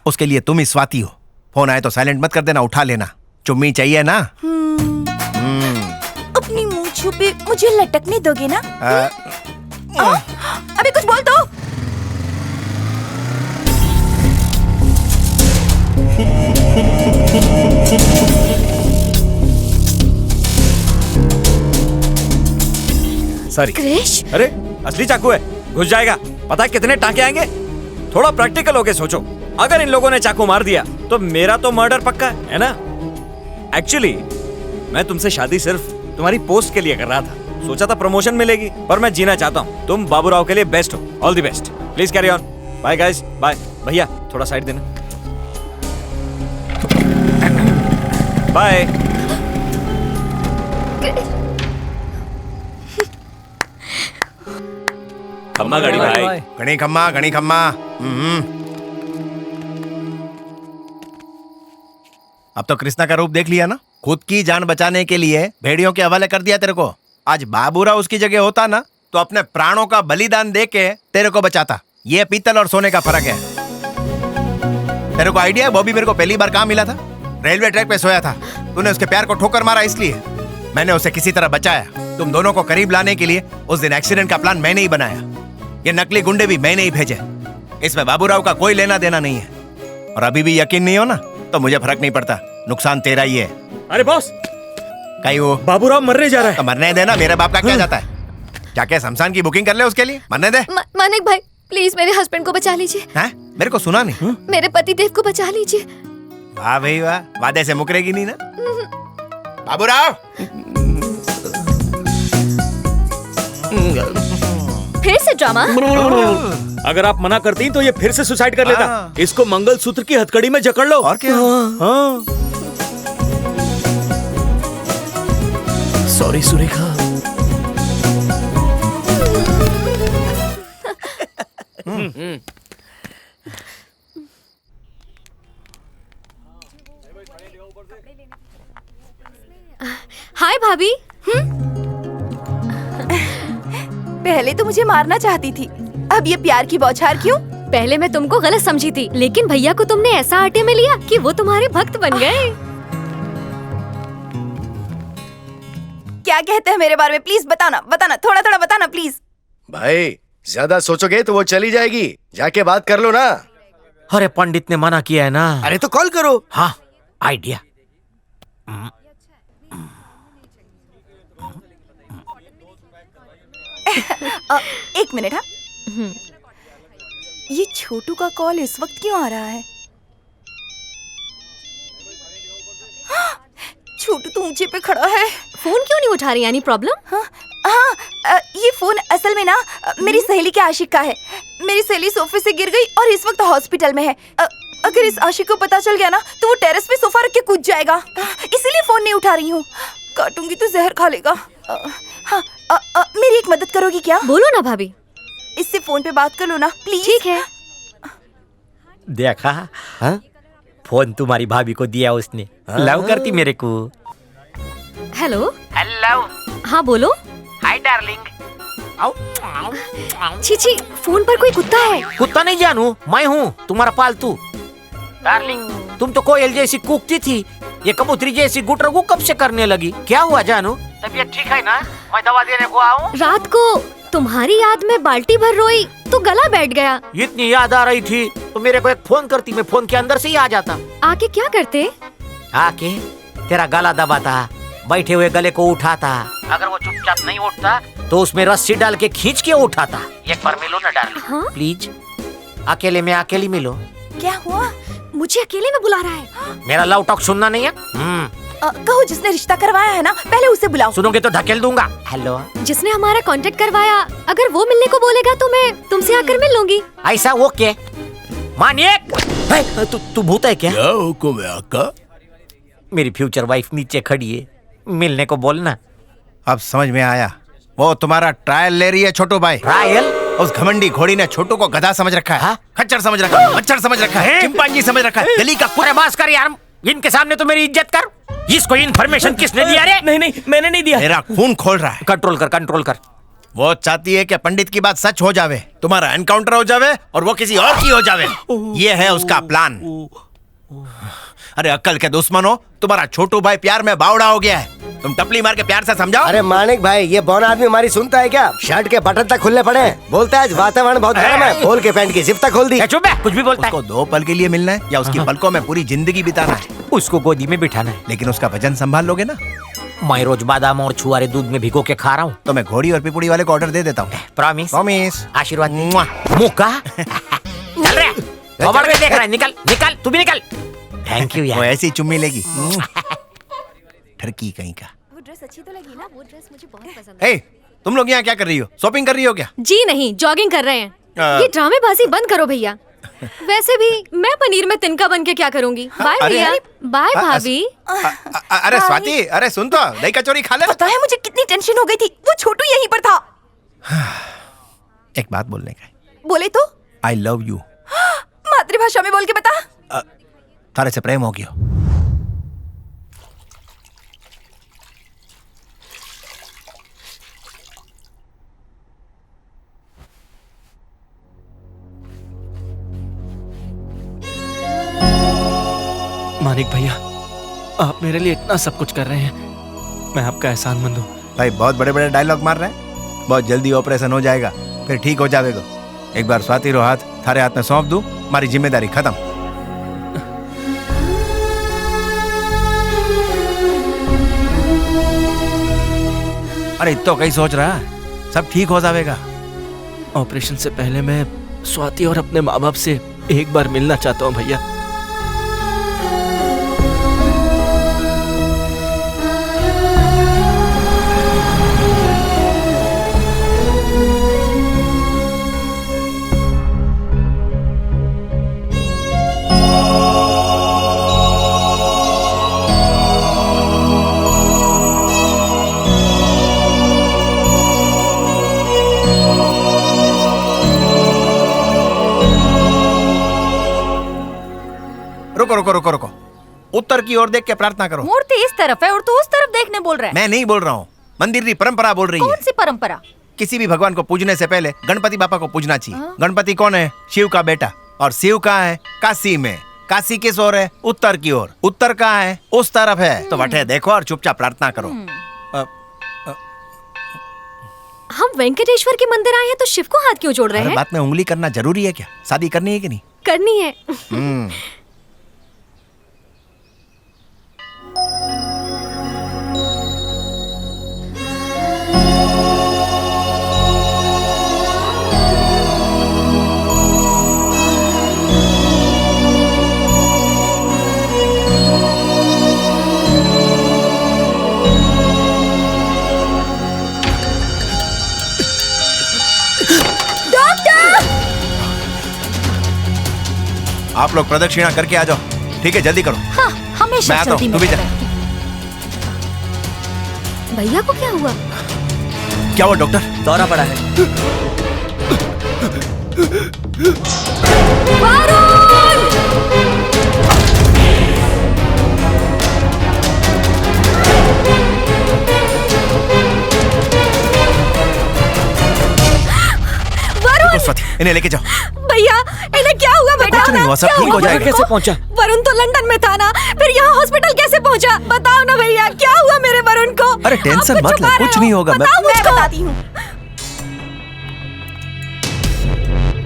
उसके लिए तुम ही स्वाति हो। फोन आए तो साइलेंट मत कर देना, उठा लेना। चुम्मी चाहिए ना? अपनी मुंह छुपे मुझे लटकने दोगे ना? अबे कुछ बोल तो। सॉरी। क्रिश? अरे असली चाकू है, घुस जाएगा। पता है कितने टांके आएंगे? थोड़ा प्रैक्टिकल होके सोचो। अगर इन लोगों ने चाकू मार दिया तो मेरा तो मर्डर पक्का है ना? एक्चुअली मैं तुमसे शादी सिर्फ तुम्हारी पोस्ट के लिए कर रहा था। सोचा था प्रमोशन मिलेगी, पर मैं जीना चाहता हूँ। तुम बाबूराव के लिए बेस्ट हो। All the best. Please carry on. Bye guys, bye. भैया थोड़ा साइड देना। बाय। खम्मा गाड़ी भाई। घनी खम्मा घनी खम्मा। अब तो कृष्णा का रूप देख लिया ना? खुद की जान बचाने के लिए भेड़ियों के हवाले कर दिया तेरे को। आज बाबूराव उसकी जगह होता ना तो अपने प्राणों का बलिदान दे के तेरे को बचाता। ये पीतल और सोने का फर्क है। तेरे को आइडिया है, बॉबी मेरे को पहली बार कहाँ मिला था? रेलवे ट्रैक पे सोया था। तूने उसके प्यार को ठोकर मारा, इसलिए मैंने उसे किसी तरह बचाया। तुम दोनों को करीब लाने के लिए उस दिन एक्सीडेंट का प्लान मैंने ही बनाया। ये नकली गुंडे भी मैंने ही भेजे। इसमें बाबूराव का कोई लेना देना नहीं है। और अभी भी यकीन नहीं हो ना तो मुझे फर्क नहीं पड़ता, नुकसान तेरा ही है। अरे बॉस, कहीं वो बाबूराव मरने जा रहा है। तो मरने देना, मेरे बाप का क्या जाता है? क्या शमशान की बुकिंग कर ले उसके लिए? मरने दे। मानिक भाई प्लीज मेरे हस्बैंड को बचा लीजिए। हैं? मेरे को सुना नहीं। मेरे पति देव को बचा लीजिए। वाह भाई वाह, वादे से मुकरेगी नहीं ना बाबूराव। फिर से ड्रामा। अगर आप मना करती तो ये फिर से सुसाइड कर लेता। इसको मंगलसूत्र की हथकड़ी में जकड़ लो। और क्या? हाँ। सॉरी सुरेखा। हाय भाभी। पहले तो मुझे मारना चाहती थी, अब ये प्यार की बौछार क्यों? पहले मैं तुमको गलत समझी थी, लेकिन भैया को तुमने ऐसा आटे में लिया कि वो तुम्हारे भक्त बन गए। क्या कहते हैं मेरे बारे में? प्लीज बताना, थोड़ा थोड़ा बताना प्लीज। भाई ज्यादा सोचोगे तो वो चली जाएगी, जाके बात कर लो ना। अरे पंडित ने मना किया है ना। अरे तो कॉल करो। हाँ आइडिया। एक मिनट। हाँ, ये छोटू का कॉल इस वक्त क्यों आ रहा है? छोटू तो ऊंचे पे खड़ा है। फोन क्यों नहीं उठा रही? यानी प्रॉब्लम? हाँ, ये फोन असल में ना मेरी सहेली के आशिक का है। मेरी सहेली सोफे से गिर गई और इस वक्त हॉस्पिटल में है। अगर इस आशिक को पता चल गया ना तो वो टेरेस पे सोफा रख के कूद जाएगा, इसीलिए फोन नहीं उठा रही हूँ। काटूंगी तो जहर खा लेगा। हाँ, मेरी एक मदद करोगी क्या? बोलो ना भाभी। इससे फोन पे बात कर लो ना प्लीज। ठीक है। देखा? हाँ? फोन तुम्हारी भाभी को दिया उसने। लव करती मेरे को। हेलो। हेलो। हाँ बोलो। Hi darling. छी, फोन पर कोई कुत्ता है। कुत्ता नहीं जानू, मैं हूँ तुम्हारा पालतू। डार्लिंग तुम तो कोयल जैसी कूकती थी, ये कबूतरी जैसी गुटरगू कब से करने लगी? क्या हुआ जानू? तबीयत ठीक है ना? मैं दवा देने को आऊँ? रात को तुम्हारी याद में बाल्टी भर रोई तो गला बैठ गया। इतनी याद आ रही थी तो मेरे को एक फोन करती, मैं फोन के अंदर से ही आ जाता। आके क्या करते? आके तेरा गला दबाता, बैठे हुए गले को उठाता। अगर वो चुपचाप नहीं उठता तो उसमें रस्सी डाल के खींच के उठाता। एक बार मिलो ना डार्लिंग। हाँ? प्लीज अकेले में अकेली मिलो। क्या हुआ? मुझे अकेले में बुला रहा है। मेरा लव टॉक सुनना नहीं है? कहो जिसने रिश्ता करवाया है ना, पहले उसे बुलाओ। सुनोगे तो ढकेल दूंगा। हेलो। जिसने हमारा कांटेक्ट करवाया, अगर वो मिलने को बोलेगा तो मैं तुमसे आकर मिल लूंगी। ऐसा ओके। मानिक, तू भूत है क्या? क्या हुक्म है आका? मेरी फ्यूचर वाइफ नीचे खड़ी है, मिलने को बोलना। अब समझ में आया, वो तुम्हारा ट्रायल ले रही है छोटू भाई। ट्रायल? उस घमंडी घोड़ी ने छोटू को गधा समझ रखा है। खच्चर समझ रखा है, मच्छर समझ रखा है, चिंपांजी समझ रखा है, गली का पूरे बास कर यार, इनके सामने तो मेरी इज्जत कर। इसको इन्फॉर्मेशन किसने दिया रे? नहीं, मैंने नहीं दिया। मेरा खून खोल रहा है। कंट्रोल कर। वो चाहती है कि पंडित की बात सच हो जावे, तुम्हारा एनकाउंटर हो जावे और वो किसी और की हो जावे। ये है उसका प्लान। अरे अक्ल के दुश्मन हो, तुम्हारा छोटू भाई प्यार में बावड़ा हो गया है। तुम टपली मार के प्यार से समझाओ। अरे मानिक भाई, ये बौन आदमी हमारी सुनता है क्या? शर्ट के बटन तक खुले पड़े हैं। बोलता है आज वातावरण बहुत गर्म है, खोल के पैंट की जिप तक खोल दी। चुप है, कुछ भी बोलता है। उसको 2 पल के लिए मिलना है या उसकी पलकों में पूरी जिंदगी बिताना है? उसको गोदी में बिठाना है। लेकिन उसका वजन संभाल लोगे ना? मैं रोज बादाम और छुआरे दूध में भिगो के खा रहा हूँ। तो मैं घोड़ी और पिपुड़ी वाले को ऑर्डर दे देता हूँ। प्रॉमिस? प्रॉमिस। आशीर्वाद। मुक्का चल रहा है, देख रहा है। निकल, तू भी निकल। थैंक यू यार। वो ऐसी चुम्मी लेगी। ठरकी कहीं का। वो ड्रेस अच्छी तो लगी ना? वो ड्रेस मुझे बहुत पसंद है। ए, तुम लोग यहाँ क्या कर रही हो? शॉपिंग कर रही हो क्या? जी नहीं, जॉगिंग कर रहे हैं। ये ड्रामेबाजी बंद करो भैया। वैसे भी मैं पनीर में तिनका बन के क्या करूंगी। बाय भैया। बाय भाभी। अरे स्वाति, अरे सुन तो, दही कचौरी खा ले। पता है मुझे कितनी टेंशन हो गई थी, वो छोटू यहीं पर था। एक बात बोलने का। बोले तो? आई लव यू। मातृभाषा में बोल के बता। थारे से प्रेम हो गया। मानिक भैया, आप मेरे लिए इतना सब कुछ कर रहे हैं, मैं आपका एहसानमंद हूँ। भाई बहुत बड़े बड़े डायलॉग मार रहे हैं। बहुत जल्दी ऑपरेशन हो जाएगा, फिर ठीक हो जाएगा। एक बार स्वाति रो हाथ थारे हाथ में सौंप दूं, हमारी जिम्मेदारी खत्म। अरे तो कहीं सोच रहा है, सब ठीक हो जाएगा। ऑपरेशन से पहले मैं स्वाति और अपने माँ बाप से एक बार मिलना चाहता हूँ भैया। रुको रुको रुको रुको, उत्तर की ओर देख के प्रार्थना करो। मूर्ति इस तरफ है और तू उस तरफ देखने बोल रहा है। मैं नहीं बोल रहा हूँ, मंदिर की परंपरा बोल रही है। कौन सी परंपरा? किसी भी भगवान को पूजने से पहले गणपति बापा को पूजना चाहिए। गणपति कौन है? शिव का बेटा। और शिव कहाँ है? काशी में। काशी किस ओर है? उत्तर की ओर। उत्तर कहाँ है? उस तरफ है। तो बटे देखो और चुपचाप प्रार्थना करो। हम वेंकटेश्वर के मंदिर आए हैं तो शिव को हाथ क्यों जोड़ रहे हर हैं? बात में उंगली करना जरूरी है क्या? शादी करनी है कि नहीं? करनी है। आप लोग प्रदक्षिणा करके आ जाओ, ठीक है? जल्दी करो। हाँ, हमेशा मैं आता हूँ, तू भी जा। भैया को क्या हुआ? क्या हुआ डॉक्टर? दौरा पड़ा है। स्वाति, इन्हें लेके जाओ। भैया इन्हें क्या हुआ बताओ कुछ नहीं हुआ, सब ठीक हो जाएगा। कैसे पहुंचा? वरुण तो लंदन में था ना, फिर यहाँ हॉस्पिटल कैसे पहुंचा? बताओ ना भैया, क्या हुआ मेरे वरुण को? अरे टेंशन मत ले, कुछ नहीं होगा। मैं बताती हूँ।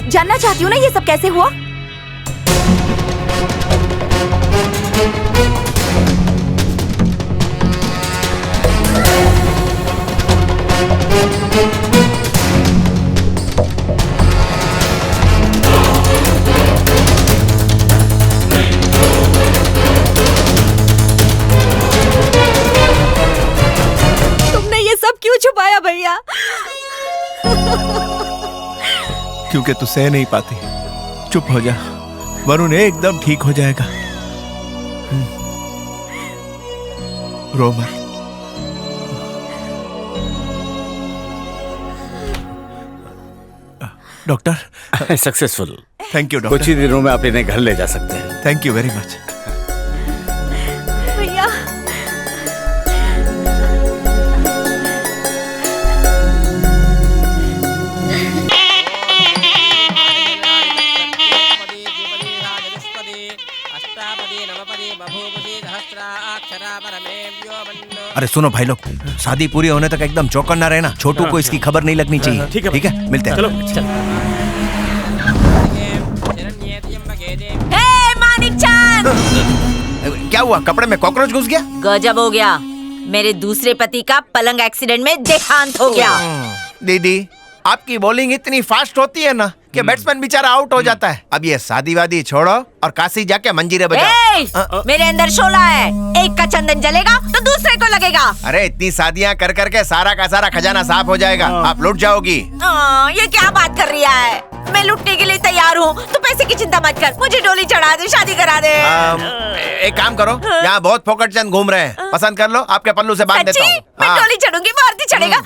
जानना चाहती हूँ ना ये सब कैसे हुआ? क्यों छुपाया भैया? क्योंकि तू सह नहीं पाती। चुप हो जा, वरुण एकदम ठीक हो जाएगा। रो मत। Doctor successful. Thank you doctor. कुछ ही दिनों में आप इन्हें घर ले जा सकते हैं। Thank you very much. भैया अरे सुनो भाई लोग, शादी पूरी होने तक एकदम चौकन्ना रहना। छोटू को इसकी खबर नहीं लगनी चाहिए। ठीक है, मिलते हैं। चलो मानिक चांद, क्या हुआ? कपड़े में कॉकरोच घुस गया? गजब हो गया। मेरे दूसरे पति का पलंग एक्सीडेंट में देहांत हो गया। दीदी, आपकी बॉलिंग इतनी फास्ट होती है ना कि बैट्समैन बेचारा आउट हो जाता है। अब ये शादी वादी छोड़ो और काशी जाके मंजीरे बजाओ। मेरे अंदर शोला है, एक का चंदन जलेगा तो दूसरे को लगेगा। अरे इतनी शादियां कर करके सारा का सारा खजाना साफ हो जाएगा। आप लुट जाओगी। ये क्या बात कर रही है? मैं लुटने के लिए तैयार हूँ, तो पैसे की चिंता मत कर। मुझे डोली चढ़ा दे, शादी करा दे। एक काम करो, यहाँ बहुत फोकट चंद घूम रहे हैं, पसंद कर लो, आपके पल्लू से बांध देता हूँ। मैं डोली चढ़ूंगी, मारुति चढ़ेगा।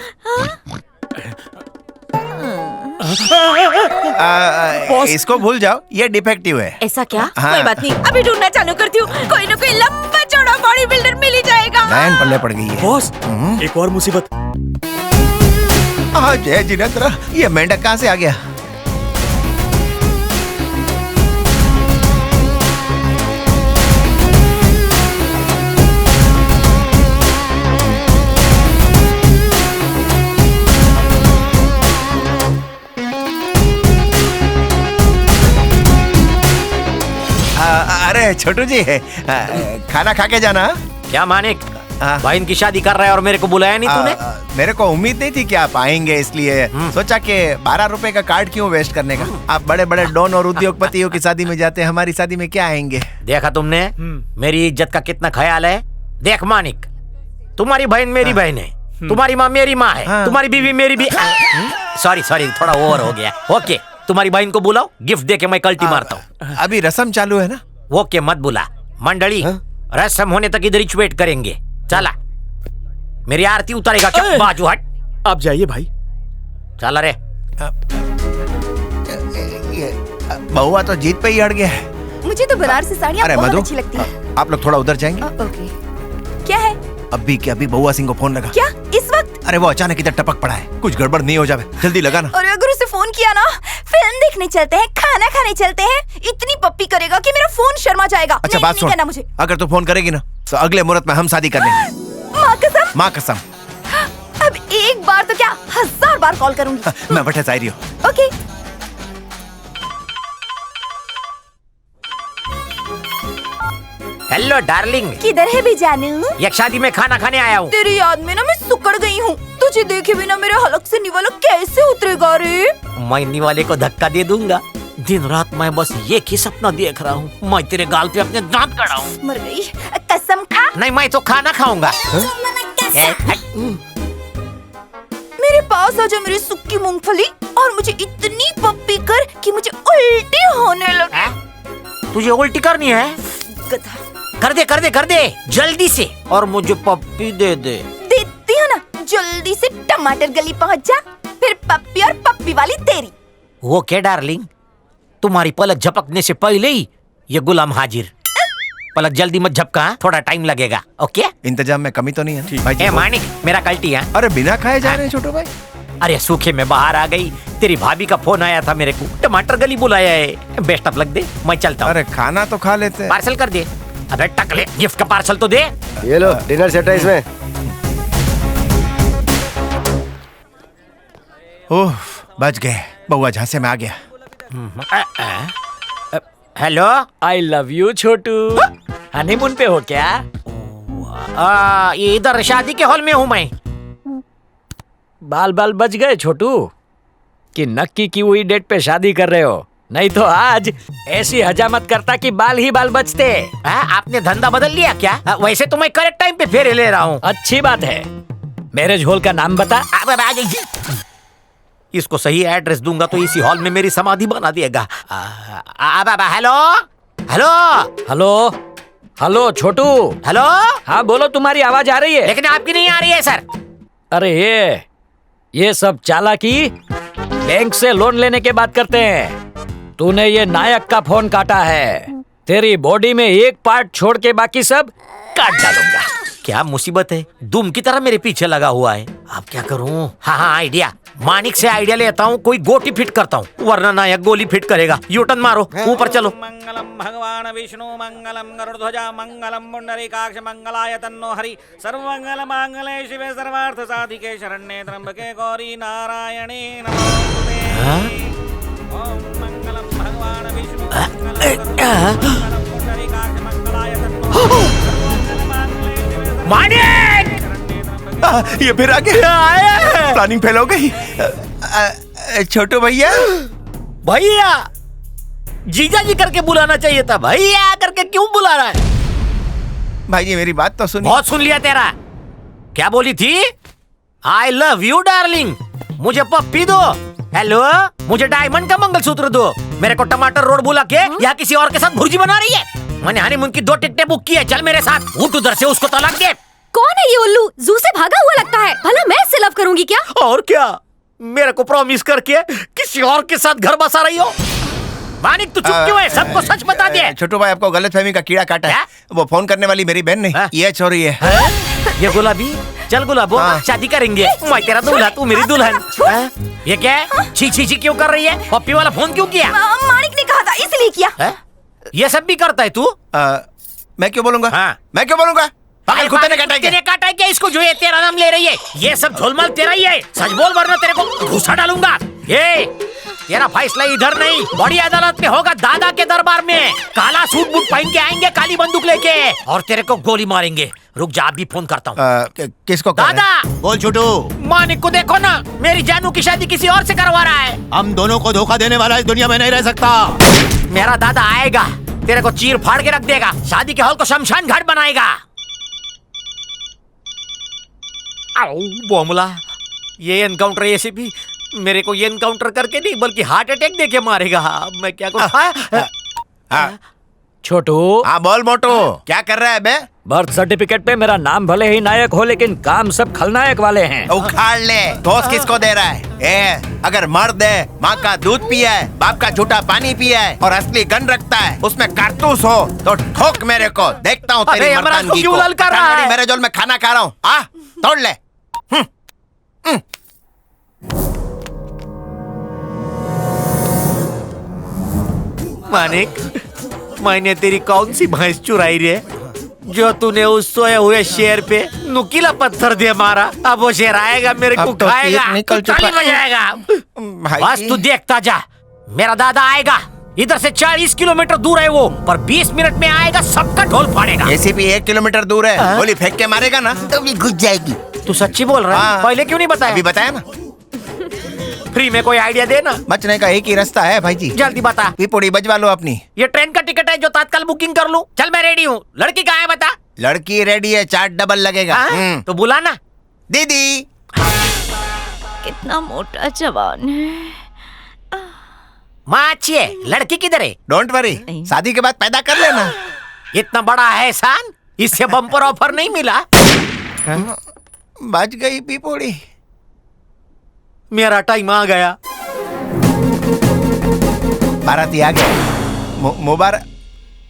इसको भूल जाओ, ये डिफेक्टिव है। ऐसा क्या? हाँ। कोई बात नहीं, अभी ढूंढना चालू करती हूँ। कोई ना कोई लंबा चौड़ा बॉडी बिल्डर मिल ही जाएगा। लाइन पल्ले पड़ गई है। बॉस, एक और मुसीबत। जय जिनेंद्र, ये मेंढक कहाँ से आ गया? अरे छोटू जी खाना खा के जाना। क्या मानिक, बहन की शादी कर रहा है और मेरे को बुलाया नहीं तूने? मेरे को उम्मीद नहीं थी कि आप आएंगे, इसलिए सोचा कि 12 रुपए का कार्ड क्यों वेस्ट करने का। आप बड़े बड़े डॉन और उद्योगपतियों की शादी में जाते हैं, हमारी शादी में क्या आएंगे। देखा तुमने मेरी इज्जत का कितना ख्याल है। देख मानिक, तुम्हारी बहन मेरी बहन है, तुम्हारी माँ मेरी माँ है, तुम्हारी बीवी मेरी भी। सॉरी सॉरी, थोड़ा ओवर हो गया। ओके, तुम्हारी बहन को बुलाओ, गिफ्ट दे के मैं कल्टी मारता हूँ। अभी रस्म चालू है ना। ओके, मत बुला। मंडली रस्म होने तक इधर ही वेट करेंगे। चला, मेरी आरती उतारेगा क्या? बाजू हट। आप जाइए भाई। चला रे। बहुआ तो जीत पे ही अड़ गया है। मुझे तो बनारसी साड़ियाँ अरे बहुत मधु, अच्छी लगती है। आप लोग थोड़ा उधर जाएंगे। ओके, क्या है? अभी के अभी बहुआ सिंह को फोन लगा। क्या इस वक्त? अरे वो अचानक इधर टपक पड़ा है, कुछ गड़बड़ नहीं हो जाए, जल्दी लगा ना। और अगर उसे फोन किया ना, फिल्म देखने चलते हैं, खाना खाने चलते हैं, इतनी पप्पी करेगा कि मेरा फोन शर्मा जाएगा। अच्छा नहीं, बात नहीं सुन, करना मुझे। अगर तू फोन करेगी ना तो अगले मुहूर्त में हम शादी कर लेंगे। माँ कसम। माँ कसम। अब एक बार तो क्या 1000 बार कॉल करूंगी। मैं बटे जा रही हूँ। ओके। Hello darling. किधर है भी जानू? एक शादी में खाना खाने आया हूँ। तेरी याद में ना मैं सुकड़ गई हूँ। तुझे देखे बिना मेरे हलक से निवाला कैसे उतरेगा रे? मैं निवाले को धक्का दे दूंगा। दिन रात मैं बस एक ही सपना देख रहा हूँ, मैं तेरे गाल पे अपने दांत गड़ाऊं। मर गई। कसम खा। नहीं, मैं तो खाना खाऊंगा। मेरे पास आ जा मेरी सुक्की मूंगफली, और मुझे इतनी पप्पी कर कि मुझे उल्टी होने लगे। तुझे उल्टी करनी है? गधा। कर दे कर दे कर दे जल्दी से, और मुझे पप्पी दे दे। देती हूँ ना, जल्दी से टमाटर गली पहुँच जा, फिर पप्पी और पप्पी वाली तेरी। वो क्या डार्लिंग, तुम्हारी पलक झपकने से पहले ही ये गुलाम हाजिर। पलक जल्दी मत झपका, थोड़ा टाइम लगेगा। ओके, इंतजाम में कमी तो नहीं है भाई? ए मानिक, मेरा कल्टी है। अरे बिना खाए जा रहे हैं छोटू भाई। अरे सूखे में बाहर आ गई, तेरी भाभी का फोन आया था मेरे को, टमाटर गली बुलाया है। बेस्ट ऑफ लक दे, मैं चलता हूँ। अरे खाना तो खा लेते। पार्सल कर दे। अबे टकले, गिफ्ट का पार्सल तो दे। ये लो, डिनर सेट है इसमें। ओह, बच गए, बहुआ झांसे में आ गया। Hello, I love you Chhotu. Honeymoon पे हो क्या? इधर शादी के हॉल में हूँ मैं। बाल बाल बच गए छोटू कि नक्की की हुई डेट पे शादी कर रहे हो, नहीं तो आज ऐसी हजामत करता कि बाल ही बाल बचते। आपने धंधा बदल लिया क्या? वैसे तो मैं करेक्ट टाइम पे फेरे ले रहा हूँ। अच्छी बात है। मैरिज हॉल का नाम बता। इसको सही एड्रेस दूंगा तो इसी हॉल में मेरी समाधि बना देगा। हेलो हेलो हेलो हेलो छोटू। हेलो, हाँ बोलो, तुम्हारी आवाज आ रही है लेकिन आपकी नहीं आ रही है सर। अरे ये सब चालाकी बैंक से लोन लेने के बात करते हैं। तूने ये नायक का फोन काटा है, तेरी बॉडी में एक पार्ट छोड़ के बाकी सब काट डालूंगा। क्या मुसीबत है, दुम की तरह मेरे पीछे लगा हुआ है। अब क्या करूं? हाँ आइडिया, मानिक से आइडिया लेता हूँ, कोई गोटी फिट करता हूँ, वरना नायक गोली फिट करेगा। यूटर्न मारो, ऊपर चलो। मंगलम भगवान विष्णु मंगलम गरुड़ध्वजा मंगलम पुंडरीकाक्ष मंगलाय तन्नो हरि सर्वमंगल मांगल्ये शिवे सर्वार्थ साधिके शरण्ये त्र्यंबके गौरी नारायणे नमोस्तुते। ओम मंगलम भगवान विष्णु मंगलम पुंडरीकाक्ष मंगलाय तन्नो मानिक, ये फिर आ गया। प्लानिंग फेल हो गई। छोटू भैया। भैया जीजा जी करके बुलाना चाहिए था, भैया करके क्यों बुला रहा है? भाई जी मेरी बात तो सुनिए। बहुत सुन लिया तेरा। क्या बोली थी? आई लव यू डार्लिंग, मुझे पप्पी दो। हेलो, मुझे डायमंड का मंगलसूत्र दो। मेरे को टमाटर रोड बुला के यहाँ किसी और के साथ भुर्जी बना रही है। मैंने हनीमून की 2 टिकटें बुक की है, चल मेरे साथ। उठ उधर से, उसको तलाक दे। कौन है ये उल्लू? जू से भागा हुआ लगता है। भला मैं इससे लव करूंगी क्या? और क्या, मेरे को प्रॉमिस करके किसी और के साथ घर बसा रही हो। मानिक तू चुप क्यों है? सबको सच बता दे। छोटू भाई आपको गलतफहमी का कीड़ा काटा है। वो फोन करने वाली मेरी बहन नहीं, ये चोरी है। ये गुलाबी, चल गुलाबो, शादी करेंगे। मैं तेरा दूल्हा, तू मेरी दुल्हन। ये क्या है? छी छी छी क्यों कर रही है? पप्पी वाला फोन क्यों किया? मानिक ने कहा था इसलिए किया। ये सब भी करता है तू? मैं क्यों बोलूंगा? मैं क्यों बोलूंगा? पागल कुत्ते ने काटा है तेरे काटा है क्या इसको जो ये तेरा नाम ले रही है? ये सब झोलमाल तेरा ही है, सच बोल वरना तेरे को घुसा डालूंगा। ये तेरा फैसला इधर नहीं, बड़ी अदालत में होगा, दादा के दरबार में। काला सूट बूट पहन के आएंगे, काली बंदूक लेके, और तेरे को गोली मारेंगे। रुक जा, अभी फोन करता हूँ। किसको दादा बोल छोटू। मानिक को देखो ना, मेरी जानू की शादी किसी और से करवा रहा है। हम दोनों को धोखा देने वाला इस दुनिया में नहीं रह सकता। मेरा दादा आएगा, तेरे को चीर फाड़ के रख देगा, शादी के हॉल को शमशान घाट बनाएगा। बोमला, ये एनकाउंटर ऐसे भी मेरे को ये एनकाउंटर करके नहीं बल्कि हार्ट अटैक देके मारेगा। मैं क्या करूं? छोटू। हाँ बोल मोटू, क्या कर रहा है बे? बर्थ सर्टिफिकेट पे मेरा नाम भले ही नायक हो, लेकिन काम सब खलनायक वाले हैं। उखाड़ ले, ठोस किसको दे रहा है? अगर मर्द है, माँ का दूध पिया है, बाप का झूठा पानी पिया है और असली गन रखता है, उसमें कारतूस हो तो ठोक मेरे को, देखता हूँ तेरी मर्दानगी को। मेरे जोल में खाना खा रहा हूँ, आ तोड़ ले। मानिक, मैंने तेरी कौन सी भैंस चुराई रे, जो तूने उस सोए हुए शेर पे नुकीला पत्थर दे मारा? अब वो शेर आएगा, मेरे को तो खाएगा, निकल चुका बजाएगा। बस तू देखता जा, मेरा दादा आएगा। इधर से 40 किलोमीटर दूर है वो, पर 20 मिनट में आएगा, सबका ढोल फाड़ेगा। एसीपी 1 किलोमीटर दूर है, गोली फेंक के मारेगा ना तो भी घुस जाएगी। तू सच्ची बोल रहा है? पहले क्यों नहीं बताया? अभी बताया ना। फ्री में कोई आइडिया देना। बचने का एक ही रास्ता है भाई जी, जल्दी बता। पिपोड़ी बजवा लो अपनी। ये ट्रेन का टिकट है जो तत्काल बुकिंग कर लूं? चल मैं रेडी हूँ। लड़की कहाँ है बता? लड़की रेडी है, चार्ट डबल लगेगा। तो बुला ना। दीदी। कितना मोटा जवान है। माँ अच्छी है, लड़की किधर है? डोंट वरी, शादी के बाद पैदा कर लेना। इतना बड़ा है एहसान, इससे बम्पर ऑफर नहीं मिला। बच गई पिपोड़ी। मेरा टाइम आ गया। बाराती आ गया। मुबारक।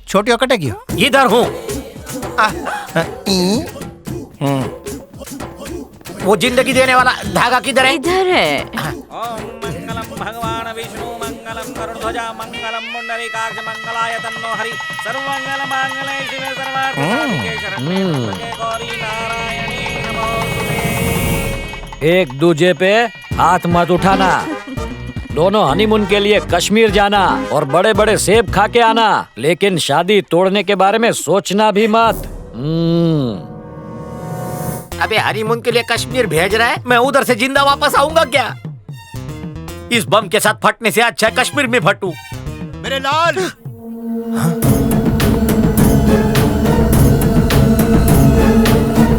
छोटी हो कटेगी। इधर हूँ। वो जिंदगी देने वाला धागा किधर है? इधर है। मंगलम भगवान विष्णु मंगलम गरुड़ध्वजा मंगलम पुंडरीकाक्ष मंगलाय तन्नो हरि सर्वमंगल मांगल्ये शिवे सर्वार्थ साधिके शरण्ये त्र्यंबके गौरी नारायणी नमोस्तुते। एक दूजे पे हाथ मत उठाना। दोनों हनीमून के लिए कश्मीर जाना और बड़े बड़े सेब खा के आना, लेकिन शादी तोड़ने के बारे में सोचना भी मत। अबे हनीमून के लिए कश्मीर भेज रहा है, मैं उधर से जिंदा वापस आऊंगा क्या? इस बम के साथ फटने से अच्छा है कश्मीर में फटूं। मेरे लाल।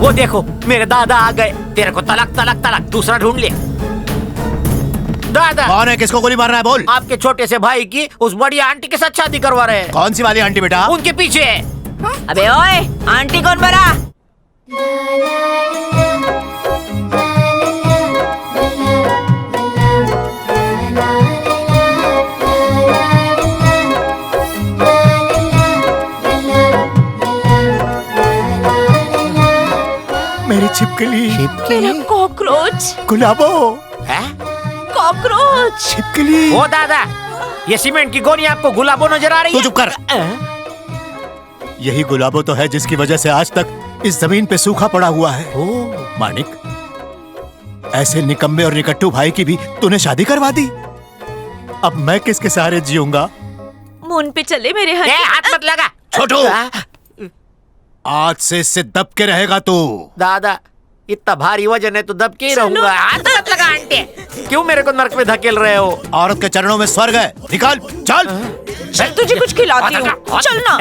वो देखो, मेरे दादा आ गए। तेरे को तलक तलक तलक दूसरा ढूंढ लिया। दादा कौन है, किसको गोली मारना है? बोल। आपके छोटे से भाई की उस बड़ी आंटी के साथ शादी करवा रहे हैं। कौन सी वाली आंटी बेटा? उनके पीछे है। अबे ओए, आंटी कौन बना? मेरी छिपकली। मेरा कॉकरोच। गुलाबो। कॉकरोच। छिपकली। ओ दादा, ये सीमेंट की गोनी आपको गुलाबो नजर आ रही है? तू चुप कर। यही गुलाबो तो है जिसकी वजह से आज तक इस जमीन पे सूखा पड़ा हुआ है। मानिक, ऐसे निकम्मे और निकट्टू भाई की भी तूने शादी करवा दी। अब मैं किसके सहारे जीऊंगा? मुन पे चले मेरे हाथ मत लगा। छोटू, आज से इससे दब के रहेगा तू। दादा, इतना भारी वजन है तो दब के ही रहूंगा। हाथ मत लगा आंटी। क्यों मेरे को नरक में धकेल रहे हो? औरत के चरणों में स्वर्ग है। निकाल, चल। चल तुझे कुछ खिलाती हूँ। चल ना,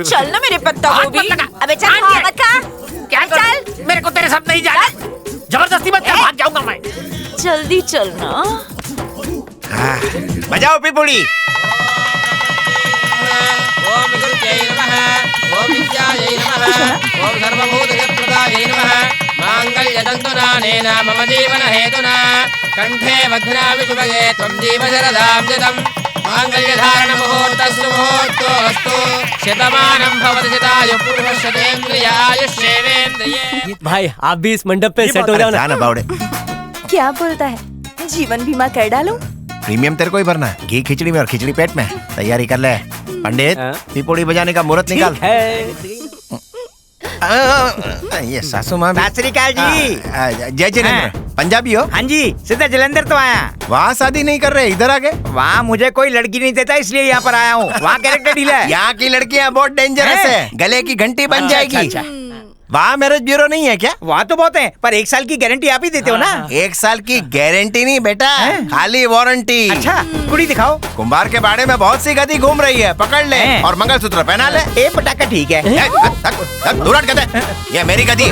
चल ना मेरे पत्ता गोभी। अबे चल, मत खा। क्या चल? मेरे को तेरे साथ नहीं जाना। जबरदस्ती मत कर, भाग जाऊंगा मैं। जल्दी चल ना। बजाओ पिपुड़ी। ओम गुरुजय नमः, ओम विद्यायै नमः, ओम सर्वभूतजप्रदायै नमः। माङ्गल्यतन्तुनानेन मम जीवन हेतुना कंठे बध्नामि शुभगे त्वं जीव शरदां शतम्। माङ्गल्यधारण मुहूर्तस्तु मुहूर्तोऽस्तु शतमानं भवति शतायुः पुरुषः शतेन्द्रिय आयुष्येवेन्द्रिये। भाई आप भी इस मंडप पे सेट हो जाओ ना। बावड़े। क्या बोलता है? जीवन बीमा कर डालो। प्रीमियम तेरे को ही भरना है। घी खिचड़ी में और खिचड़ी पेट में। तैयारी कर ले पंडित, पिपोड़ी बजाने का मुहूर्त निकाल। ये सासू माँ भी- सत श्री अकाल जी। जय जिनेंद्र। पंजाबी हो? हाँ जी, सीधा जलंधर तो आया। वहाँ शादी नहीं कर रहे, इधर आ गए? वहाँ मुझे कोई लड़की नहीं देता, इसलिए यहाँ पर आया हूँ। वहाँ कैरेक्टर डील है। यहाँ की लड़कियाँ बहुत डेंजरस है, गले की घंटी बन अच्छा, जाएगी। अच्छा, अच्छा। वहाँ मैरिज ब्यूरो नहीं है क्या? वहाँ तो बहुत है, पर 1 साल की गारंटी आप ही देते हो ना। 1 साल की गारंटी नहीं बेटा, खाली वारंटी। अच्छा, कुड़ी दिखाओ। कुंभार के बाड़े में बहुत सी गति घूम रही है, पकड़ ले और मंगलसूत्र पहना ले। ए पटाखा ठीक है। दूर हट, कहते ये मेरी गति।